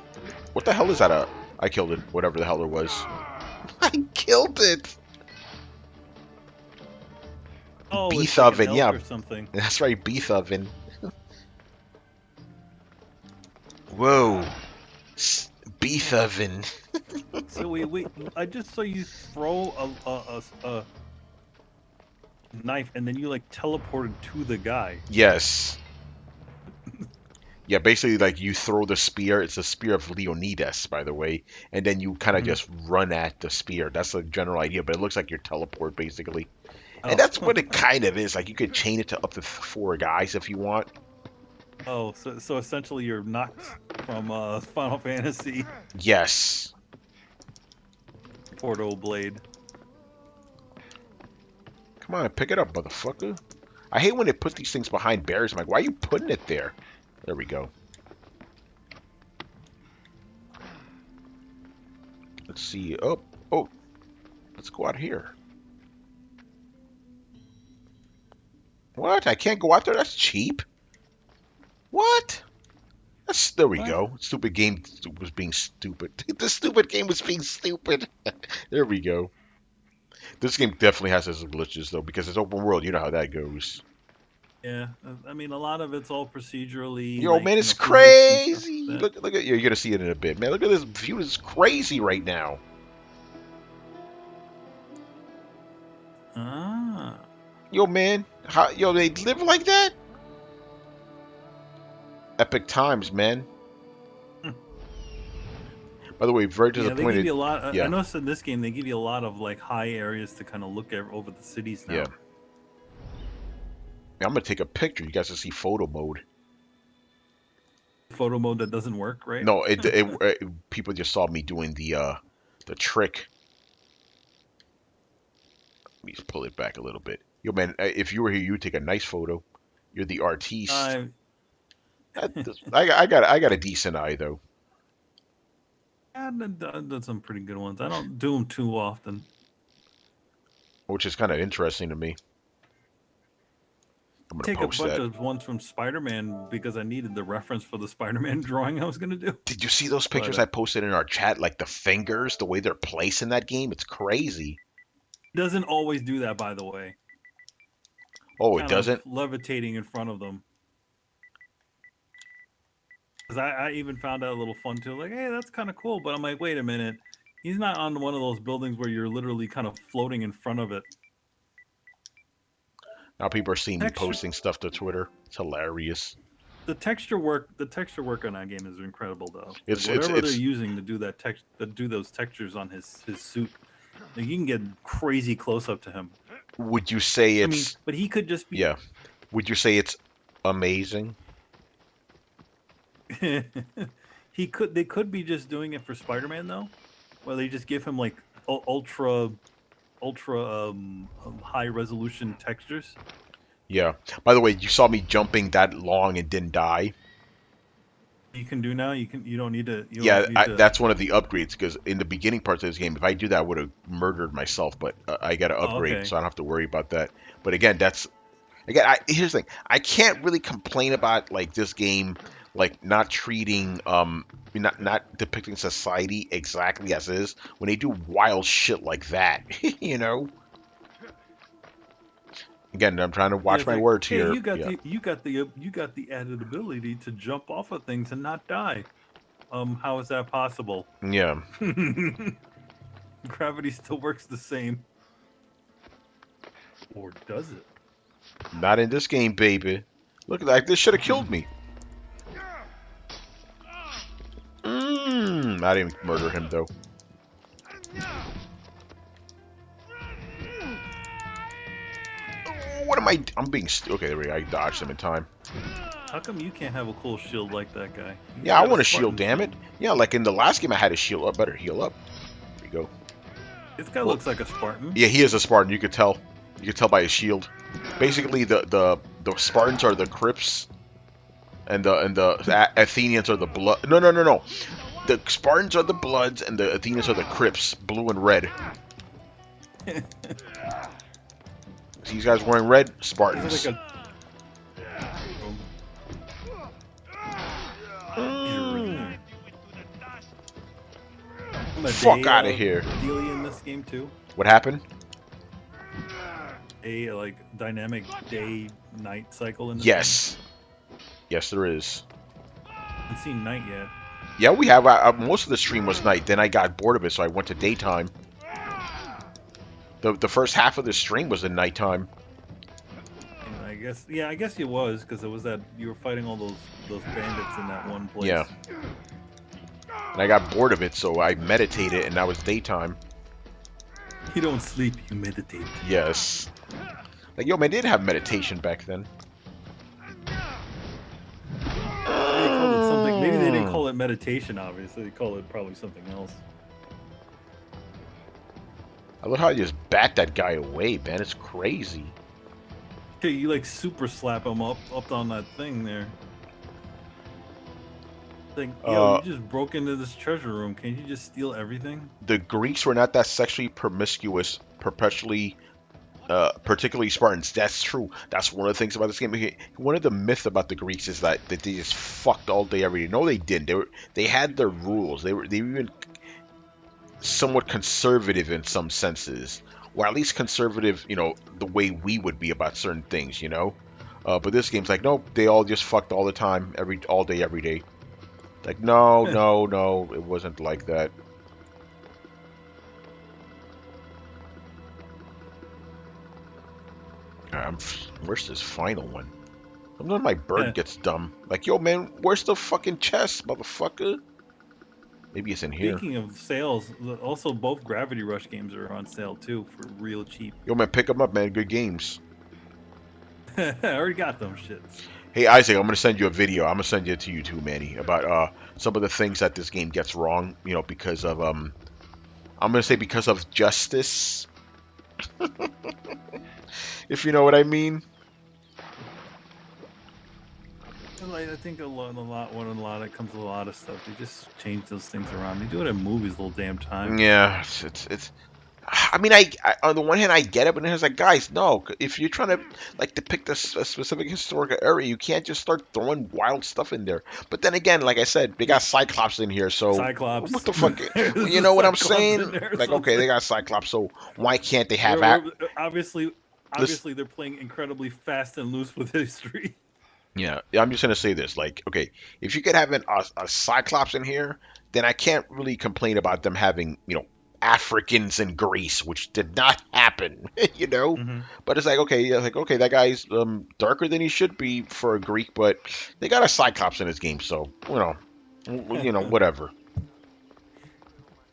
What the hell is that? I killed it. Whatever the hell it was. I killed it. Oh, beef like oven, yeah. Or something. That's right, beef oven. Whoa, beef oven. So wait! I just saw you throw a knife, and then you like teleported to the guy. Yes. Yeah, basically, like you throw the spear. It's the spear of Leonidas, by the way, and then you kind of Mhm. just run at the spear. That's the general idea, but it looks like your teleport basically, and Oh, that's what it kind of is. Like you could chain it to up to 4 guys if you want. oh, so essentially you're knocked from Final Fantasy Yes. Portal Blade. Come on, pick it up, motherfucker. I hate when they put these things behind barriers. I'm like, why are you putting it there? There we go. Let's see. Oh, let's go out here. What? I can't go out there? That's cheap. What? There we What? go. Stupid game was being stupid. The stupid game was being stupid. There we go. This game definitely has its glitches though, because it's open world. You know how that goes. Yeah, I mean a lot of it's all procedurally, Yo, like man, it's physics and stuff crazy. like that. Look at you. You're gonna see it in a bit, man. Look at this view. It's crazy right now. Ah, Yo, man. Yo, they live like that? Epic times, man. Hmm. By the way, very yeah, they give disappointed. you a lot. I Yeah, noticed in this game they give you a lot of like high areas to kind of look at over the cities now. yeah. I'm gonna take a picture. You guys can see photo mode. Photo mode that doesn't work, right? No, people just saw me doing the trick. Let me just pull it back a little bit. Yo, man, if you were here, you'd take a nice photo. You're the artiste. I I got a decent eye though. I've done some pretty good ones. I don't do them too often. Which is kind of interesting to me. I'm gonna Take a post bunch that. of ones from Spider-Man because I needed the reference for the Spider-Man drawing I was gonna do. Did you see those pictures But I posted in our chat? Like the fingers, the way they're placed in that game, it's crazy. doesn't always do that, by the way. Oh, it Kind of doesn't? levitating in front of them. Because I even found out a little fun too. Like, hey, that's kind of cool. But I'm like, wait a minute. He's not on one of those buildings where you're literally kind of floating in front of it. Now people are seeing me Texture- posting stuff to Twitter. It's hilarious. The texture work on that game is incredible, though. Like, It's whatever they're using to do those textures on his suit, like, you can get crazy close up to him. Would you say I mean, it's but he could just be. yeah? Would you say it's amazing? They could be just doing it for Spider-Man though, where they just give him like ultra high resolution textures. Yeah. By the way, you saw me jumping that long and didn't die. You can do now. You don't need to. That's one of the upgrades because in the beginning parts of this game, if I do that, I would have murdered myself. But I got to upgrade, okay. so I don't have to worry about that. But again, here's the thing: I can't really complain about like this game, like not treating not depicting society exactly as is when they do wild shit like that, you know. Again, I'm trying to watch it's my like, words hey, here. you got the added ability to jump off of things and not die. How is that possible? Yeah. Gravity still works the same. Or does it? Not in this game, baby. Look, like this should have killed me. I didn't murder him though. What am I? I'm being okay. There we go. I dodged him in time. How come you can't have a cool shield like that guy? Yeah, I want a shield. Damn it. Yeah, like in the last game, I had a shield. I better heal up. There you go. This guy looks like a Spartan. Yeah, he is a Spartan. You could tell. You could tell by his shield. Basically, the Spartans are the Crips, and the Athenians are the blood. No. The Spartans are the Bloods, and the Athenians are the Crips, blue and red. See these guys wearing red? Spartans. Like Fuck out of here. Dealy in this game too. What happened? A like dynamic day-night cycle in this Yes. Yes, there is. game. I haven't seen night yet. Yeah, we have. Most of the stream was night. Then I got bored of it, so I went to daytime. The first half of the stream was in nighttime. And guess. Yeah, I guess it was because it was that you were fighting all those bandits in that one place. Yeah. And I got bored of it, so I meditated, and now it's daytime. You don't sleep, you meditate. Yes. Like, yo, man, they didn't have meditation back then. Maybe they called it something. Maybe they didn't call it meditation. Obviously, they call it probably something else. I love how I just bat that guy away, man. It's crazy. Okay, you like super slap him up on that thing there. Like, yo, you just broke into this treasure room. Can't you just steal everything? The Greeks were not that sexually promiscuous, particularly Spartans. That's true. That's one of the things about this game. One of the myths about the Greeks is that they just fucked all day, every day. No, they didn't. They had their rules. They were even somewhat conservative in some senses, or at least conservative, the way we would be about certain things, But this game's like, nope, they all just fucked all the time, all day, every day. Like, no, no, it wasn't like that. Where's this final one? Sometimes my bird gets dumb. Like, yo, man, where's the fucking chest, motherfucker? Maybe it's in here. Speaking of sales, also both Gravity Rush games are on sale too for real cheap. Yo, man, pick them up, man. Good games. I already got them shits. Hey, Isaac, I'm gonna send you a video. I'm gonna send it to you too, Manny, about some of the things that this game gets wrong. Because of I'm gonna say because of justice. If you know what I mean. I think a lot it comes with a lot of stuff. They just change those things around. They do it in movies the whole damn time. Yeah, it's. I mean, I on the one hand I get it, but then it's like, guys, no. If you're trying to depict a specific historical area, you can't just start throwing wild stuff in there. But then again, like I said, they got Cyclops in here, so Cyclops. What the fuck? You know what I'm saying? Like, okay, they got Cyclops, so why can't they have obviously they're playing incredibly fast and loose with history. Yeah, I'm just gonna say this. Like, okay, if you could have a Cyclops in here, then I can't really complain about them having, Africans in Greece, which did not happen, Mm-hmm. But it's like, okay, that guy's darker than he should be for a Greek, but they got a Cyclops in his game, so whatever.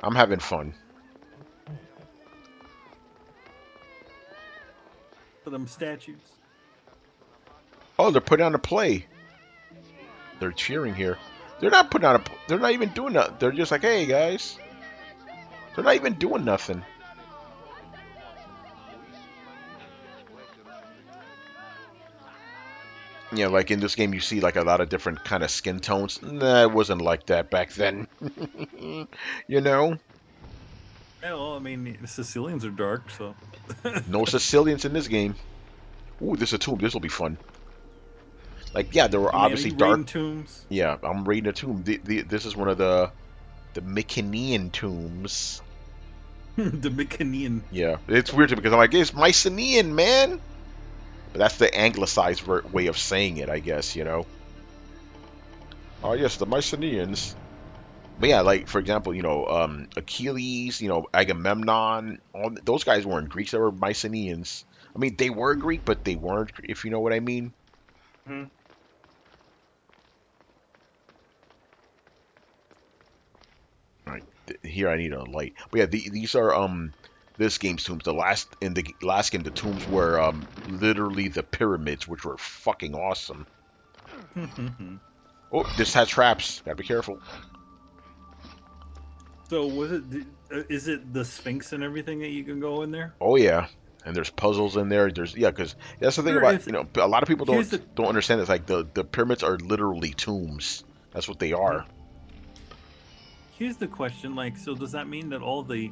I'm having fun. For them statues. Oh, they're putting on a play. They're cheering here. They're not putting on they're not even doing nothing. They're just like, hey guys. They're not even doing nothing. Yeah, like in this game, you see like a lot of different kind of skin tones. Nah, it wasn't like that back then. Yeah, well, I mean, the Sicilians are dark, so. No Sicilians in this game. Ooh, this is a tomb. This will be fun. Like, yeah, there were obviously dark tombs. Yeah, I'm raiding a tomb. This is one of the Mycenaean tombs. The Mycenaean. Yeah, it's weird to me because I'm like, it's Mycenaean, man. But that's the anglicized way of saying it, I guess, Oh, yes, the Mycenaeans. But yeah, like, for example, Achilles, Agamemnon, all those guys weren't Greeks. They were Mycenaeans. I mean, they were Greek, but they weren't, if you know what I mean. Mm-hmm. All right, here I need a light. But yeah, these are this game's tombs. In the last game, the tombs were literally the pyramids, which were fucking awesome. Oh, this has traps. Gotta be careful. So is it the Sphinx and everything that you can go in there? Oh yeah, and there's puzzles in there. Because that's the thing about a lot of people don't understand. It's like the pyramids are literally tombs. That's what they are. Here's the question: so does that mean that all the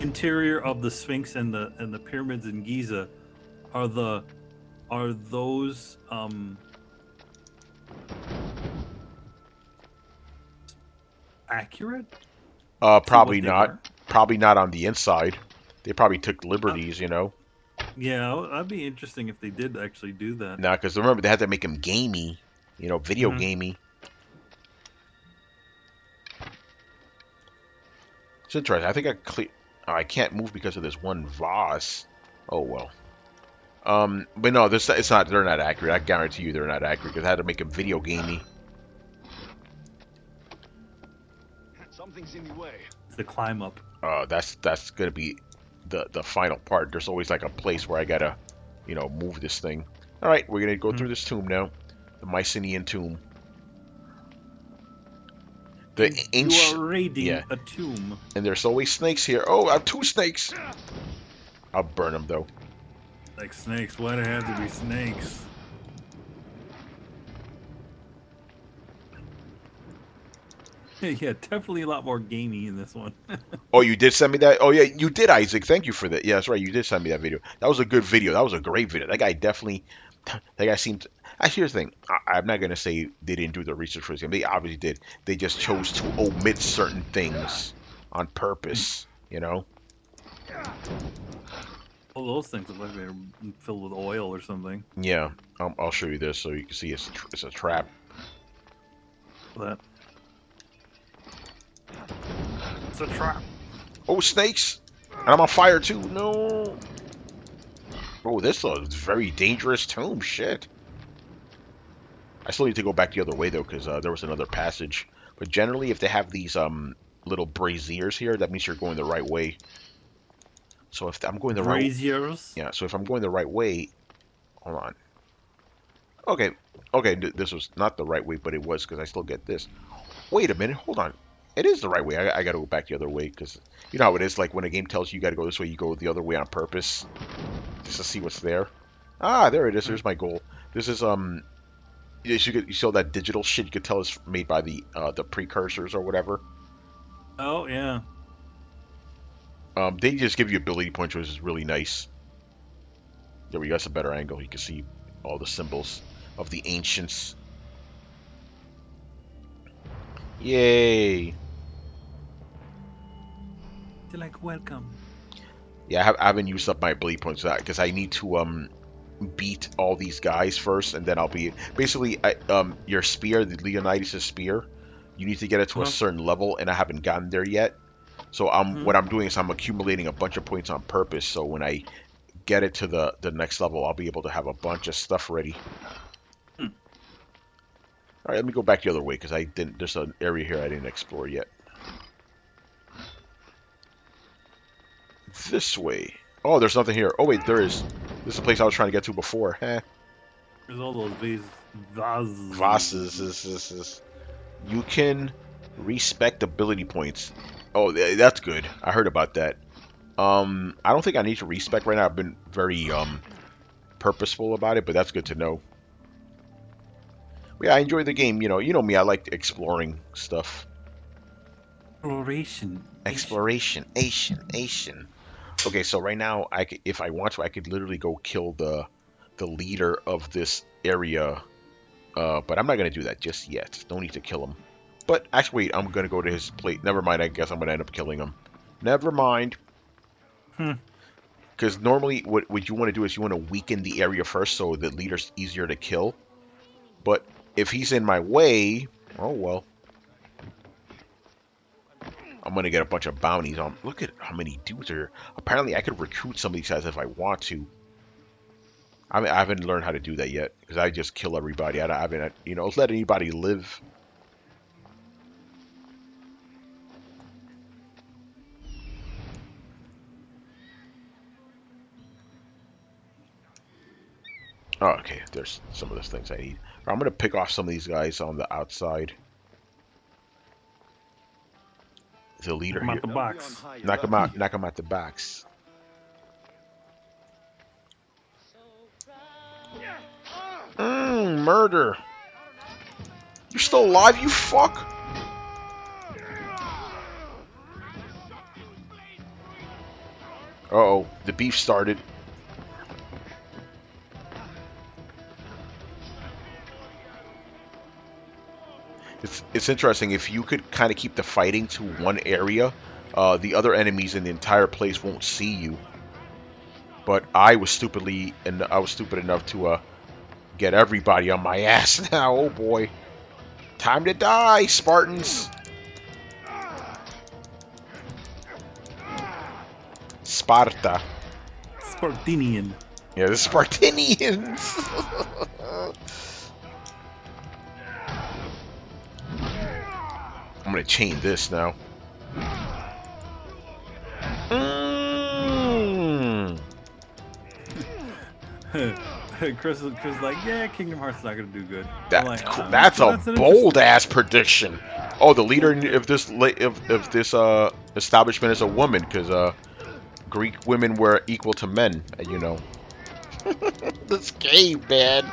interior of the Sphinx and the pyramids in Giza are those accurate? Probably not. Probably not on the inside. They probably took liberties, Yeah, that'd be interesting if they did actually do that. Nah, because remember they had to make them gamey, video gamey. It's interesting. I think Oh, I can't move because of this one vase. Oh well. But no, this it's not. They're not accurate. I guarantee you they're not accurate because I had to make them video gamey. Something's in the way. It's the climb up. That's gonna be the final part. There's always like a place where I gotta, move this thing. All right, we're gonna go through this tomb now, the Mycenaean tomb. The You ancient, are raiding yeah, a tomb. and there's always snakes here. Oh, I have 2 snakes. I'll burn them though. Like snakes. Why do it have to be snakes? Yeah, definitely a lot more gamey in this one. Oh, you did send me that? Oh, yeah, you did, Isaac. Thank you for that. Yeah, that's right. You did send me that video. That was a good video. That was a great video. That guy definitely... That guy seemed... Actually, here's the thing. I'm not going to say they didn't do the research for this game. They obviously did. They just chose to omit certain things on purpose, you know? All those things look like they're filled with oil or something. Yeah. I'll show you this so you can see it's a trap. That. It's a trap. Oh, snakes! And I'm on fire, too. No! Oh, this is a very dangerous tomb. Shit. I still need to go back the other way, though, because there was another passage. But generally, if they have these little braziers here, that means you're going the right way. So if I'm going the right... Braziers? Yeah, so if I'm going the right way... Hold on. Okay. Okay, this was not the right way, but it was, because I still get this. Wait a minute. Hold on. It is the right way. I gotta go back the other way, because you know how it is, like when a game tells you gotta go this way, you go the other way on purpose. Just to see what's there. Ah, there it is. There's my goal. This is, you saw that digital shit you could tell is made by the precursors or whatever. Oh, yeah. They just give you ability points, which is really nice. There we go. That's a better angle. You can see all the symbols of the ancients. Yay! They're like, welcome. Yeah, I haven't used up my ability points for that because I need to beat all these guys first, and then I'll be basically your spear, the Leonidas' spear. You need to get it to a certain level, and I haven't gotten there yet. So what I'm doing is I'm accumulating a bunch of points on purpose. So when I get it to the next level, I'll be able to have a bunch of stuff ready. All right, let me go back the other way because I didn't. There's an area here I didn't explore yet. This way. Oh, there's nothing here. Oh wait, there is. This is the place I was trying to get to before. Heh. There's all those vases. Vases. You can respect ability points. Oh, that's good. I heard about that. I don't think I need to respec right now. I've been very purposeful about it, but that's good to know. Yeah, I enjoy the game. You know me. I like exploring stuff. Exploration. Asian. Okay, so right now, if I want to, I could literally go kill the leader of this area. But I'm not gonna do that just yet. Don't need to kill him. But actually, wait. I'm gonna go to his place. Never mind. I guess I'm gonna end up killing him. Never mind. Because normally, what you want to do is you want to weaken the area first, so the leader's easier to kill. But if he's in my way, oh well. I'm going to get a bunch of bounties on. Look at how many dudes are here. Apparently, I could recruit some of these guys if I want to. I mean, I haven't learned how to do that yet. Because I just kill everybody. I haven't, let anybody live. Oh, okay. There's some of those things I need. I'm going to pick off some of these guys on the outside. The leader here. Knock the box. Knock him out. Knock him out the box. Murder. You're still alive, you fuck? Uh-oh. The beef started. It's interesting. If you could kind of keep the fighting to one area, the other enemies in the entire place won't see you. But I was stupid enough to get everybody on my ass now. Oh boy, time to die, Spartans. Sparta. Spartanian. Yeah, the Spartanians. I'm gonna chain this now. Mm. Chris like, yeah, Kingdom Hearts is not gonna do good. I'm That's like, cool. "Ah, That's well, a an bold interesting-" ass prediction. Oh, the leader of this if this establishment is a woman, because Greek women were equal to men. You know, this game, man.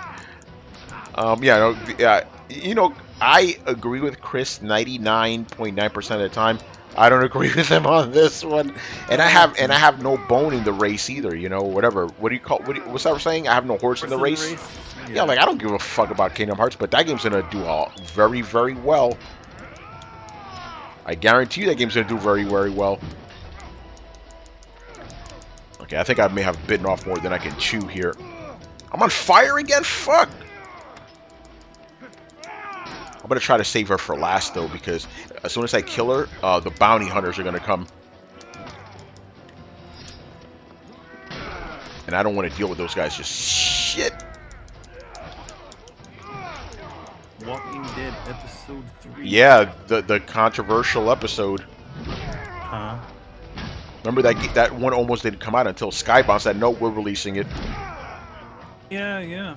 Yeah, no, yeah. You know, I agree with Chris 99.9% of the time. I don't agree with him on this one, and I have no bone in the race either. You know, whatever. What do you call? What's that saying? I have no horse in Horse the in the race. race. Yeah, like I don't give a fuck about Kingdom Hearts, but that game's gonna do very, very well. I guarantee you that game's gonna do very, very well. Okay, I think I may have bitten off more than I can chew here. I'm on fire again? Fuck! I'm gonna try to save her for last though, because as soon as I kill her, the bounty hunters are gonna come. And I don't want to deal with those guys. Just shit. Walking Dead episode 3. Yeah, the controversial episode. Huh? Remember that one almost didn't come out until Skybound said, no, we're releasing it. Yeah.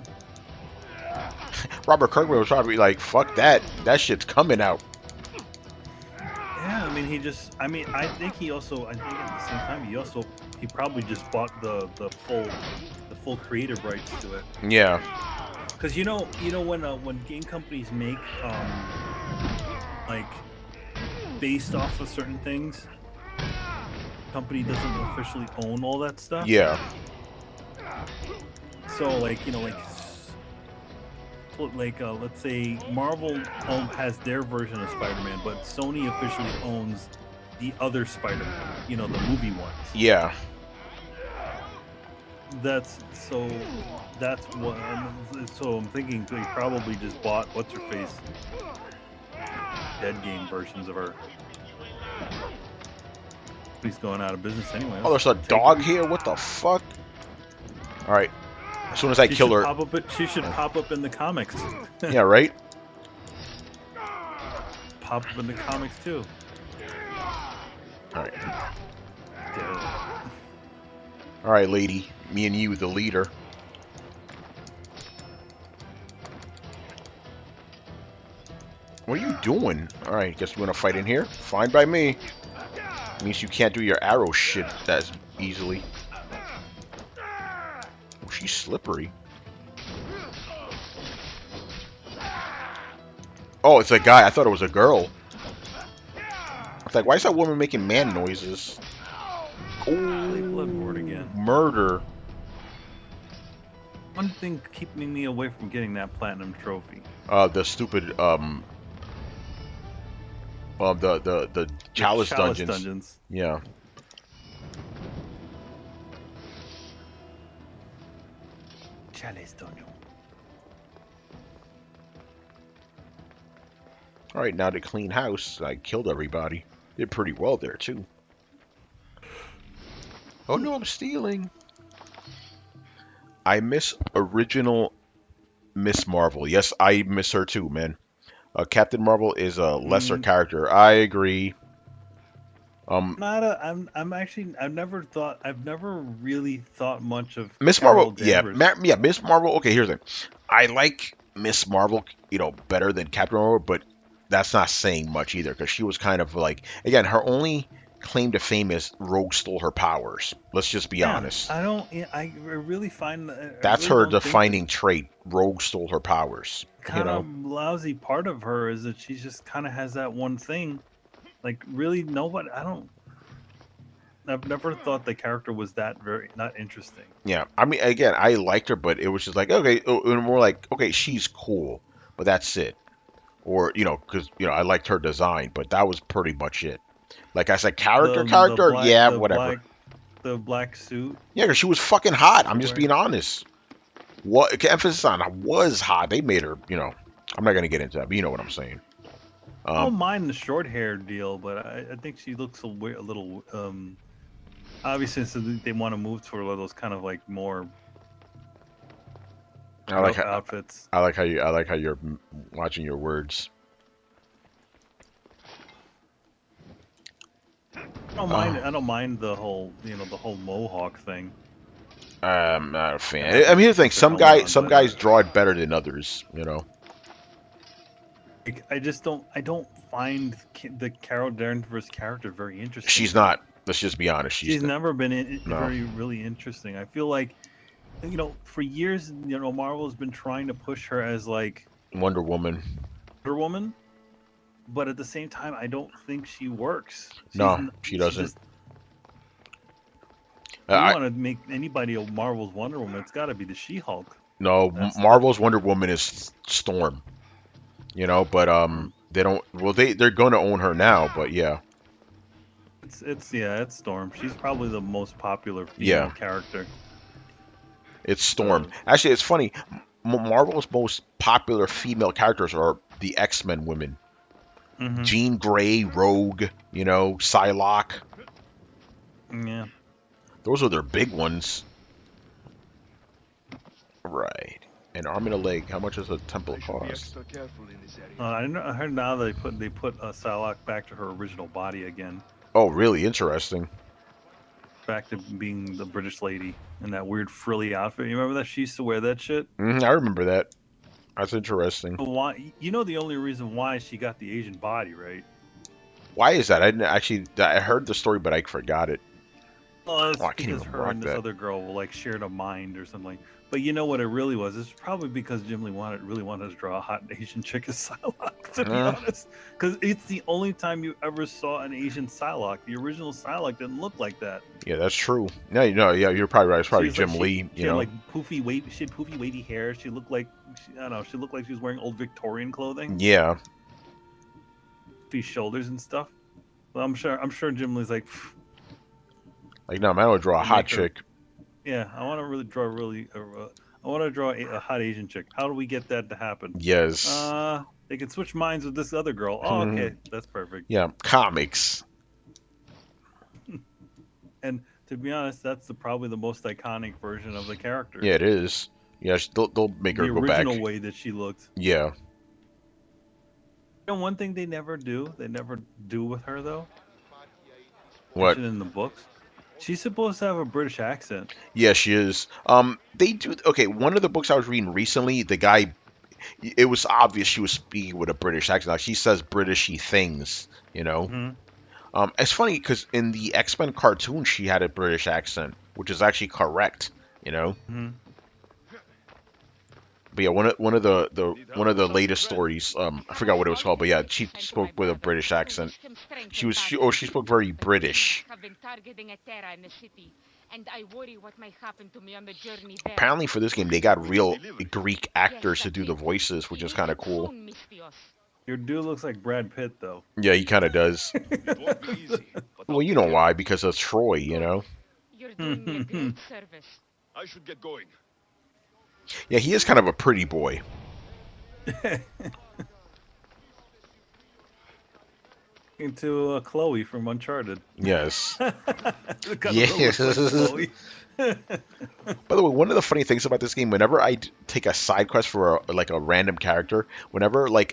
Robert Kirkman was probably like, fuck that. That shit's coming out. Yeah, I mean, I think at the same time, he probably just bought the full creative rights to it. Yeah. Because when game companies make like based off of certain things, company doesn't officially own all that stuff. Yeah. So let's say Marvel has their version of Spider-Man, but Sony officially owns the other Spider-Man, the movie ones. Yeah. That's what. So I'm thinking they probably just bought what's her face dead game versions of her. He's going out of business anyway. Oh, there's a dog here? What the fuck? Alright. As soon as I kill her... She should pop up in the comics. Yeah, right? Pop up in the comics, too. Alright. Alright, lady. Me and you, the leader. What are you doing? Alright, guess you want to fight in here? Fine by me. Means you can't do your arrow shit that easily. Oh, she's slippery. Oh, it's a guy. I thought it was a girl. I was like, why is that woman making man noises? Play Bloodborne again. Murder. One thing keeping me away from getting that platinum trophy. The stupid the Chalice dungeons. Yeah. Chalice dungeon. All right, now to clean house. I killed everybody. Did pretty well there too. Oh no, I'm stealing. I miss original Miss Marvel. Yes, I miss her too, man. Captain Marvel is a lesser character. I agree. I've never really thought much of Miss Carol Marvel. Yeah, Danvers. Miss Marvel. Okay, here's the thing. I like Miss Marvel, better than Captain Marvel, but that's not saying much either, because she was kind of like, again, her only claim to fame is Rogue stole her powers. Let's just be honest. I really find that's her defining trait. Rogue stole her powers. Kind of lousy part of her is that she just kind of has that one thing. Like, really, nobody. I've never thought the character was that not interesting. Yeah, I mean, again, I liked her, but it was just like, okay, more like, okay, she's cool, but that's it. Or, because, I liked her design, but that was pretty much it. Like I said, whatever. The black suit. Yeah, because she was fucking hot. I'm just being honest. What emphasis on was hot. They made her, I'm not gonna get into that, but you know what I'm saying. I don't mind the short hair deal, but I think she looks a little Obviously, so they want to move toward those kind of like more I like up how outfits. I like how you're watching your words. Uh, I don't mind the whole the whole mohawk thing. I'm not a And fan. I having mean, to here's the thing: put their helmet on, some but guys draw it better than others. You know, I just don't. I don't find the Carol Danvers character very interesting she's to me. not. Let's just be honest. She's She's not. never been No, very really interesting. I feel like for years, Marvel has been trying to push her as like Wonder Woman. Wonder Woman, but at the same time, I don't think she works. No, she She doesn't. just. You I want to make anybody a Marvel's Wonder Woman? It's got to be the She-Hulk. no. That's the. Marvel's Wonder Woman is Storm. You know, but Mm, they don't. Well, they're going to own her now. But yeah, it's Storm. She's probably the most popular yeah, female character. it's Storm. Uh, Actually, it's funny. Marvel's most popular female characters are the X-Men women. hmm Jean Grey, Rogue, Psylocke. Yeah. Those are their big ones. Right. An arm and a leg. How much does a temple I should be cost? extra careful in this area. I heard now they put Psylocke back to her original body again, Oh, really? Interesting. back to being the British lady in that weird frilly outfit. You remember that she used to wear that shit? I remember that. That's interesting. But why? The only reason why she got the Asian body, right? Why is that? I didn't actually. I heard the story, but I forgot it. Well, it's Oh, I can't because even her rock and this that. other girl like shared a mind or something. But you know what it really was? It's probably because Jim Lee really wanted to draw a hot Asian chick as Psylocke, to be Uh, honest. Because it's the only time you ever saw an Asian Psylocke. The original Psylocke didn't look like that. yeah, that's true. No, yeah, you're probably right. It's probably She's like Jim Lee. she had like poofy wavy, she had poofy wavy hair. She looked like I don't know. She looked like she was wearing old Victorian clothing, Yeah. these shoulders and stuff. But I'm sure Jim Lee's like, Like, no, man, I would draw a I'll hot make her- chick. yeah, I want to really draw I want to draw a hot Asian chick. How do we get that to happen? Yes. They can switch minds with this other girl. Oh, okay, that's perfect. Yeah, comics. And to be honest, that's probably the most iconic version of the character. Yeah, it is. Yeah, they'll make her The go back. original way that she looked. Yeah. One thing they never do with her though. What? Mentioned in the books. She's supposed to have a British accent. Yeah, she is. They do. Okay, one of the books I was reading recently, the guy, it was obvious she was speaking with a British accent. Like, she says Britishy things, Mm-hmm. It's funny because in the X-Men cartoon, she had a British accent, which is actually correct, Mm-hmm. But yeah, one of the latest stories, I forgot what it was called, but yeah, she spoke with a British accent. She spoke very British. Have been targeting a Terra in the city, and I worry what might happen to me on the journey there. Apparently for this game, they got real Greek actors to do the voices, which is kind of cool. Soon, Mystios. Your dude looks like Brad Pitt though. Yeah, he kind of does. It won't be easy. But Well, I'll you be know there. why? Because of Troy, You're doing me a great service. I should get going. Yeah, he is kind of a pretty boy. Into Chloe from Uncharted. Yes. Yes. Chloe. By the way, one of the funny things about this game, whenever I take a side quest for a random character, whenever the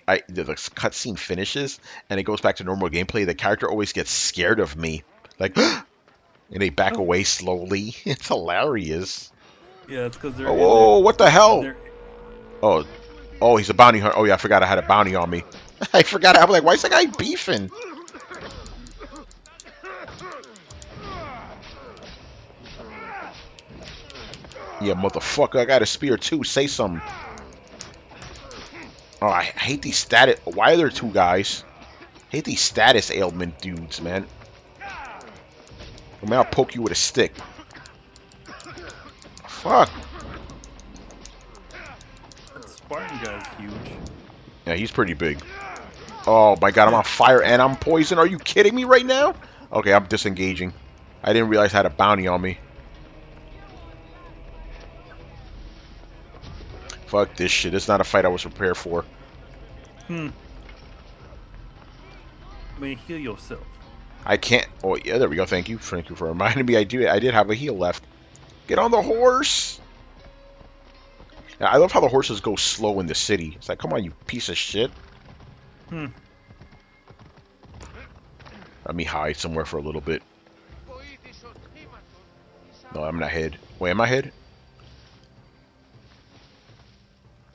cutscene finishes and it goes back to normal gameplay, the character always gets scared of me, like, and they back away slowly. It's hilarious. Yeah, it's because they're. Oh, what the hell? They're, Oh, he's a bounty hunter. Oh yeah, I forgot I had a bounty on me. I forgot. I'm like, why is that guy beefing? Yeah, motherfucker, I got a spear too. Say something. Oh, I hate these status. Why are there two guys? I hate these status ailment dudes, man. I mean, I'll poke you with a stick. Fuck. that Spartan guy's huge. Yeah, he's pretty big. Oh my god, I'm on fire and I'm poisoned. Are you kidding me right now? Okay, I'm disengaging. I didn't realize I had a bounty on me. Fuck this shit. It's not a fight I was prepared for. I mean, heal yourself. I can't. Oh yeah, there we go. Thank you. Thank you for reminding me. I did have a heal left. Get on the horse. Now, I love how the horses go slow in the city. It's like, come on, you piece of shit. Hmm. Let me hide somewhere for a little bit. No, I'm not hid. Wait, am I hid?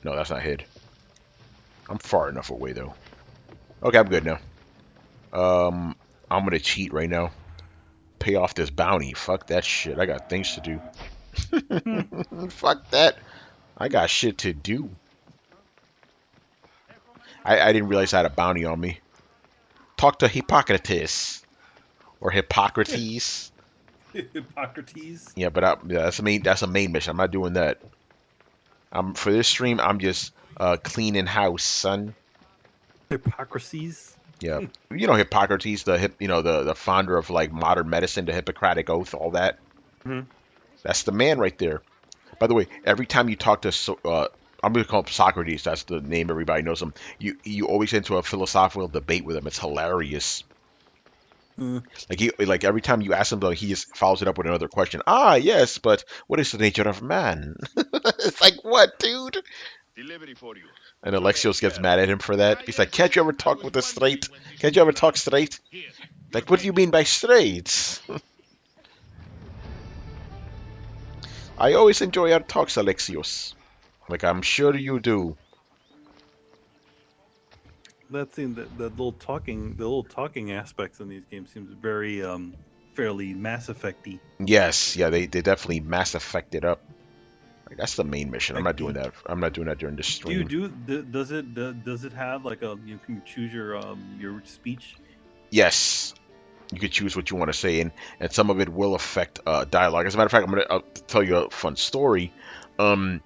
No, that's not hid. I'm far enough away though. Okay, I'm good now. I'm gonna cheat right now. Pay off this bounty. Fuck that shit. I got things to do. Hmm. Fuck that. I got shit to do. I didn't realize I had a bounty on me. Talk to Hippocrates or Hippocrates. Hippocrates. Yeah, but yeah, that's a main mission. I'm not doing that. For this stream. I'm just cleaning house, son. Hypocrisies. Yeah, you know Hippocrates, the founder of like modern medicine, the Hippocratic Oath, all that. Hmm. That's the man right there. By the way, every time you talk to I'm gonna call him Socrates. That's the name everybody knows him. You always get into a philosophical debate with him. It's hilarious. Like every time you ask him, though, he just follows it up with another question. Ah, yes, but what is the nature of man? It's like, what, dude? Delivery for you. And Go ahead, Alexios gets sir. mad at him for that. He's like, can't you ever I talk was with us wondering straight? when this Can't you ever would talk happen. straight? Here, your Like, what do you drink. mean by straight? I always enjoy our talks, Alexios. Like, I'm sure you do. That thing, the little talking aspects in these games seems very fairly Mass Effecty. Yes, yeah, they definitely Mass Effect it up. Like, that's the main mission. I'm Like, not doing that. I'm not doing that during the do you stream. does it have like a you can choose your speech? Yes, you could choose what you want to say, and some of it will affect dialogue. As a matter of fact, I'm gonna tell you a fun story. Um,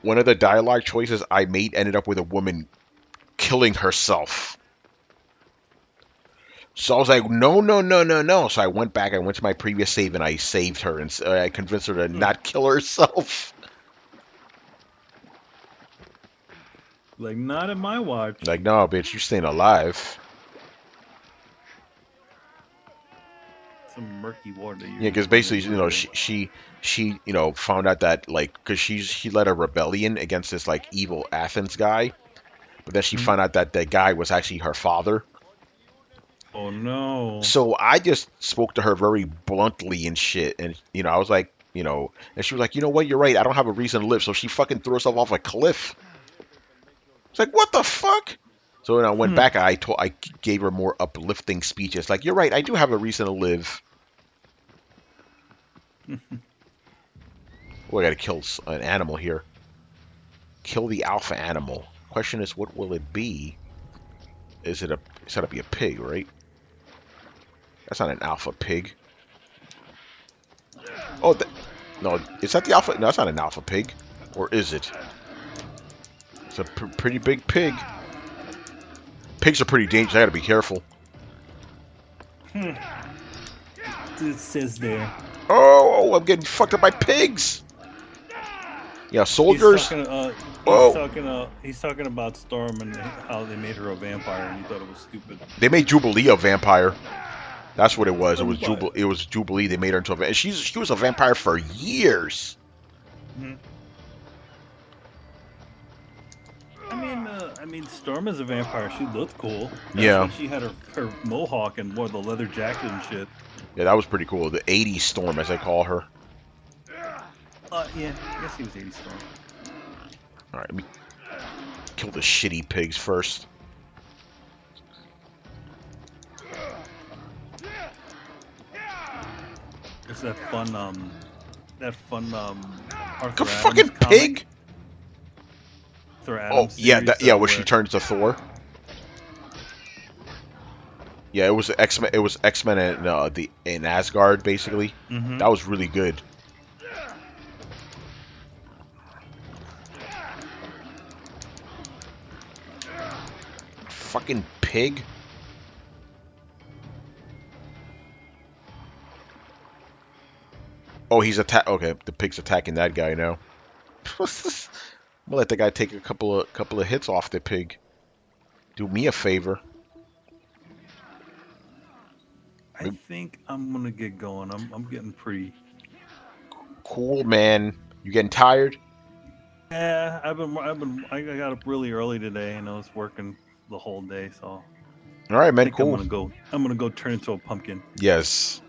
one of the dialogue choices I made ended up with a woman killing herself. So I was like, no, no, no, no, no. So I went back. I went to my previous save and I saved her, and I convinced her to Hmm. not kill herself. Like, not at my watch. Like, no, bitch, you staying alive. Some murky water that Yeah, you're because explaining basically, verbatim. she found out that like, because she led a rebellion against this like evil Athens guy, but then she Mhm. found out that the guy was actually her father. Oh no. So I just spoke to her very bluntly and shit, and I was like, and she was like, you know what, you're right, I don't have a reason to live. So she fucking threw herself off a cliff. It's like, what the fuck? So when I went Hmm. back, I gave her more uplifting speeches, like, you're right, I do have a reason to live. Oh, I gotta kill an animal here. Kill the alpha animal. Question is, what will it be? It's gotta be a pig, right? That's not an alpha pig. Oh, no, is that the alpha? No, that's not an alpha pig. Or is it? It's a pretty big pig. Pigs are pretty dangerous. I gotta be careful. Hmm. It says there. Oh, I'm getting fucked up by pigs. Yeah, soldiers. Whoa. He's talking about Storm and how they made her a vampire, and he thought it was stupid. They made Jubilee a vampire. That's what it was. It was What? Jubilee. It was Jubilee. They made her into a vampire. And she was a vampire for years. Hmm. I mean, Storm is a vampire. She looked cool. That's Yeah. when she had her mohawk and wore the leather jacket and shit. Yeah, that was pretty cool. The 80s Storm, as I call her. Yeah, I guess he was 80 Storm. All right, let me kill the shitty pigs first. It's that fun Go Arthur fucking Adams comic. pig. Arthur Oh Adams yeah, series, where she turns to Thor. Yeah, it was X-Men. It was X-Men in Asgard, basically. Mm-hmm. That was really good. Fucking pig. Oh, he's Okay, the pig's attacking that guy now. I'm gonna let the guy take a couple of hits off the pig. Do me a favor. I think I'm gonna get going. I'm getting pretty. Cool, man. You getting tired? Yeah, I got up really early today, and I was working the whole day, so All right, I man. think I'm Cool. gonna go. I'm gonna go turn into a pumpkin. Yes.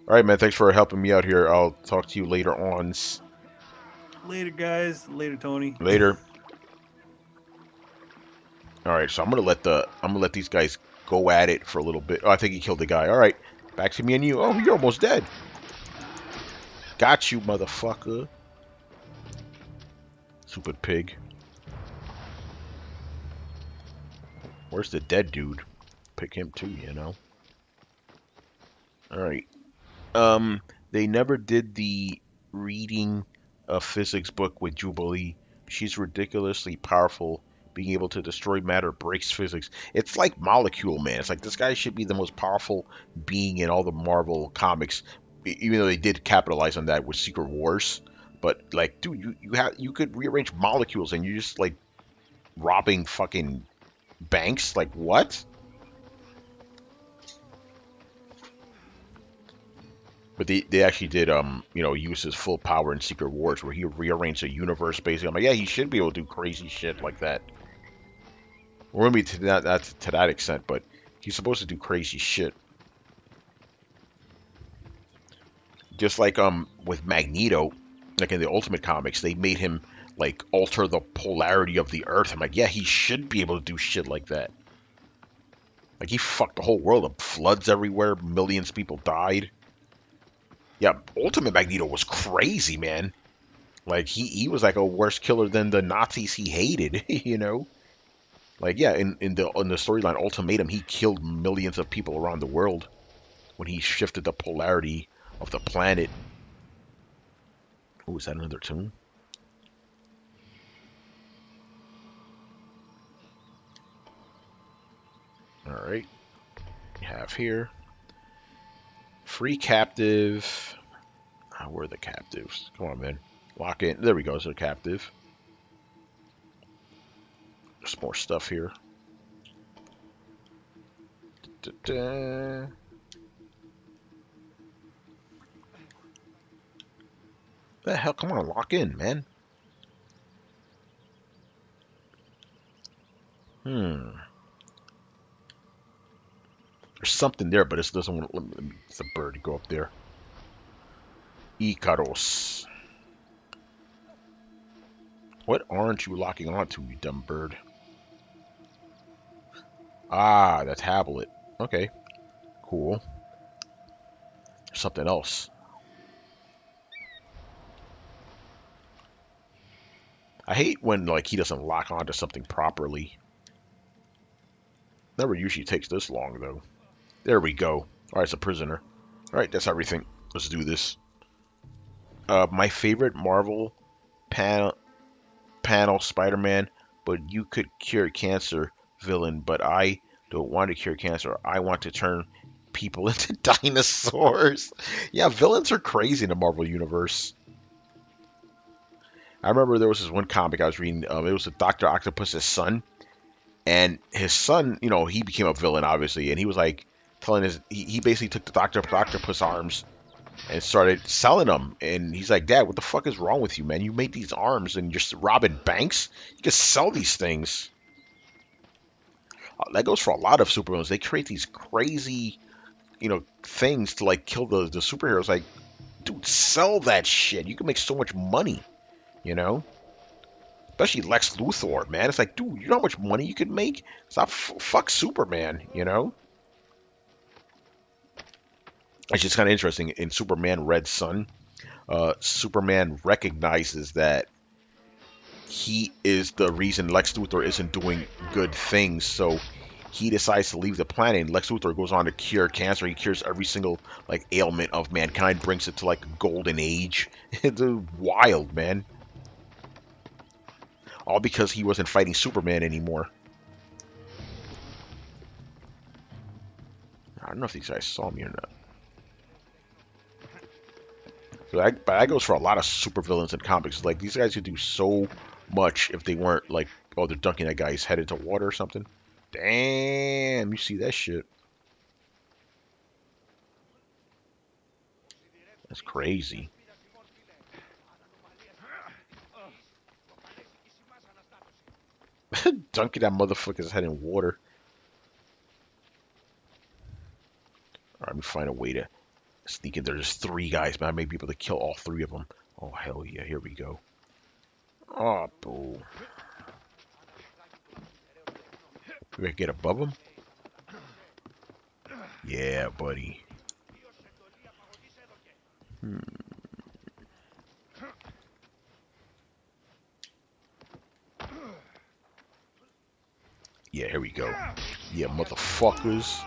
All right, man. Thanks for helping me out here. I'll talk to you later on. Later, guys. Later, Tony. Later. All right, so I'm gonna let these guys go at it for a little bit. Oh, I think he killed the guy. All right, back to me and you. Oh, you're almost dead. Got you, motherfucker. Stupid pig. Where's the dead dude? Pick him too, you know. All right. Um, they never did the reading a physics book with Jubilee. She's ridiculously powerful. Being able to destroy matter breaks physics. It's like Molecule Man. It's like this guy should be the most powerful being in all the Marvel comics, even though they did capitalize on that with Secret Wars. But like, dude, you could rearrange molecules and you're just like robbing fucking banks. Like what? But they actually did use his full power in Secret Wars where he rearranged the universe basically. I'm like, yeah, he should be able to do crazy shit like that. Or maybe to that extent, but he's supposed to do crazy shit. Just like with Magneto, like in the Ultimate Comics, they made him like alter the polarity of the Earth. I'm like, yeah, he should be able to do shit like that. Like he fucked the whole world up. Floods everywhere, millions of people died. Yeah, Ultimate Magneto was crazy, man. Like he was like a worse killer than the Nazis he hated, you know? Like yeah, in the storyline Ultimatum, he killed millions of people around the world when he shifted the polarity of the planet. Oh, is that another tune? Alright. We have here. Free captive. Oh, where are the captives? Come on, man. Lock in. There we go. There's a captive. There's more stuff here. Da-da. The hell? Come on, lock in, man. Hmm. There's something there, but it doesn't want to. Let me, it's a bird. Go up there. Icaros. What aren't you locking onto, you dumb bird? Ah, the tablet. Okay, cool. Something else. I hate when like he doesn't lock onto something properly. Never usually takes this long though. There we go. All right, it's a prisoner. All right, that's everything. Let's do this. My favorite Marvel panel Spider-Man, but you could cure cancer villain, but I don't want to cure cancer. I want to turn people into dinosaurs. Yeah, villains are crazy in the Marvel universe. I remember there was this one comic I was reading. It was Doctor Octopus's son, and his son, he became a villain obviously, and he was like telling he basically took the Doctor Octopus arms and started selling them. And he's like, Dad, what the fuck is wrong with you, man? You made these arms and you're just robbing banks. You can sell these things. That goes for a lot of supervillains. They create these crazy, things to like kill the superheroes. Like, dude, sell that shit. You can make so much money, you know? Especially Lex Luthor, man. It's like, dude, you know how much money you could make? Stop, fuck Superman, you know? It's just kind of interesting. In Superman Red Sun, Superman recognizes that he is the reason Lex Luthor isn't doing good things. So he decides to leave the planet. And Lex Luthor goes on to cure cancer. He cures every single like ailment of mankind, brings it to like a golden age. It's wild, man. All because he wasn't fighting Superman anymore. I don't know if these guys saw me or not. So but that goes for a lot of supervillains in comics. Like these guys could do so much if they weren't like, oh, they're dunking that guy's head into water or something. Damn, you see that shit. That's crazy. Dunking that motherfucker's head in water. Alright, let me find a way to sneak in there. There's 3 guys, man. I may be able to kill all 3 of them. Oh, hell yeah. Here we go. Oh, boo. We can get above him? Yeah, buddy. Hmm. Yeah, here we go. Yeah, motherfuckers.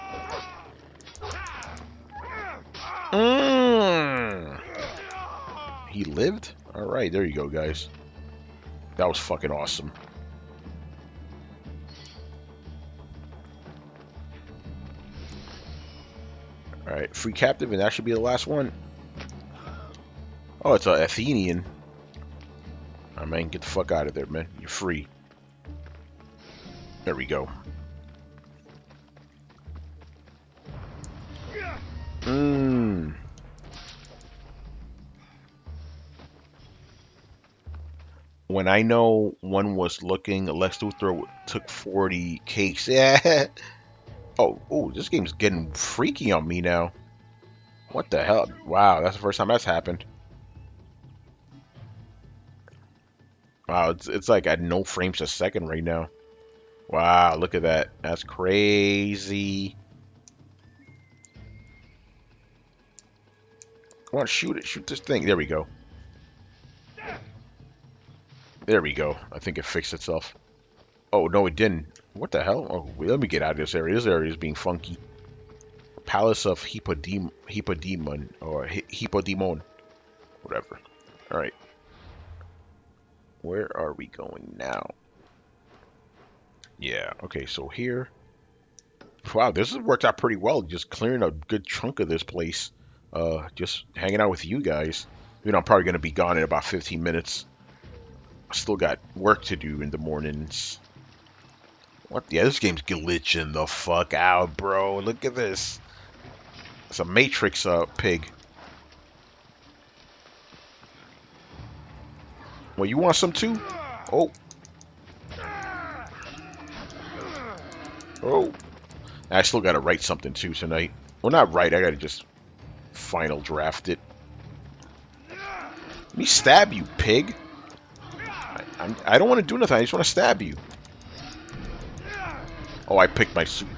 Mm. He lived? Alright, there you go, guys. That was fucking awesome. Alright, free captive, and that should be the last one. Oh, it's a Athenian. Alright, man, get the fuck out of there, man. You're free. There we go. Mmm. When I know one was looking, Lex Luthor took 40 cakes. Yeah. Oh, this game's getting freaky on me now. What the hell? Wow, that's the first time that's happened. Wow, it's like at no frames a second right now. Wow, look at that. That's crazy. Come on, shoot it. Shoot this thing. There we go. There we go. I think it fixed itself. Oh, no, it didn't. What the hell? Oh, let me get out of this area. This area is being funky. Palace of Hippodemon, or Hippodemon. Whatever. Alright. Where are we going now? Yeah, okay, so here. Wow, this has worked out pretty well. Just clearing a good chunk of this place. Just hanging out with you guys. You know, I'm probably going to be gone in about 15 minutes. I still got work to do in the mornings. What? Yeah, this game's glitching the fuck out, bro. Look at this. It's a Matrix pig. Well, you want some too? Oh. Oh. I still gotta write something too tonight. Well, not write. I gotta just final draft it. Let me stab you, pig. I don't want to do nothing. I just want to stab you. Oh, I picked my suit.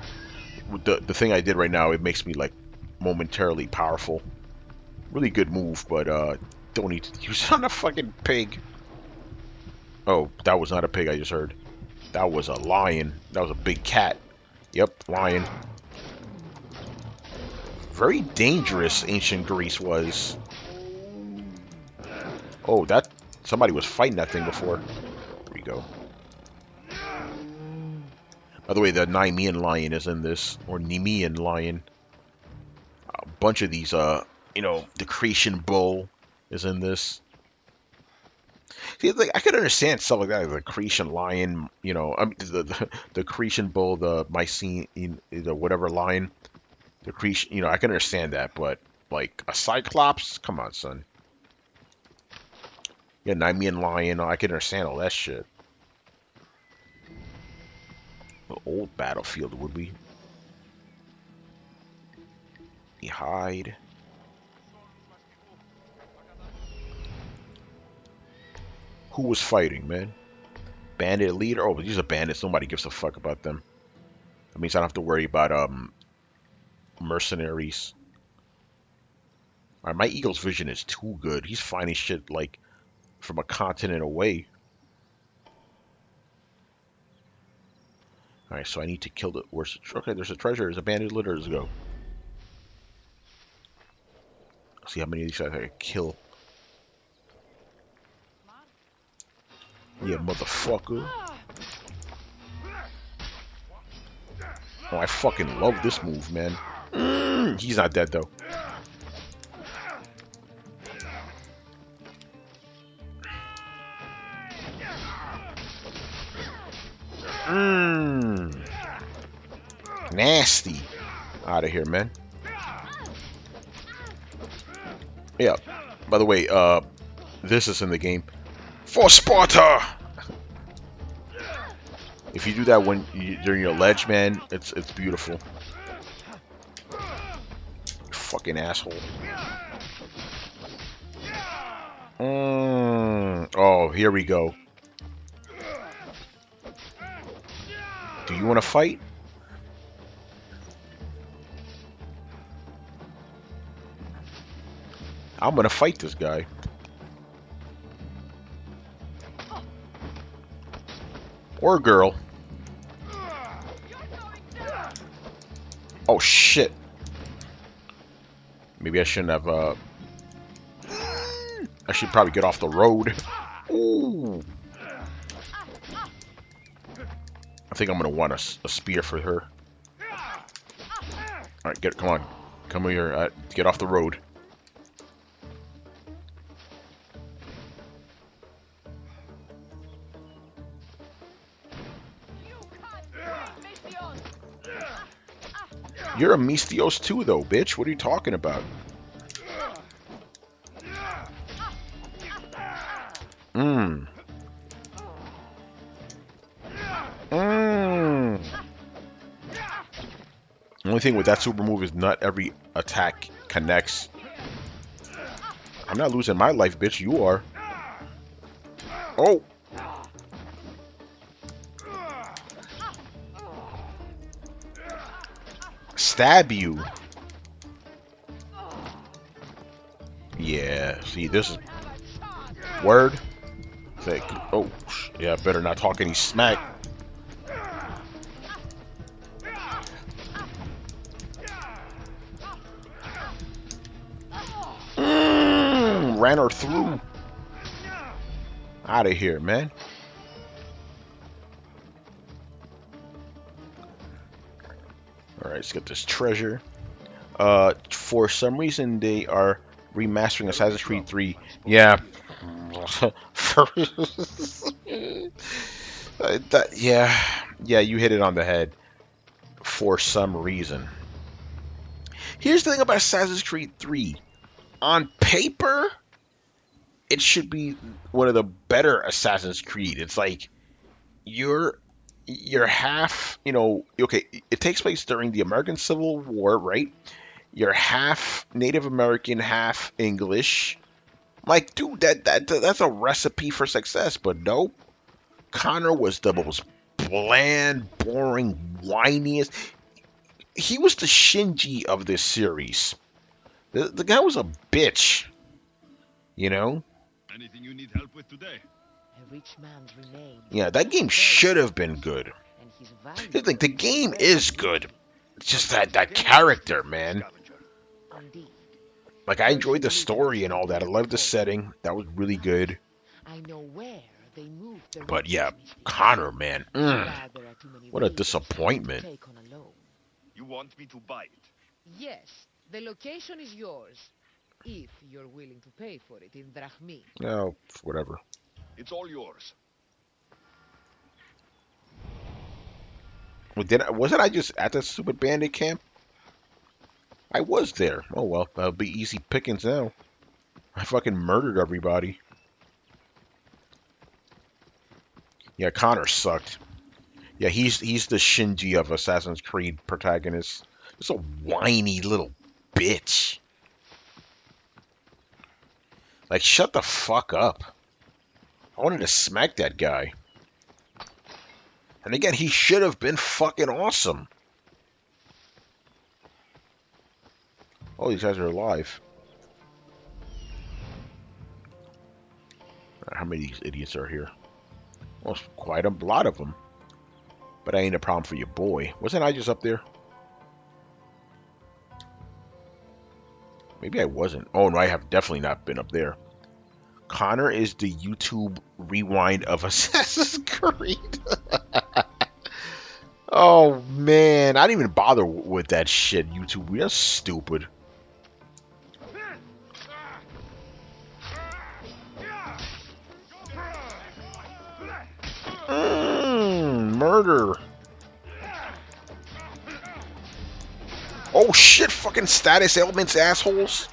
The thing I did right now, it makes me like momentarily powerful. Really good move, but don't need to use it on a fucking pig. Oh, that was not a pig I just heard. That was a lion. That was a big cat. Yep, lion. Very dangerous ancient Greece was. Oh, that somebody was fighting that thing before. There we go. By the way, the Nemean lion is in this, or Nemean lion. A bunch of these, you know, the Cretan bull is in this. See, like, I could understand stuff like that, like the Cretan lion, you know, I mean, the Cretan bull, the Mycene, the whatever lion, the Cretan, you know, I can understand that, but like a Cyclops, come on, son. Yeah, Nemean lion, I can understand all that shit. The old battlefield, would we? Hide. Who was fighting, man? Bandit leader? Oh, these are bandits. Nobody gives a fuck about them. That means I don't have to worry about mercenaries. Alright, my eagle's vision is too good. He's finding shit like from a continent away. Alright, so I need to kill the... Where's the... Okay, there's a treasure. There's a bandit leader. Let's go. See how many of these guys I can kill. Yeah, motherfucker. Oh, I fucking love this move, man. He's not dead, though. Nasty. Out of here, man. Yeah. By the way, this is in the game. For Sparta! If you do that during your ledge, man, it's beautiful. Fucking asshole. Oh, here we go. Do you want to fight? I'm gonna fight this guy. Or girl. Oh shit. Maybe I shouldn't have, I should probably get off the road. Ooh. I think I'm gonna want a spear for her. Alright, come on. Come here, get off the road. You're a Mistios too, though, bitch. What are you talking about? The only thing with that super move is not every attack connects. I'm not losing my life, bitch. You are. Oh! Stab you. Yeah, see, this is... Word? Say, oh, yeah, better not talk any smack. Ran her through. Out of here, man. Alright, let's get this treasure. For some reason, they are remastering Assassin's Creed 3. Yeah. Yeah, you hit it on the head. For some reason. Here's the thing about Assassin's Creed 3. On paper, it should be one of the better Assassin's Creed. It's like you're half, okay, it takes place during the American Civil War, right? You're half Native American, half English. Like, dude, that's a recipe for success, but nope. Connor was the most bland, boring, whiniest. He was the Shinji of this series. The guy was a bitch. Anything you need help with today? A rich man's remains. Yeah, that game should have been good. And his value The game is good. It's just that character, man. indeed. Like, I enjoyed the story and all that. I loved the setting. That was really good. I know where they moved the But yeah, riches, Connor, man. Where there are too many What a raiders disappointment. to take on a loan. You want me to buy it? Yes, the location is yours, if you're willing to pay for it in drachmi. No, whatever. It's all yours. Well, wasn't I just at that stupid bandit camp? I was there. Oh well, that'll be easy pickings now. I fucking murdered everybody. Yeah, Connor sucked. Yeah, he's the Shinji of Assassin's Creed protagonist. Just a whiny little bitch. Like, shut the fuck up. I wanted to smack that guy. And again, he should have been fucking awesome. Oh, these guys are alive. How many of these idiots are here? Well, quite a lot of them. But I ain't a problem for your boy. Wasn't I just up there? Maybe I wasn't. Oh, no, I have definitely not been up there. Connor is the YouTube rewind of Assassin's Creed. Oh, man. I didn't even bother with that shit, YouTube. That's stupid. Murder. Oh, shit. Fucking status elements, assholes.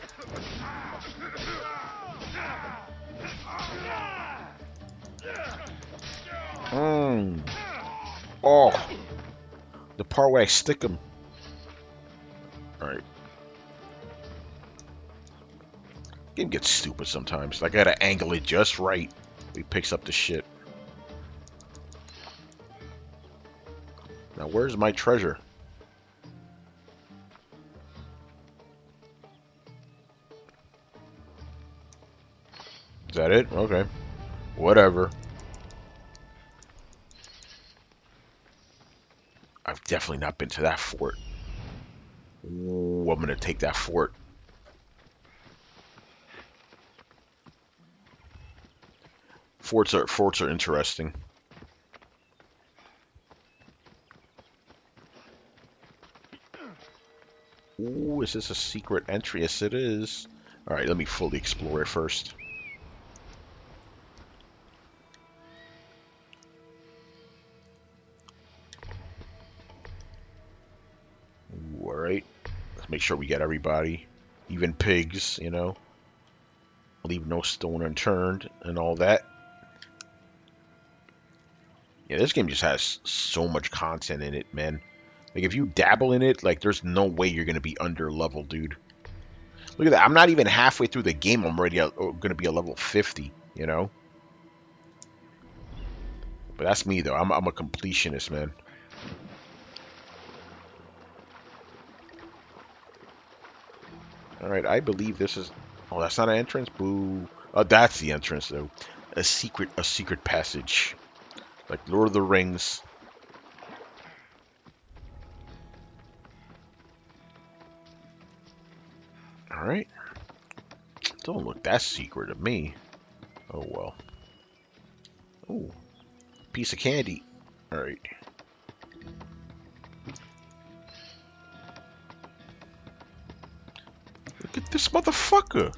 part where I stick him. Alright. Game gets stupid sometimes. I gotta angle it just right. He picks up the shit. Now where's my treasure? Is that it? Okay. Whatever. I've definitely not been to that fort. Ooh, I'm gonna take that fort. Forts are interesting. Ooh, is this a secret entry? Yes, it is. All right, let me fully explore it first. Ooh, all right. Let's make sure we get everybody, even pigs. You know, leave no stone unturned and all that. Yeah, this game just has so much content in it, man. Like, if you dabble in it, like, there's no way you're gonna be under level, dude. Look at that. I'm not even halfway through the game. I'm already gonna be a level 50, you know? But that's me, though. I'm a completionist, man. Alright, I believe this is... Oh, that's not an entrance? Boo. Oh, that's the entrance, though. A secret passage. Like Lord of the Rings. Alright. Don't look that secret to me. Oh, well. Ooh. Piece of candy. Alright. Look at this motherfucker.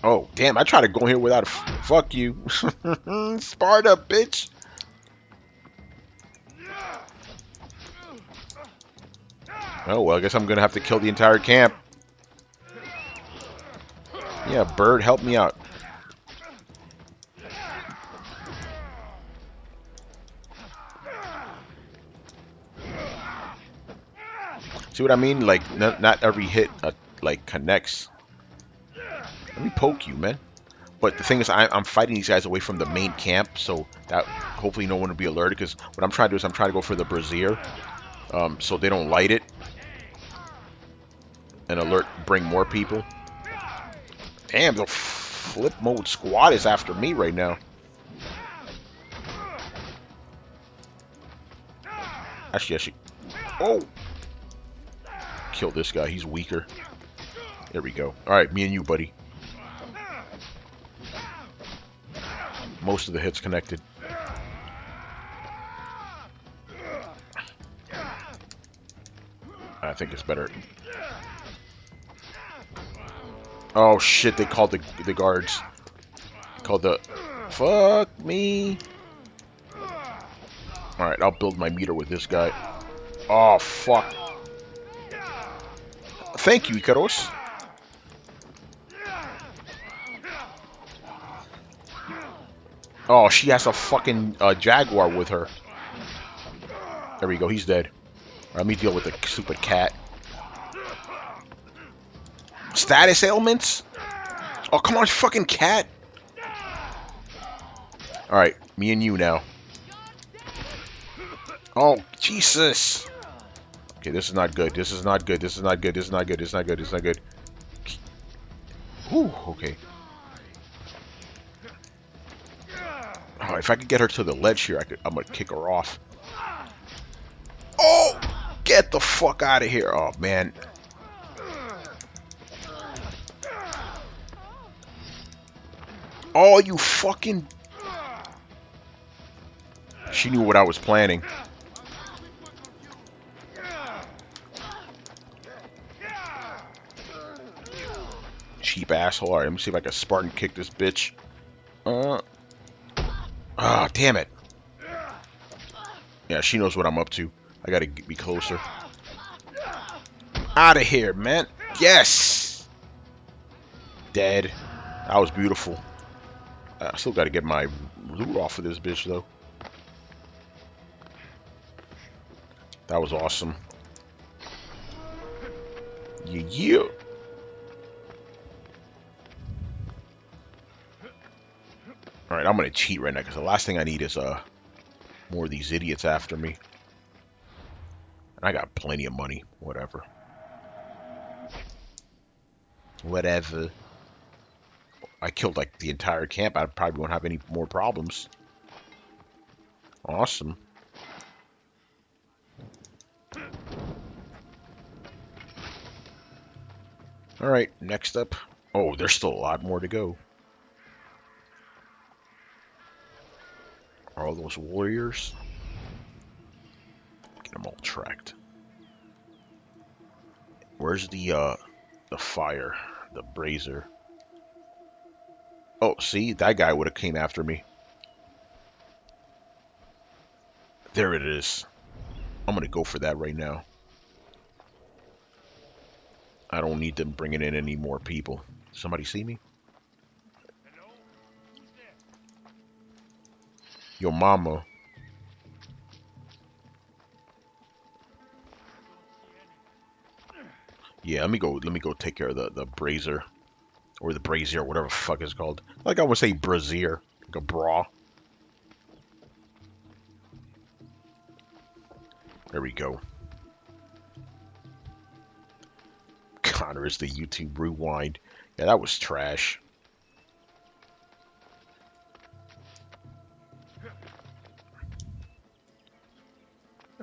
Oh, damn. I tried to go in here without a... Fuck you. Sparta, bitch. Oh, well, I guess I'm going to have to kill the entire camp. Yeah, bird, help me out. See what I mean? Like, not every hit, like, connects. Let me poke you, man. But the thing is, I'm fighting these guys away from the main camp, so that hopefully no one will be alerted, because what I'm trying to do is I'm trying to go for the brazier, so they don't light it. And bring more people. Damn, the flip mode squad is after me right now. Actually. Oh! Kill this guy, he's weaker. There we go. Alright, me and you, buddy. Most of the hits connected. I think it's better. Oh shit, they called the guards. Called the... Fuck me. Alright, I'll build my meter with this guy. Oh, fuck. Thank you, Ikaros. Oh, she has a fucking jaguar with her. There we go, he's dead. Let me deal with the stupid cat. Status ailments? Oh, come on, fucking cat. Alright, me and you now. Oh, Jesus. Okay, this is not good. This is not good. This is not good. This is not good. This is not good. This is not good. Whew, okay. Oh, if I could get her to the ledge here, I'm gonna kick her off. Oh! Get the fuck out of here. Oh, man. Oh, you fucking... She knew what I was planning. Cheap asshole. Alright, let me see if I can Spartan kick this bitch. Ah, damn it. Yeah, she knows what I'm up to. I gotta be closer. Out of here, man. Yes! Dead. That was beautiful. I still gotta get my loot off of this bitch, though. That was awesome. Yeah. All right, I'm gonna cheat right now because the last thing I need is more of these idiots after me. And I got plenty of money. Whatever. Whatever. I killed like the entire camp. I probably won't have any more problems. Awesome. All right, next up. Oh, there's still a lot more to go. All those warriors. Get them all tracked. Where's the fire, the brazier? Oh, see, that guy would have came after me. There it is. I'm gonna go for that right now. I don't need them bringing in any more people. Somebody see me? Yo, mama. Yeah, let me go take care of the brazier. Or the brazier, whatever the fuck it's called. Like I would say brazier. Like a bra. There we go. Connor is the YouTube rewind. Yeah, that was trash.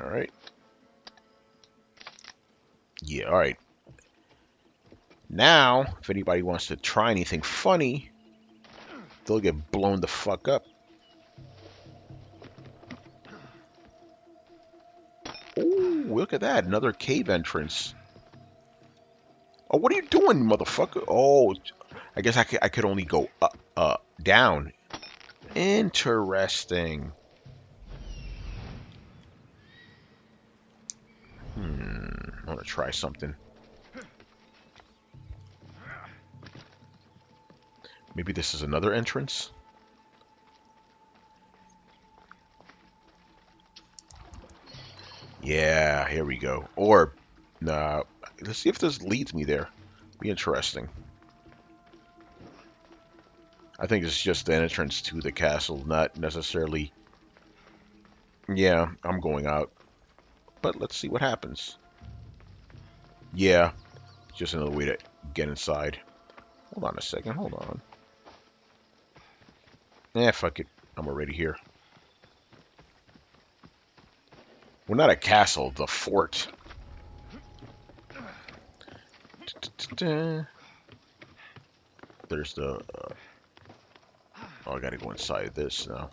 Alright. Yeah, alright. Now, if anybody wants to try anything funny, they'll get blown the fuck up. Ooh, look at that. Another cave entrance. Oh, what are you doing, motherfucker? Oh, I guess I could only go up, down. Interesting. I want to try something. Maybe this is another entrance? Yeah, here we go. Or, nah, let's see if this leads me there. Be interesting. I think it's just the entrance to the castle, not necessarily... Yeah, I'm going out. But let's see what happens. Yeah, just another way to get inside. Hold on a second, hold on. Fuck it. I'm already here. Well, not a castle, the fort. There's the... oh, I gotta go inside this now.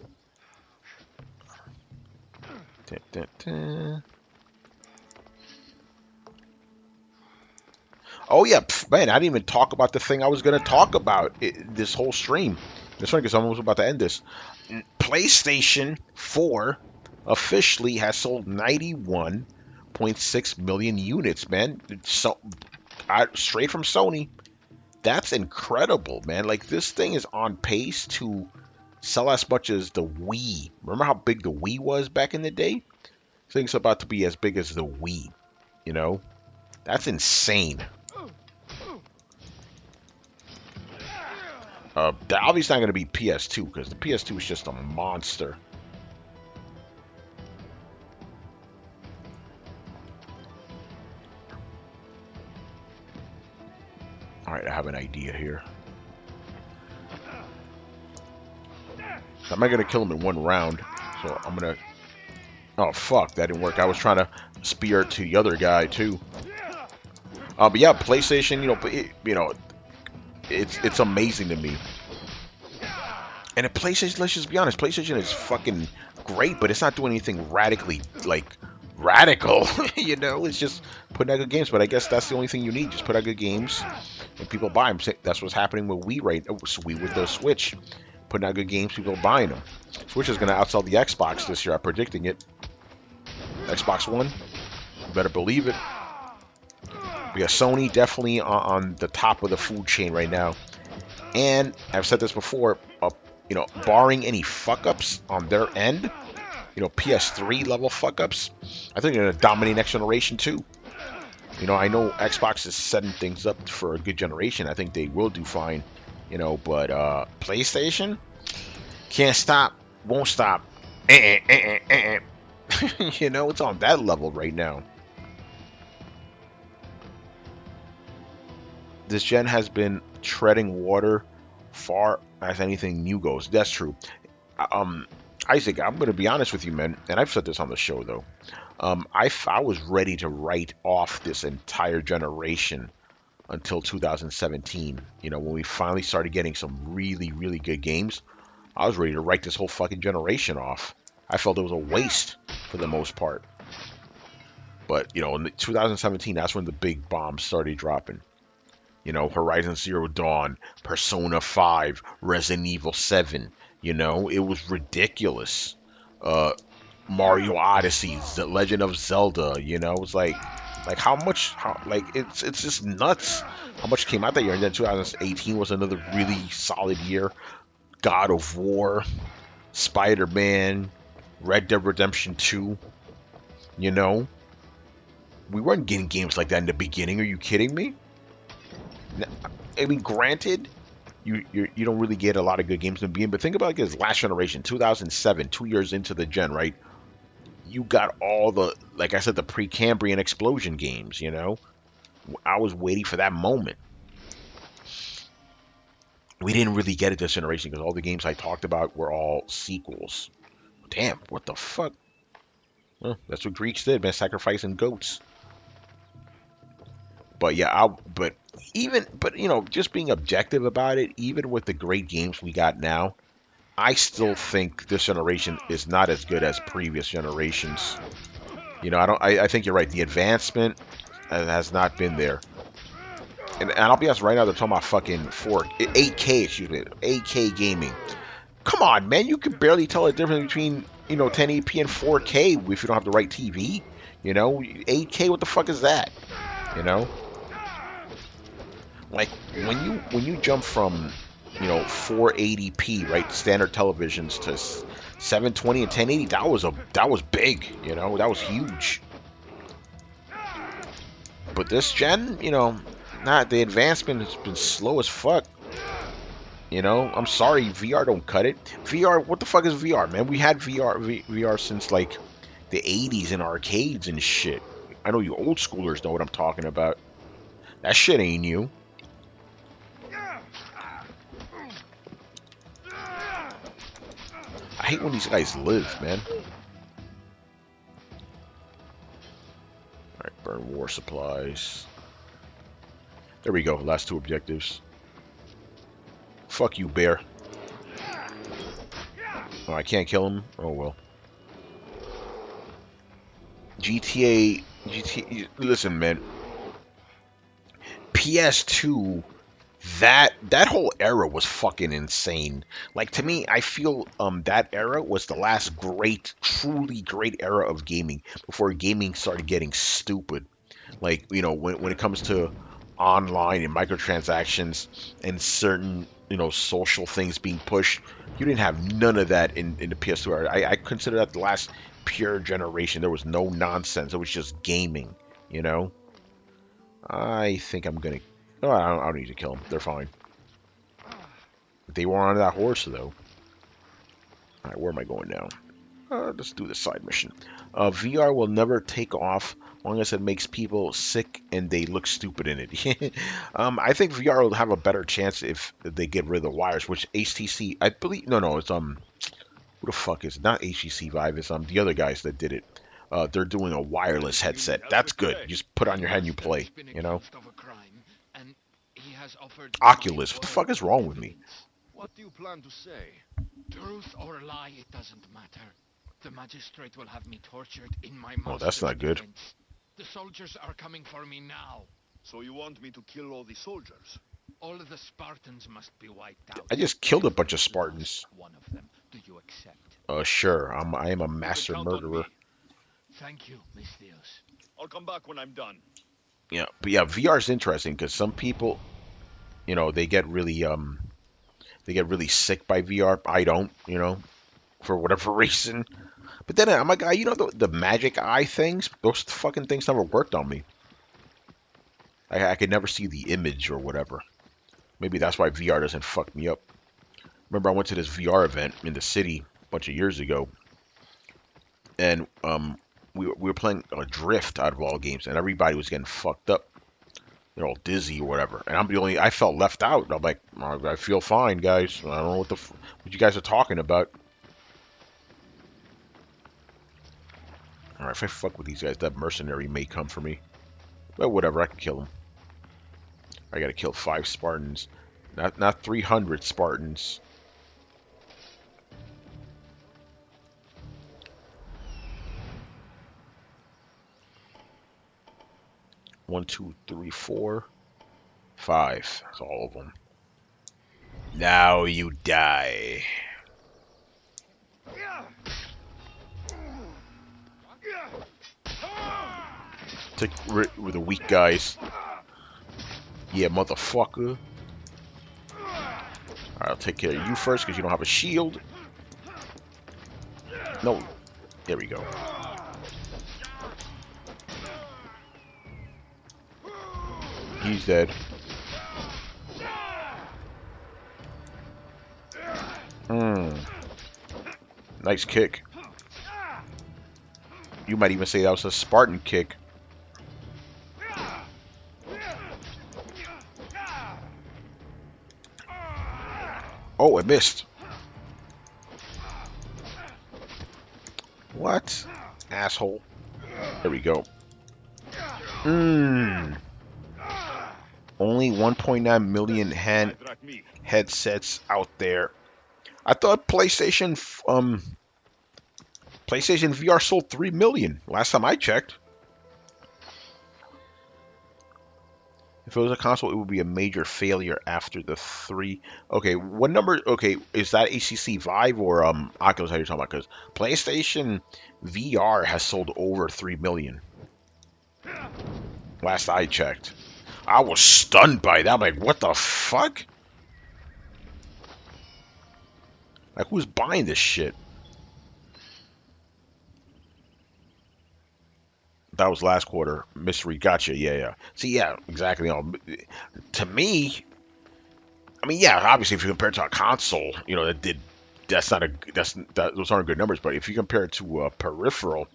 Oh yeah, man, I didn't even talk about the thing I was going to talk about this whole stream. It's funny because I'm almost about to end this. PlayStation 4 officially has sold 91.6 million units, man. So, straight from Sony. That's incredible, man. Like, this thing is on pace to sell as much as the Wii. Remember how big the Wii was back in the day? This thing's about to be as big as the Wii, you know? That's insane. They're obviously not going to be PS2 because the PS2 is just a monster. Alright, I have an idea here. I'm not going to kill him in one round, so I'm going to... Oh, fuck, that didn't work. I was trying to spear to the other guy, too. But yeah, PlayStation, it's amazing to me. And at PlayStation, let's just be honest, PlayStation is fucking great, but it's not doing anything radically, like, radical, you know? It's just putting out good games, but I guess that's the only thing you need, just put out good games, and people buy them. That's what's happening with Wii with the Switch. Putting out good games, people are buying them. Switch is going to outsell the Xbox this year, I'm predicting it. Xbox One, you better believe it. We got Sony definitely on the top of the food chain right now. And I've said this before, barring any fuck-ups on their end, PS3 level fuck ups. I think they're gonna dominate next generation too. I know Xbox is setting things up for a good generation. I think they will do fine. But PlayStation can't stop, won't stop. It's on that level right now. This gen has been treading water far as anything new goes. That's true. Um, Isaac, I'm going to be honest with you, man, and I've said this on the show though. I was ready to write off this entire generation until 2017. When we finally started getting some really, really good games, I was ready to write this whole fucking generation off. I felt it was a waste for the most part. But in 2017, that's when the big bombs started dropping. Horizon Zero Dawn, Persona 5, Resident Evil 7. It was ridiculous. Mario Odyssey, The Legend of Zelda. It's like how much, it's just nuts how much came out that year. And then 2018 was another really solid year. God of War, Spider-Man, Red Dead Redemption 2. We weren't getting games like that in the beginning. Are you kidding me? I mean, granted, you don't really get a lot of good games in the beginning, but think about this last generation, 2007, 2 years into the gen, right? You got all the, like I said, the Precambrian explosion games. I was waiting for that moment. We didn't really get it this generation because all the games I talked about were all sequels. Damn, what the fuck? Well, that's what Greeks did, man, sacrificing goats. But yeah, just being objective about it, even with the great games we got now, I still think this generation is not as good as previous generations. I think you're right. The advancement has not been there. And I'll be honest, right now they're talking about fucking 8K, excuse me, 8K gaming. Come on, man, you can barely tell the difference between 1080p and 4K if you don't have the right TV. 8K, what the fuck is that? Like when you jump from 480p, right, standard televisions, to 720 and 1080, that was big. That was huge. But this gen, not the advancement has been slow as fuck. I'm sorry, VR don't cut it. VR, what the fuck is VR, man? We had VR since like the 80s in arcades and shit. I know you old schoolers know what I'm talking about. That shit ain't new. I hate when these guys live, man. Alright, burn war supplies. There we go, last two objectives. Fuck you, bear. Oh, I can't kill him? Oh, well. GTA, listen, man. PS2, that whole era was fucking insane. Like, to me, I feel that era was the last truly great era of gaming before gaming started getting stupid. Like, when it comes to online and microtransactions and certain social things being pushed, you didn't have none of that in the PS2 era. I consider that the last pure generation. There was no nonsense. It was just gaming. I think I'm gonna. Oh, I don't need to kill them. They're fine. They were on that horse though. All right, where am I going now? Let's do the side mission. VR will never take off as long as it makes people sick and they look stupid in it. I think VR will have a better chance if they get rid of the wires, which HTC, I believe, no, it's who the fuck is it? Not HTC Vive, it's the other guys that did it. They're doing a wireless headset. That's good. You just put it on your head and you play, Oculus, what the fuck is wrong with me? What do you plan to say? Truth or lie, it doesn't matter. The magistrate will have me tortured in my Oh, that's not good. defense. The soldiers are coming for me now. So you want me to kill all the soldiers? All of the Spartans must be wiped out. I just killed a bunch of Spartans. One of them. Do you accept? Sure. I am a You can master count on murderer. me. Thank you, Mistios. I'll come back when I'm done. Yeah, but yeah, VR is interesting because some people, they get really sick by VR. I don't, for whatever reason. But But then I'm like, you know, the magic eye things, those fucking things never worked on me. I could never see the image or whatever. Maybe that's why VR doesn't fuck me up. Remember, I went to this VR event in the city a bunch of years ago, and we were playing Drift out of all games, and everybody was getting fucked up. They're all dizzy or whatever, and I'm the only. I felt left out. I'm like, I feel fine, guys. I don't know what you guys are talking about. All right, if I fuck with these guys, that mercenary may come for me. But whatever, I can kill him. I gotta kill 5 Spartans, not 300 Spartans. One, two, three, 4, 5. That's all of them. Now you die. Take with the weak guys. Yeah, motherfucker. Alright, I'll take care of you first because you don't have a shield. No. There we go. He's dead. Nice kick. You might even say that was a Spartan kick. Oh, it missed. What? Asshole. There we go. Only 1.9 million headsets out there. I thought PlayStation VR sold 3 million last time I checked. If it was a console, it would be a major failure after the 3. Okay, what number? Okay, is that HTC Vive or Oculus? How you're talking about? Because PlayStation VR has sold over 3 million. Last I checked, I was stunned by that. I'm like, what the fuck? Like, who's buying this shit? That was last quarter. Mystery, gotcha. Yeah. See, yeah, exactly. To me, I mean, yeah, obviously, if you compare it to a console, you know, those aren't good numbers. But if you compare it to a peripheral,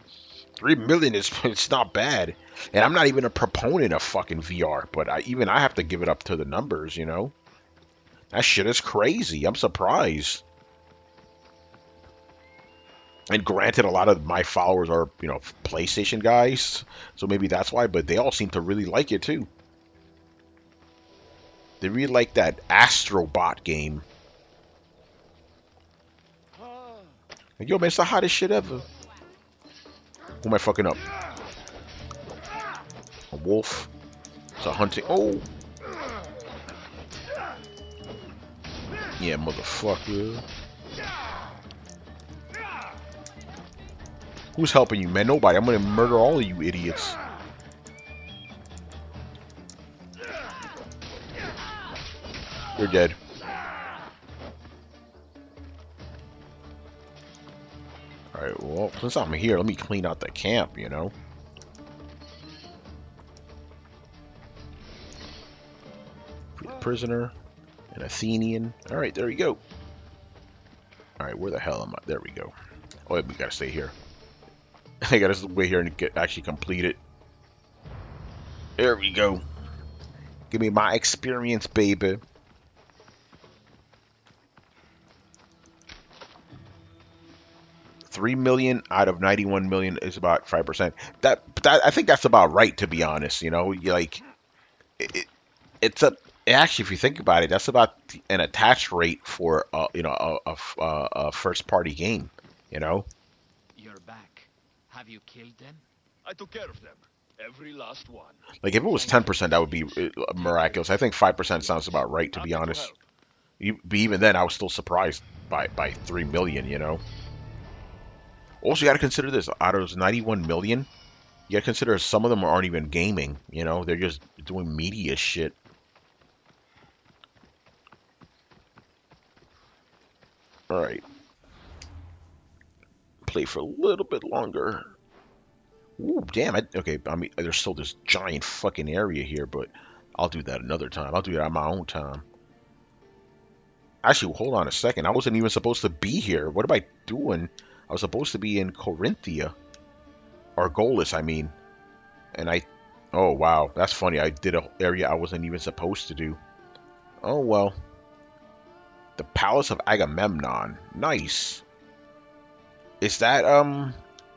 3 million is it's not bad. And I'm not even a proponent of fucking VR, but I have to give it up to the numbers. You know, that shit is crazy. I'm surprised. And granted, a lot of my followers are, you know, PlayStation guys, so maybe that's why. But they all seem to really like it too. They really like that Astrobot game. Like, yo, man, it's the hottest shit ever. Who am I fucking up? A wolf. It's a hunting. Oh. Yeah, motherfucker. Who's helping you, man? Nobody. I'm gonna murder all of you idiots. You're dead. Alright, well, since I'm here, let me clean out the camp, you know? Free the prisoner. An Athenian. Alright, there we go. Alright, where the hell am I? There we go. Oh, we gotta stay here. I gotta wait here and actually complete it. There we go. Give me my experience, baby. $3 million out of 91 million is about 5%. That I think that's about right, to be honest. You know, like it's actually, if you think about it, that's about an attach rate for you know, a first party game. You know. You're back. Have you killed them? I took care of them. Every last one. Like if it was 10%, that would be miraculous. I think 5% sounds about right, to be Happy honest. help. But even then, I was still surprised by 3 million. You know. Also, you got to consider this. Out of those 91 million, you got to consider some of them aren't even gaming. You know, they're just doing media shit. All right. play for a little bit longer. Ooh, damn. Okay, I mean, there's still this giant fucking area here, but I'll do that another time. I'll do it on my own time. Actually, hold on a second. I wasn't even supposed to be here. What am I doing? I was supposed to be in Corinthia. Argolis, I mean. And I... Oh, wow. That's funny. I did an area I wasn't even supposed to do. Oh, well. The Palace of Agamemnon. Nice. Is that,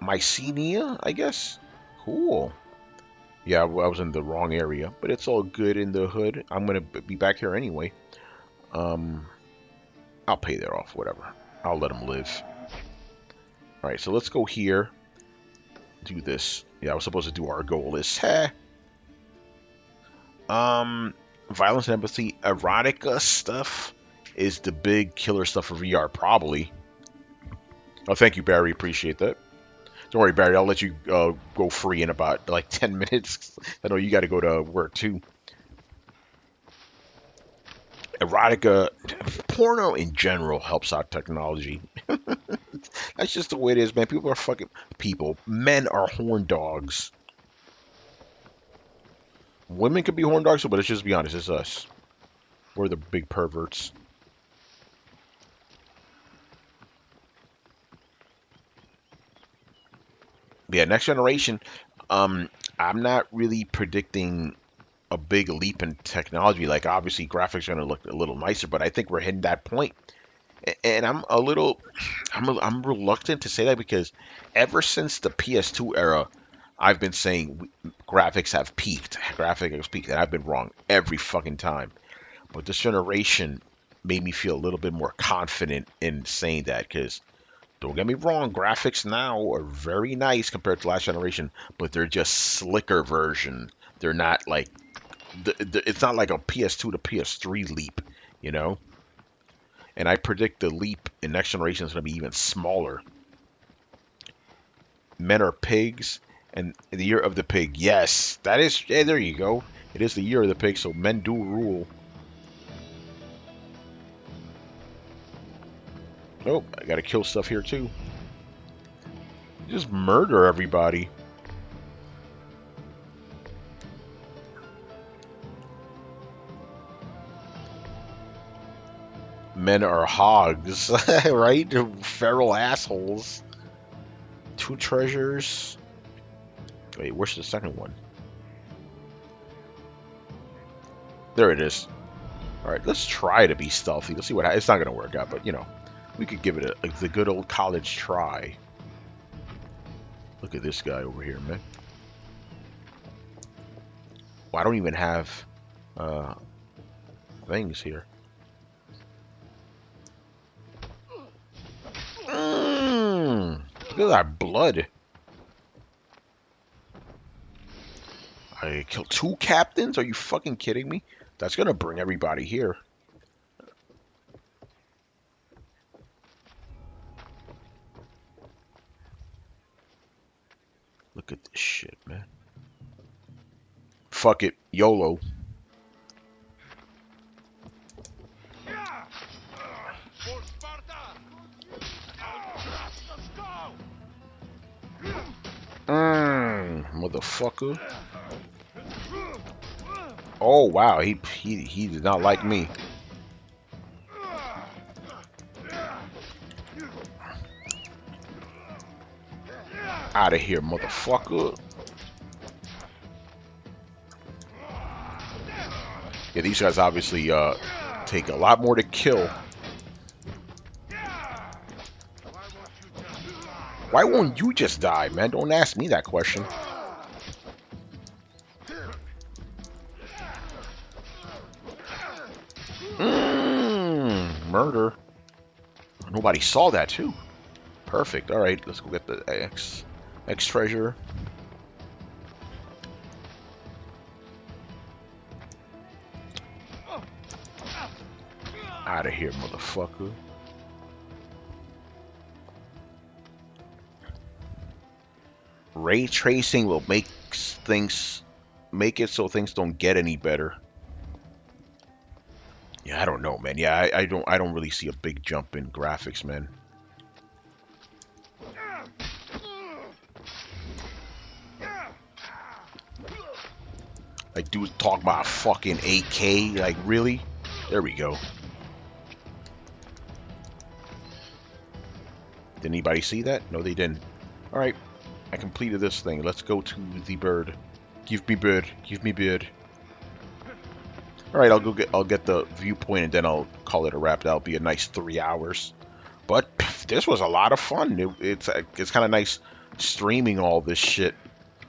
Mycenae, I guess? Cool. Yeah, well, I was in the wrong area, but it's all good in the hood. I'm gonna be back here anyway. I'll pay that off, whatever. I'll let them live. Alright, so let's go here. Do this. Yeah, I was supposed to do our goal list. Heh. Violence and empathy. Erotica stuff is the big killer stuff for VR, probably. Oh, thank you, Barry. Appreciate that. Don't worry, Barry. I'll let you go free in about like 10 minutes. I know you got to go to work too. Erotica, porno in general helps out technology. That's just the way it is, man. People are fucking people. Men are horn dogs. Women could be horn dogs, but let's just be honest, it's us. We're the big perverts. Yeah, next generation. I'm not really predicting a big leap in technology. Like, obviously, graphics are going to look a little nicer, but I think we're hitting that point. And I'm reluctant to say that because ever since the PS2 era, I've been saying graphics have peaked. Graphics have peaked, and I've been wrong every fucking time. But this generation made me feel a little bit more confident in saying that because don't get me wrong, graphics now are very nice compared to last generation, but they're just slicker version. They're not like it's not like a PS2 to PS3 leap, you know? And I predict the leap in next generation is going to be even smaller. Men are pigs, and the year of the pig. Yes, that is. Yeah, there you go. It is the year of the pig, so men do rule. Oh, I got to kill stuff here too. Just murder everybody. Men are hogs, right? They're feral assholes. 2 treasures. Wait, where's the second one? There it is. Alright, let's try to be stealthy. Let's see what happens. It's not going to work out, but, you know, we could give it the good old college try. Look at this guy over here, man. Well, I don't even have things here. Look at that blood. I killed 2 captains? Are you fucking kidding me? That's gonna bring everybody here. Look at this shit, man. Fuck it. YOLO. Motherfucker. Oh wow, he did not like me. Out of here, motherfucker. Yeah, these guys obviously take a lot more to kill. Why won't you just die, man? Don't ask me that question. Murder. Nobody saw that too. Perfect. All right, let's go get the X treasure. Out of here, motherfucker. Ray tracing will make it so things don't get any better. Yeah, I don't know, man. Yeah, I don't really see a big jump in graphics, man. Like, dude talking about fucking 8K. Like, really? There we go. Did anybody see that? No, they didn't. Alright. I completed this thing. Let's go to the bird. Give me bird. Give me bird. Alright, I'll get the viewpoint and then I'll call it a wrap. That'll be a nice 3 hours. But this was a lot of fun. It's kind of nice streaming all this shit.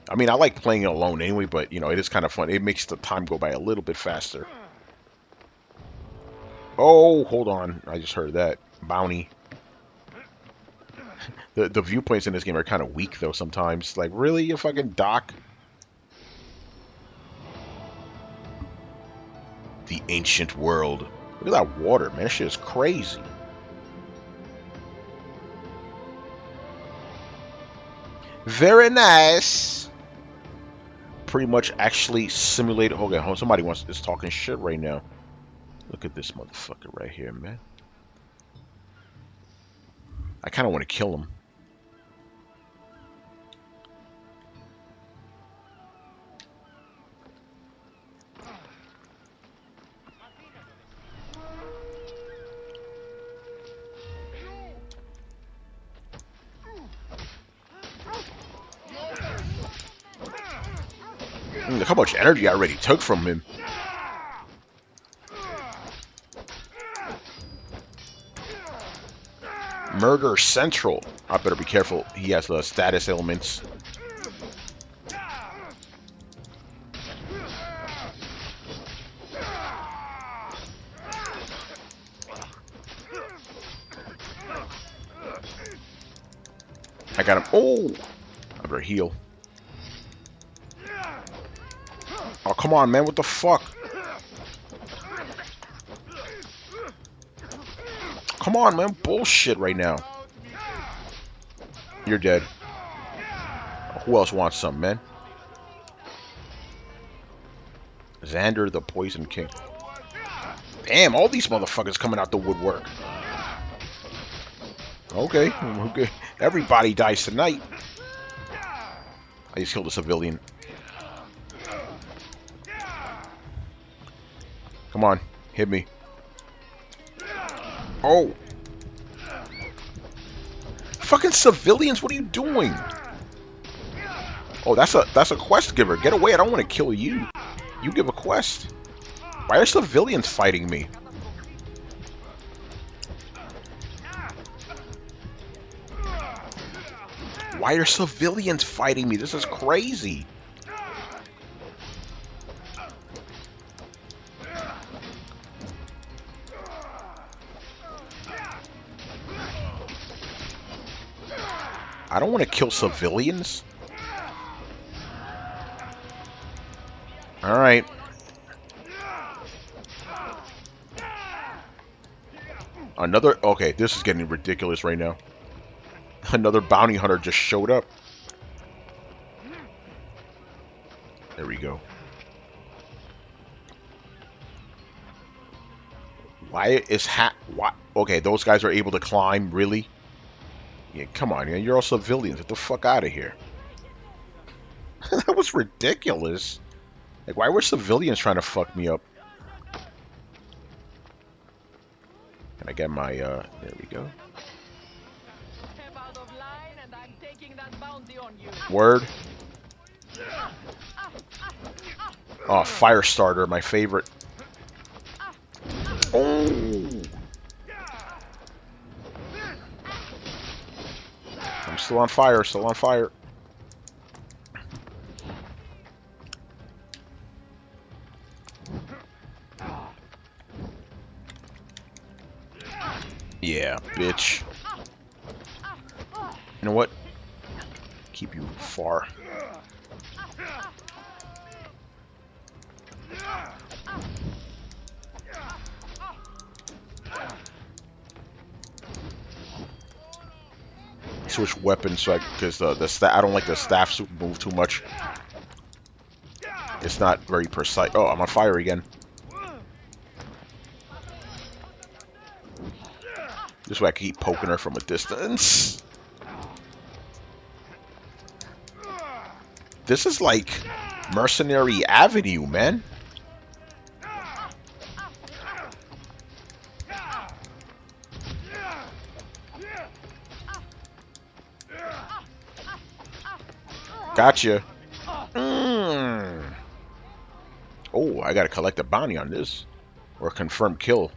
I mean, I like playing it alone anyway, but you know, it is kind of fun. It makes the time go by a little bit faster. Oh, hold on. I just heard that. Bounty. The viewpoints in this game are kind of weak though sometimes. Like, really? You fucking dock? The ancient world. Look at that water, man. That shit is crazy. Very nice. Pretty much actually simulated. Okay, somebody is talking shit right now. Look at this motherfucker right here, man. I kind of want to kill him. Look how much energy I already took from him. Murder Central. I better be careful. He has the status elements. I got him. Oh! I better heal. Oh, come on, man. What the fuck? Come on, man. Bullshit right now. You're dead. Who else wants some, man? Xander the Poison King. Damn, all these motherfuckers coming out the woodwork. Okay. Everybody dies tonight. I just killed a civilian. Come on, hit me. Oh. Fucking civilians, what are you doing? Oh, that's a quest giver. Get away, I don't want to kill you. You give a quest. Why are civilians fighting me? Why are civilians fighting me? This is crazy. I don't want to kill civilians. Alright. Another... Okay, this is getting ridiculous right now. Another bounty hunter just showed up. There we go. Why is Why? Okay, those guys are able to climb, really? Yeah, come on, man. You're all civilians. Get the fuck out of here. That was ridiculous. Like, why were civilians trying to fuck me up? Can I get my, there we go. Word. Oh, fire starter, my favorite. Oh! I'm still on fire, still on fire. Yeah, bitch. You know what? Keep you far. Switch weapons so because I don't like the staff super move too much. It's not very precise. Oh, I'm on fire again. This way I can keep poking her from a distance. This is like Mercenary Avenue, man. Gotcha. Mm. Oh, I gotta collect a bounty on this. Or a confirmed kill.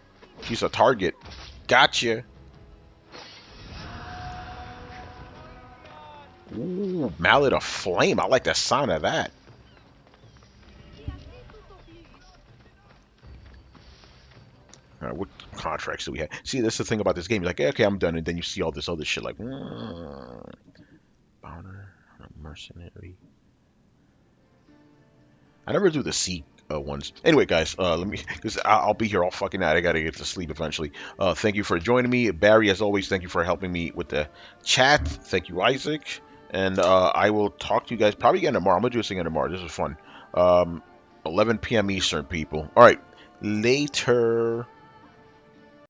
She's a target. Gotcha. Ooh, Mallet of Flame. I like the sound of that. What contracts do we have? See, that's the thing about this game. You're like, okay, I'm done. And then you see all this other shit like, Bonner, Mercenary. I never do the C ones. Anyway, guys, let me, because I'll be here all fucking night. I gotta get to sleep eventually. Thank you for joining me, Barry. As always, thank you for helping me with the chat. Thank you, Isaac. And I will talk to you guys probably again tomorrow. I'm gonna do this again tomorrow. This was fun. 11 p.m. Eastern, people. All right, later.